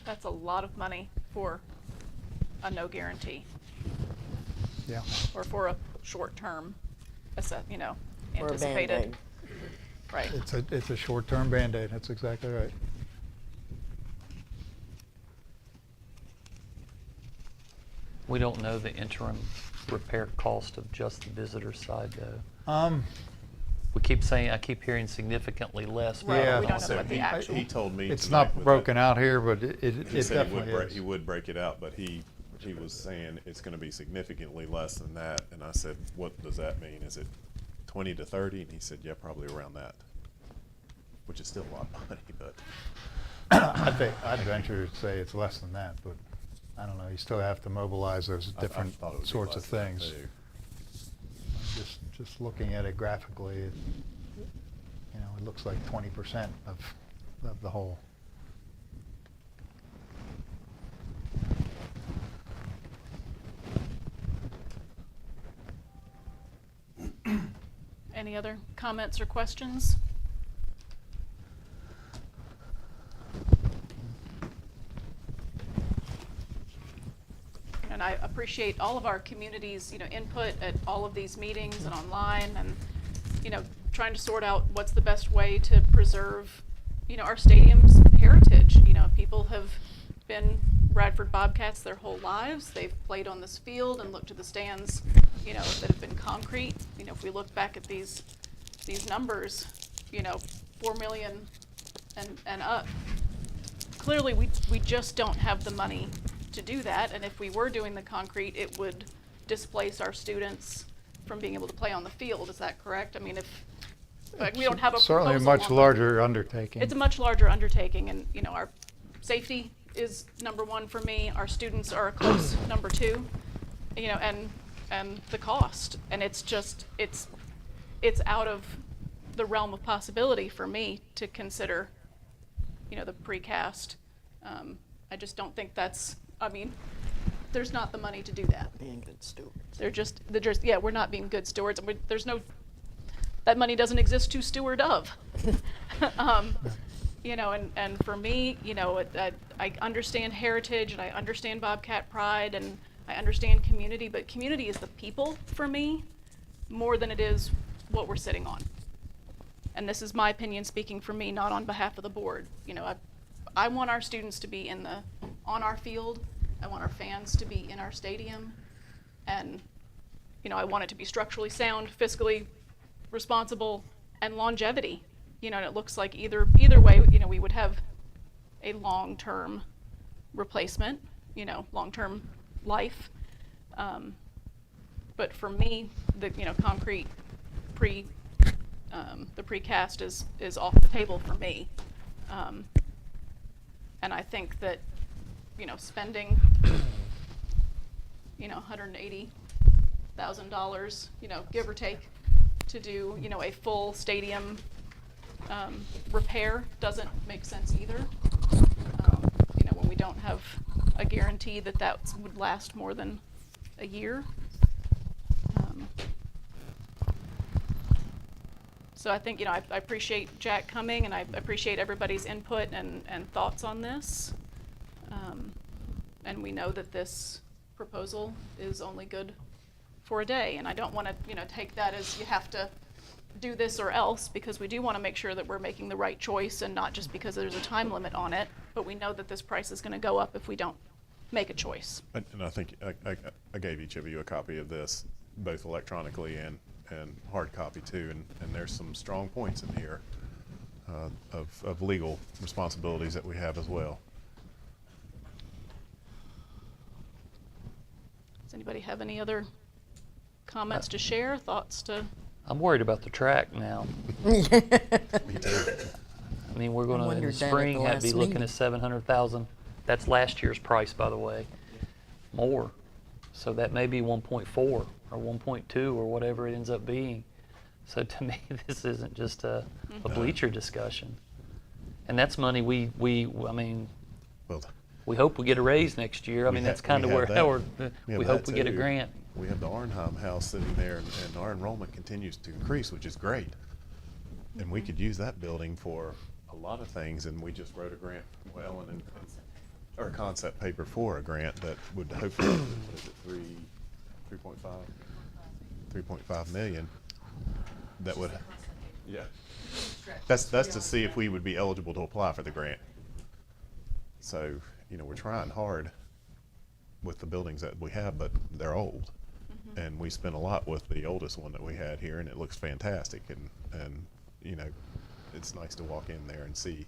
That's a lot of money for a no guarantee. Yeah. Or for a short term, Or a anticipated. Band-Aid. Right. It's a short-term Band-Aid, that's exactly right. We don't know the interim repair cost of just the visitor side, though. We keep saying, I keep hearing significantly less. But Yeah. We don't know So what the actual. he told me It's tonight not with broken that- out here, but it He said definitely is. he would break it out, but he was saying it's going to be significantly less than that. And I said, what does that mean? Is it 20 to 30? And he said, yeah, probably around that, which is still a lot of money, but. I'd venture to say it's less than that, but I don't know. You still have to mobilize those I different thought it would be sorts of less than that, things. too. Just looking at it graphically, it looks like 20% of the whole. Any other comments or questions? And I appreciate all of our community's, input at all of these meetings and online, and, trying to sort out what's the best way to preserve, our stadium's heritage. People have been Radford Bobcats their whole lives. They've played on this field and looked to the stands, that have been concrete. If we look back at these numbers, 4 million and up, clearly we just don't have the money to do that. And if we were doing the concrete, it would displace our students from being able to play on the field. Is that correct? I mean, we don't have a certainly a proposal much on larger undertaking. It's a much larger undertaking, and our safety is number one for me. Our students are a close number two, and the cost, and it's out of the realm of possibility for me to consider, the precast. I just don't think that's. I mean, there's not the money to do that. Being good stewards. We're not being good stewards. That money doesn't exist to steward of. And for me, I understand heritage and I understand Bobcat pride and I understand community, but community is the people for me more than it is what we're sitting on. And this is my opinion speaking for me, not on behalf of the board. I want our students to be on our field. I want our fans to be in our stadium. And, I want it to be structurally sound, fiscally responsible, and longevity. And it looks like either way, we would have a long-term replacement, long-term life. But for me, the concrete the precast is off the table for me. And I think that, spending, $180,000, give or take, to do, a full stadium repair doesn't make sense either. When we don't have a guarantee that would last more than a year. So I think, I appreciate Jack coming, and I appreciate everybody's input and thoughts on this. And we know that this proposal is only good for a day, and I don't want to, take that as you have to do this or else, because we do want to make sure that we're making the right choice, and not just because there's a time limit on it, but we know that this price is going to go up if we don't make a choice. And I think I gave each of you a copy of this, both electronically and hard copy too, and there's some strong points in here of legal responsibilities that we have as well. Does anybody have any other comments to share, thoughts to? I'm worried about the track now. Me too. I mean, we're going to, in the wondered that at spring, the have to be last looking meeting. at 700,000. That's last year's price, by the way. More. So that may be 1.4 or 1.2 or whatever it ends up being. So to me, this isn't just a bleacher discussion. And that's money we hope we get a raise next year. I mean, that's kind of where we hope we get a grant. We have the Arnheim House sitting there, and our enrollment continues to increase, which is great. And we could use that building for a lot of things, and we just wrote a grant, or a concept paper for a grant that would hopefully, what is it, 3.5 million, that would, yeah. That's to see if we would be eligible to apply for the grant. So, we're trying hard, with the buildings that we have, but they're old. And we spent a lot with the oldest one that we had here, and it looks fantastic. And you know, it's nice to walk in there and see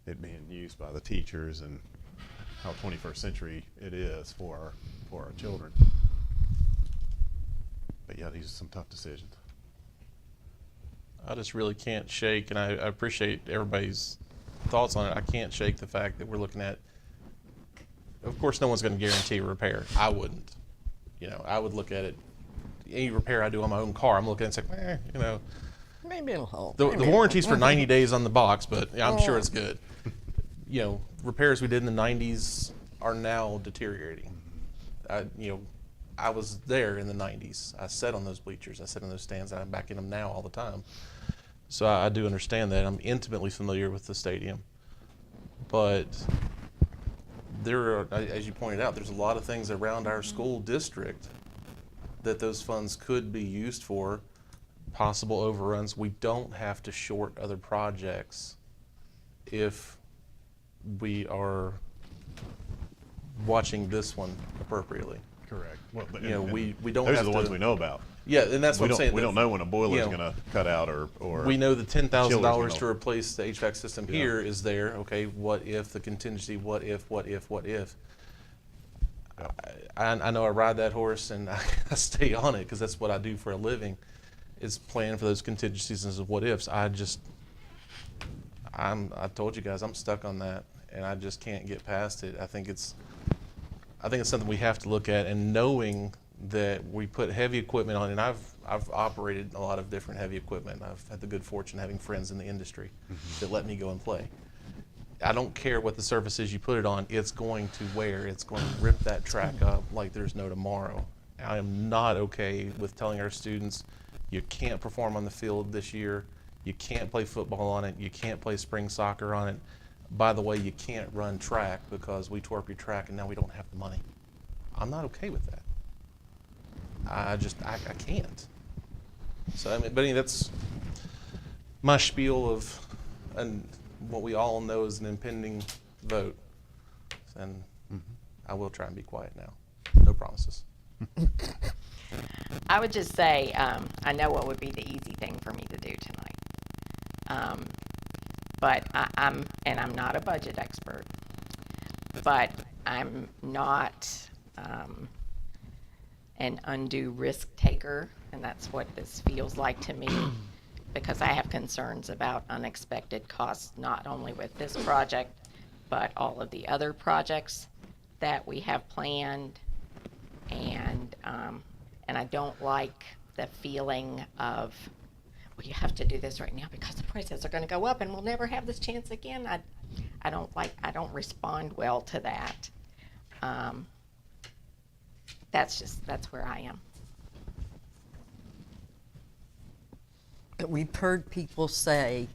it being used by the teachers and how 21st century it is for our children. But yeah, these are some tough decisions. I just really can't shake, and I appreciate everybody's thoughts on it. I can't shake the fact that we're looking at, of course, no one's going to guarantee a repair. I wouldn't. You know, I would look at it, any repair I do on my own car, I'm looking at it and saying, you know, Maybe it'll hold. the Maybe warranty's it'll for 90 days on the box, but yeah, I'm sure it's good. You know, repairs we did in the 90s are now deteriorating. I was there in the 90s. I sat on those bleachers. I sat on those stands, and I'm back in them now all the time. So I do understand that. I'm intimately familiar with the stadium. But there are, as you pointed out, there's a lot of things around our school district that those funds could be used for, possible overruns. We don't have to short other projects if we are watching this one appropriately. Correct. Well, but you know, we don't those have are the ones to, we know about. Yeah, and that's what I'm saying. We don't know when a boiler you is know, going to cut out or we know the $10,000 chiller's to gonna- replace the HVAC system Yeah. here is there. Okay, what if the contingency? What if? I know I ride that horse and I stay on it because that's what I do for a living, is plan for those contingencies and what ifs. I told you guys I'm stuck on that and I just can't get past it. I think it's something we have to look at, and knowing that we put heavy equipment on, and I've operated a lot of different heavy equipment. I've had the good fortune of having friends in the industry that let me go and play. I don't care what the surface is you put it on, it's going to wear, it's going to rip that track up like there's no tomorrow. I am not okay with telling our students, you can't perform on the field this year, you can't play football on it, you can't play spring soccer on it. By the way, you can't run track because we tore up your track and now we don't have the money. I'm not okay with that. I can't. So I mean, that's my spiel of, and what we all know is an impending vote. And I will try and be quiet now. No promises. I would just say, I know what would be the easy thing for me to do tonight. But I'm not a budget expert, but I'm not an undue risk taker, and that's what this feels like to me, because I have concerns about unexpected costs, not only with this project, but all of the other projects that we have planned, and I don't like the feeling of, well, you have to do this right now because the prices are going to go up and we'll never have this chance again. I don't respond well to that. That's where I am. We've heard people say,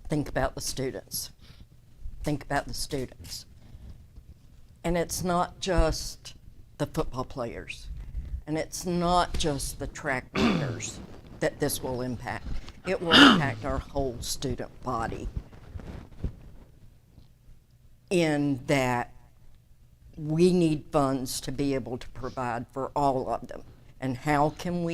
think about the students. Think about the students. And it's not just the football players. And it's not just the track runners that this will impact. It will impact our whole student body, in that we need funds to be able to provide for all of them. And how do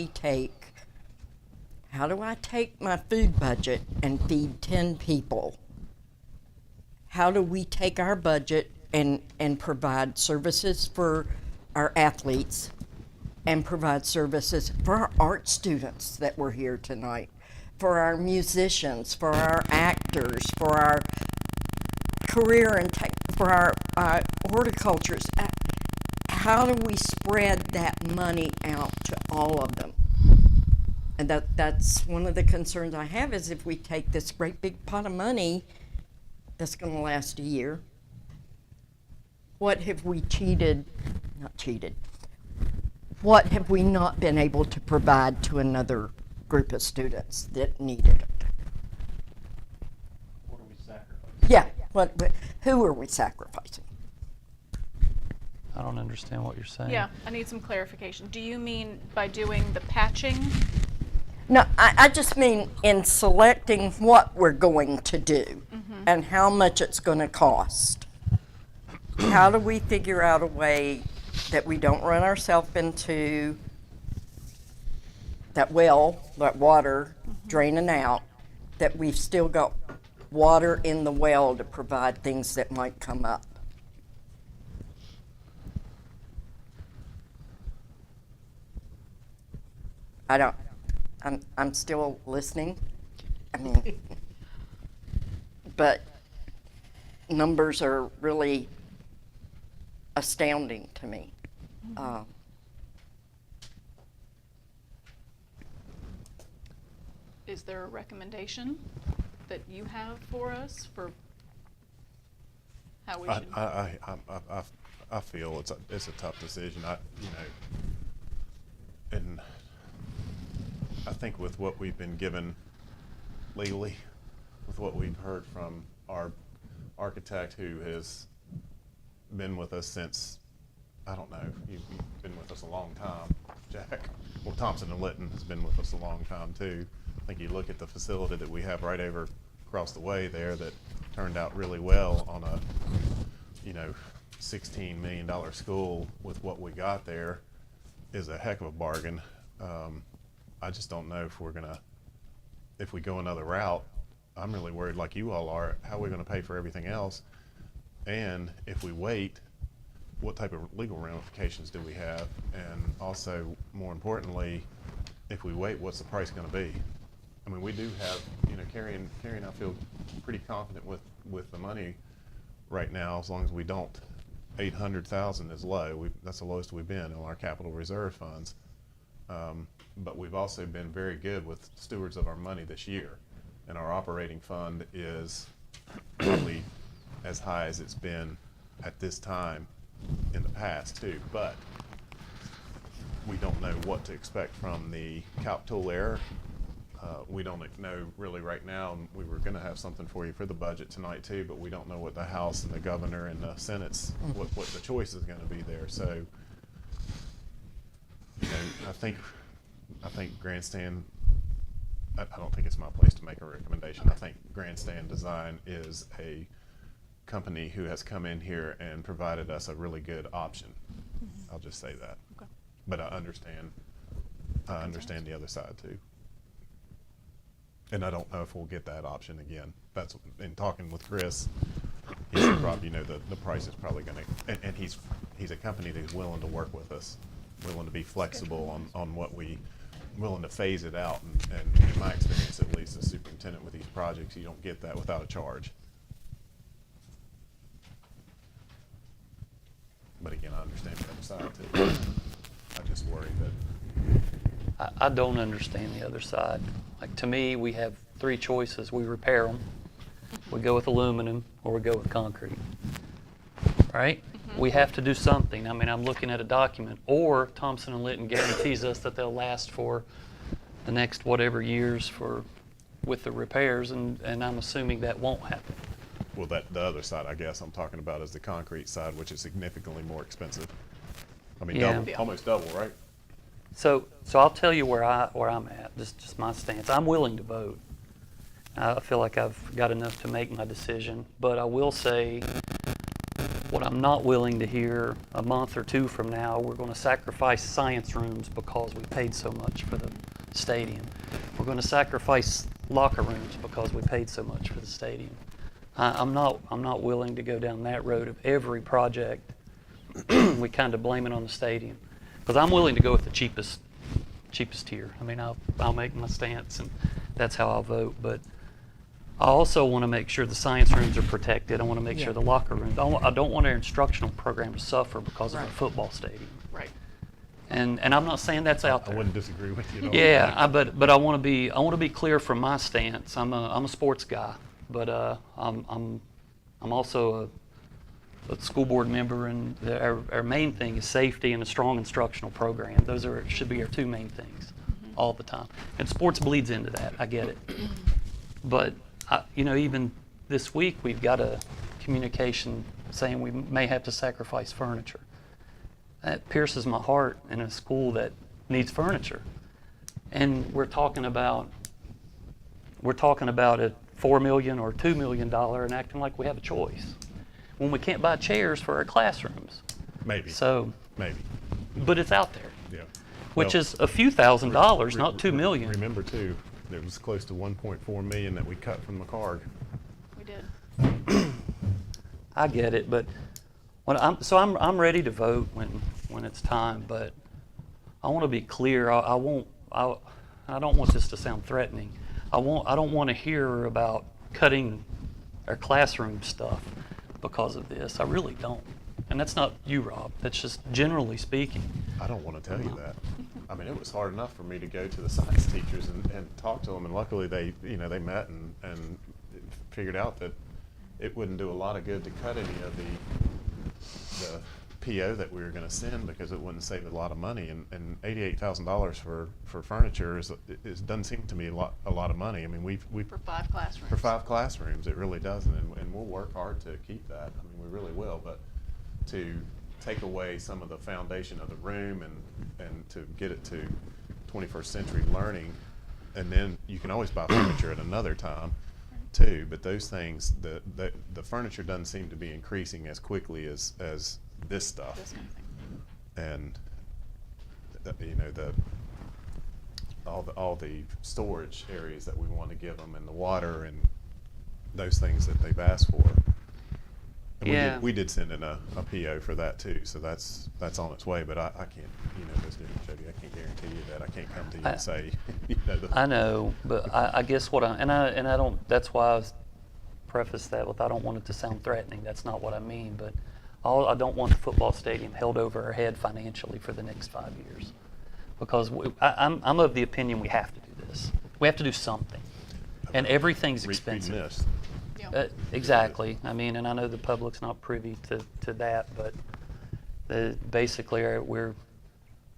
I take my food budget and feed 10 people? How do we take our budget and provide services for our athletes and provide services for our art students that were here tonight, for our musicians, for our actors, for our career and for our horticultures? How do we spread that money out to all of them? And that's one of the concerns I have, is if we take this great big pot of money that's going to last a year, what have we what have we not been able to provide to another group of students that needed it? What are we sacrificing? Yeah, who are we sacrificing? I don't understand what you're saying. Yeah, I need some clarification. Do you mean by doing the patching? No, I just mean in selecting what we're going to do and how much it's going to cost. how do we figure out a way that we don't run ourselves into that well, that water draining out, that we've still got water in the well to provide things that might come up? I'm still listening. I mean, but numbers are really astounding to me. Is there a recommendation that you have for us for how we should? I feel it's a tough decision. And I think with what we've been given legally, with what we've heard from our architect who has been with us since, I don't know, you've been with us a long time, Jack. Well, Thompson and Litton has been with us a long time too. I think you look at the facility that we have right over across the way there that turned out really well on a, $16 million school. With what we got there is a heck of a bargain. I just don't know if we go another route. I'm really worried, like you all are, how are we going to pay for everything else? And if we wait, what type of legal ramifications do we have? And also, more importantly, if we wait, what's the price going to be? I mean, we do have, Carrie and I feel pretty confident with the money right now, as long as we don't. 800,000 is low. That's the lowest we've been in our capital reserve funds. But we've also been very good with stewards of our money this year. And our operating fund is probably as high as it's been at this time in the past too. But we don't know what to expect from the calc tool error. We don't know really right now. We were going to have something for you for the budget tonight too, but we don't know what the House and the Governor and the Senate's, what the choice is going to be there. So, I think Grandstand, I don't think it's my place to make a recommendation. I think Grandstand Design is a company who has come in here and provided us a really good option. I'll just say that. Okay. But I understand the other side too. And I don't know if we'll get that option again. That's in talking with Chris. He said probably, the price is probably going to, and he's a company that's willing to work with us, willing to be flexible on what willing to phase it out. And in my experience, at least as superintendent with these projects, you don't get that without a charge. But again, I understand the other side too. I just worry that. I don't understand the other side. Like, to me, we have three choices. We repair them, we go with aluminum, or we go with concrete. Right? We have to do something. I mean, I'm looking at a document. Or Thompson and Litton guarantees us that they'll last for the next whatever years with the repairs, and I'm assuming that won't happen. Well, the other side, I guess, I'm talking about is the concrete side, which is significantly more expensive. I mean, Yeah. almost double, right? So I'll tell you where I'm at. Just my stance. I'm willing to vote. I feel like I've got enough to make my decision, but I will say what I'm not willing to hear a month or two from now. We're going to sacrifice science rooms because we paid so much for the stadium. We're going to sacrifice locker rooms because we paid so much for the stadium. I'm not willing to go down that road of every project. We kind of blame it on the stadium. Because I'm willing to go with the cheapest tier. I mean, I'll make my stance, and that's how I'll vote. But I also want to make sure the science rooms are protected. I want to make sure the locker rooms. I don't want our instructional program to suffer because of a football stadium. Right. And I'm not saying that's out there. I wouldn't disagree with you at all. Yeah, but I want to be clear from my stance. I'm a sports guy, but I'm also a school board member, and our main thing is safety and a strong instructional program. Those should be our two main things all the time. And sports bleeds into that. I get it. But even this week we've got a communication saying we may have to sacrifice furniture. That pierces my heart in a school that needs furniture. And we're talking about a $4 million or $2 million and acting like we have a choice. when we can't buy chairs for our classrooms. Maybe. So, Maybe. but it's out there. Yeah. Which Well, is a few $1,000s, not $2 million. Remember too, there was close to 1.4 million that we cut from the card. We did. I get it, but I'm ready to vote when it's time, but I want to be clear. I don't want this to sound threatening. I don't want to hear about cutting our classroom stuff because of this. I really don't. And that's not you, Rob. That's just generally speaking. I don't want to tell you that. I mean, it was hard enough for me to go to the science teachers and talk to them, and luckily they met and figured out that it wouldn't do a lot of good to cut any of the PO that we were going to send because it wouldn't save a lot of money, and $88,000 for furniture doesn't seem to me a lot of money. I mean, we For 5 classrooms. for 5 classrooms, it really doesn't, and we'll work hard to keep that. I mean, we really will, but to take away some of the foundation of the room and to get it to 21st century learning, and then you can always buy furniture at another time too, but those things, the furniture doesn't seem to be increasing as quickly as this stuff. This kind of thing. And all the storage areas that we want to give them, and the water and those things that they've asked for. And Yeah. we did send in a PO for that too, so that's on its way. But I can't, Ms. Jody, I can't guarantee you that. I can't come to you and say, I know, but I guess what I don't. That's why I preface that with I don't want it to sound threatening. That's not what I mean. But I don't want the football stadium held over our head financially for the next 5 years, because I'm of the opinion we have to do this. We have to do something, and everything's expensive. missed. Exactly. I mean, and I know the public's not privy to that, but basically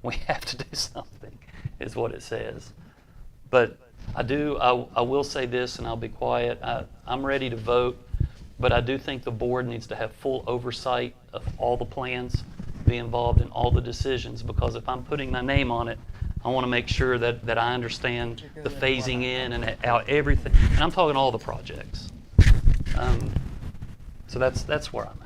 we have to do something, is what it says. But I will say this, and I'll be quiet. I'm ready to vote, but I do think the board needs to have full oversight of all the plans, be involved in all the decisions, because if I'm putting my name on it, I want to make sure that I understand the phasing in and out everything. And I'm talking all the projects. So that's where I'm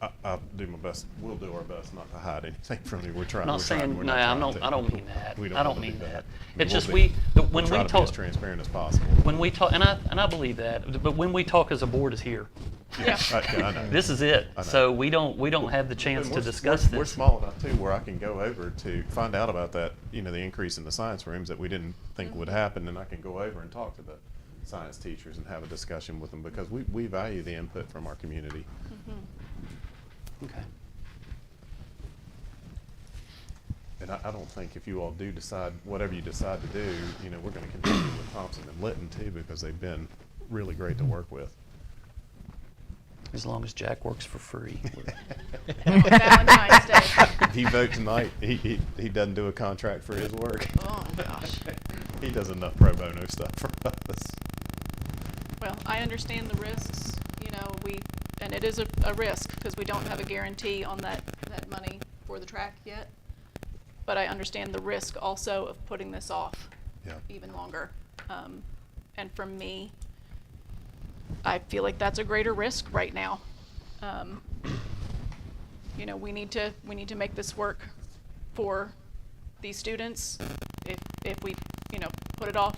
at. I'll do my best. We'll do our best not to hide anything from you. We're trying. I'm not we're trying- saying we're no. not trying to. I don't mean that. We don't I don't wanna mean do that. We It's will just be- when we'll we try to be talk as transparent as possible. when we talk, and I believe that, but when we talk as a board is here. Yeah. I know. This is it. I know. So we don't have the chance And to we're- discuss we're this. small enough too, where I can go over to find out about that. The increase in the science rooms that we didn't think would happen, and I can go over and talk to the science teachers and have a discussion with them, because we value the input from our community. Okay. And I don't think if you all do decide, whatever you decide to do, we're going to continue with Thompson and Litton too, because they've been really great to work with. As long as Jack works for free. Valentine's Day. If he votes tonight, he doesn't do a contract for his work. Oh, gosh. He does enough pro bono stuff for us. Well, I understand the risks, and it is a risk because we don't have a guarantee on that money for the track yet. But I understand the risk also of putting this off even longer. And for me, I feel like that's a greater risk right now. We need to make this work for these students. If we, put it off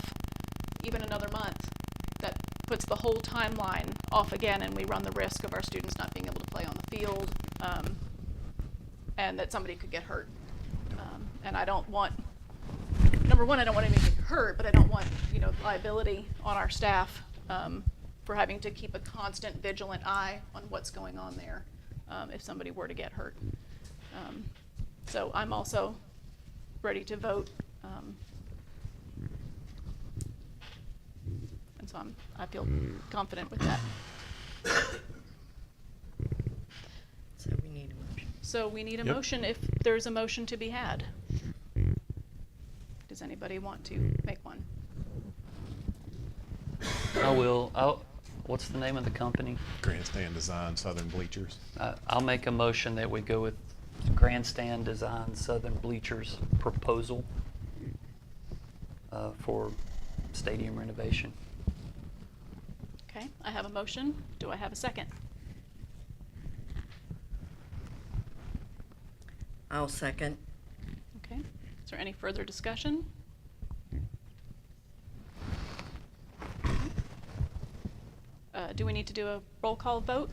even another month, that puts the whole timeline off again, and we run the risk of our students not being able to play on the field, and that somebody could get hurt. And I don't want, number one, I don't want anybody to get hurt, but I don't want, liability on our staff for having to keep a constant vigilant eye on what's going on there if somebody were to get hurt. So I'm also ready to vote. And so I feel confident with that. So we need a motion. So we need a Yep. motion if there's a motion to be had. Does anybody want to make one? I will. What's the name of the company? Grandstand Design, Southern Bleachers. I'll make a motion that we go with Grandstand Design Southern Bleachers proposal for stadium renovation. Okay, I have a motion. Do I have a second? I'll second. Okay. Is there any further discussion? Do we need to do a roll call vote?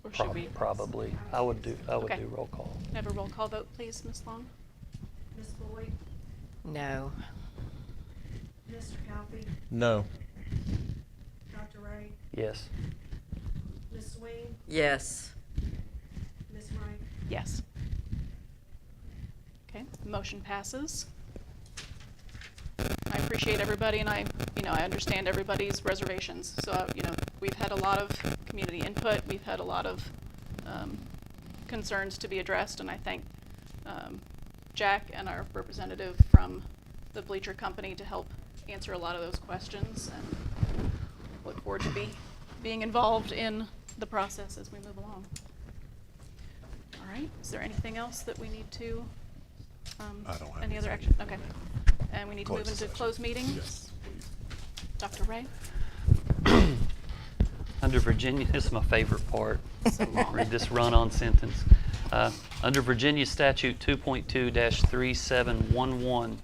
Or should we? Probably. I would do Okay. roll call. Can I have a roll call vote, please, Ms. Long? Ms. Boyd, No. Mr. Calfee, No. Dr. Ray, Yes. Ms. Swing, Yes. Ms. Wright. Yes. Okay, motion passes. I appreciate everybody, and I understand everybody's reservations. So, we've had a lot of community input. We've had a lot of concerns to be addressed, and I thank Jack and our representative from the Bleacher Company to help answer a lot of those questions, and look forward to being involved in the process as we move along. All right, is there anything else that we need to, I don't have any other anything. action? Okay. And we need to move Close into session. closed meeting? Yes, please. Dr. Ray? Under Virginia, this is my favorite part. Read this run-on sentence. Under Virginia Statute 2.2-3711,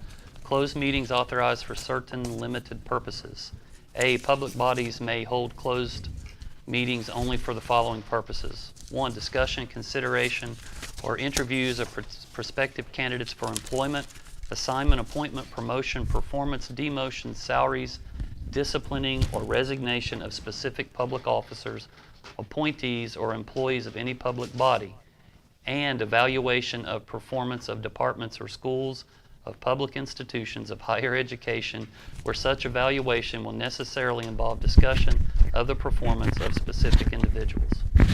closed meetings authorized for certain limited purposes. A, public bodies may hold closed meetings only for the following purposes. 1, discussion, consideration, or interviews of prospective candidates for employment, assignment, appointment, promotion, performance, demotion, salaries, disciplining, or resignation of specific public officers, appointees, or employees of any public body, and evaluation of performance of departments or schools, of public institutions of higher education, where such evaluation will necessarily involve discussion of the performance of specific individuals. All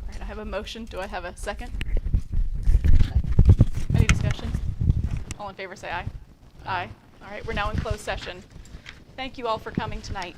right, I have a motion. Do I have a second? Any discussion? All in favor say aye. Aye. All right, we're now in closed session. Thank you all for coming tonight.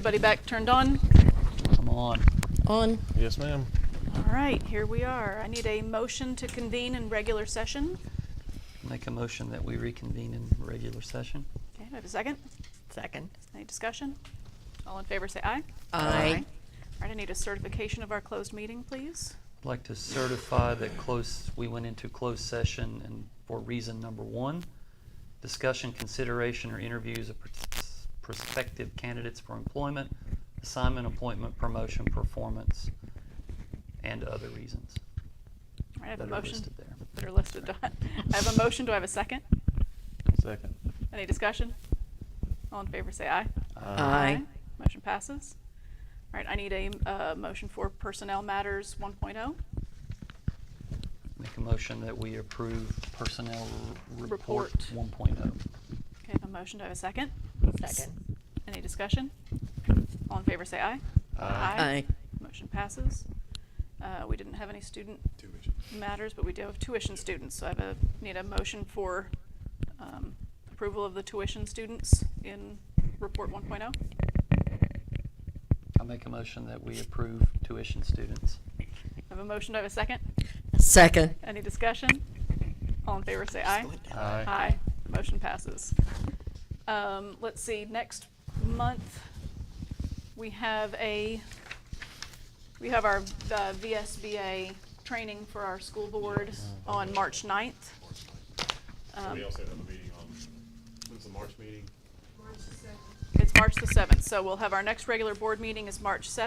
everybody back turned on? Come on. On. Yes, ma'am. All right, here we are. I need a motion to convene in regular session. Make a motion that we reconvene in regular session. Okay, do I have a second? Second. Any discussion? All in favor say aye. Aye. All right, I need a certification of our closed meeting, please. I'd like to certify that we went into closed session and for reason number 1, discussion, consideration, or interviews of prospective candidates for employment, assignment, appointment, promotion, performance, and other reasons. All right, I have a that are motion listed there. that are listed. I have a motion. Do I have a second? Second. Any discussion? All in favor say aye. Aye. Motion passes. All right, I need a motion for personnel matters 1.0. Make a motion that we approve personnel report Report. 1.0. Okay, I have a motion. Do I have a second? Second. Any discussion? All in favor say aye. Aye. Motion passes. We didn't have any student matters, but we do have tuition students. So I need a motion for approval of the tuition students in report 1.0. I'll make a motion that we approve tuition students. I have a motion. Do I have a second? Second. Any discussion? All in favor say aye. Aye. Aye. Motion passes. Let's see, next month, we have our VSBA training for our school board on March 9th. So we also have a meeting on, when's the March meeting? It's March the 7th, so we'll have our next regular board meeting is March 7th.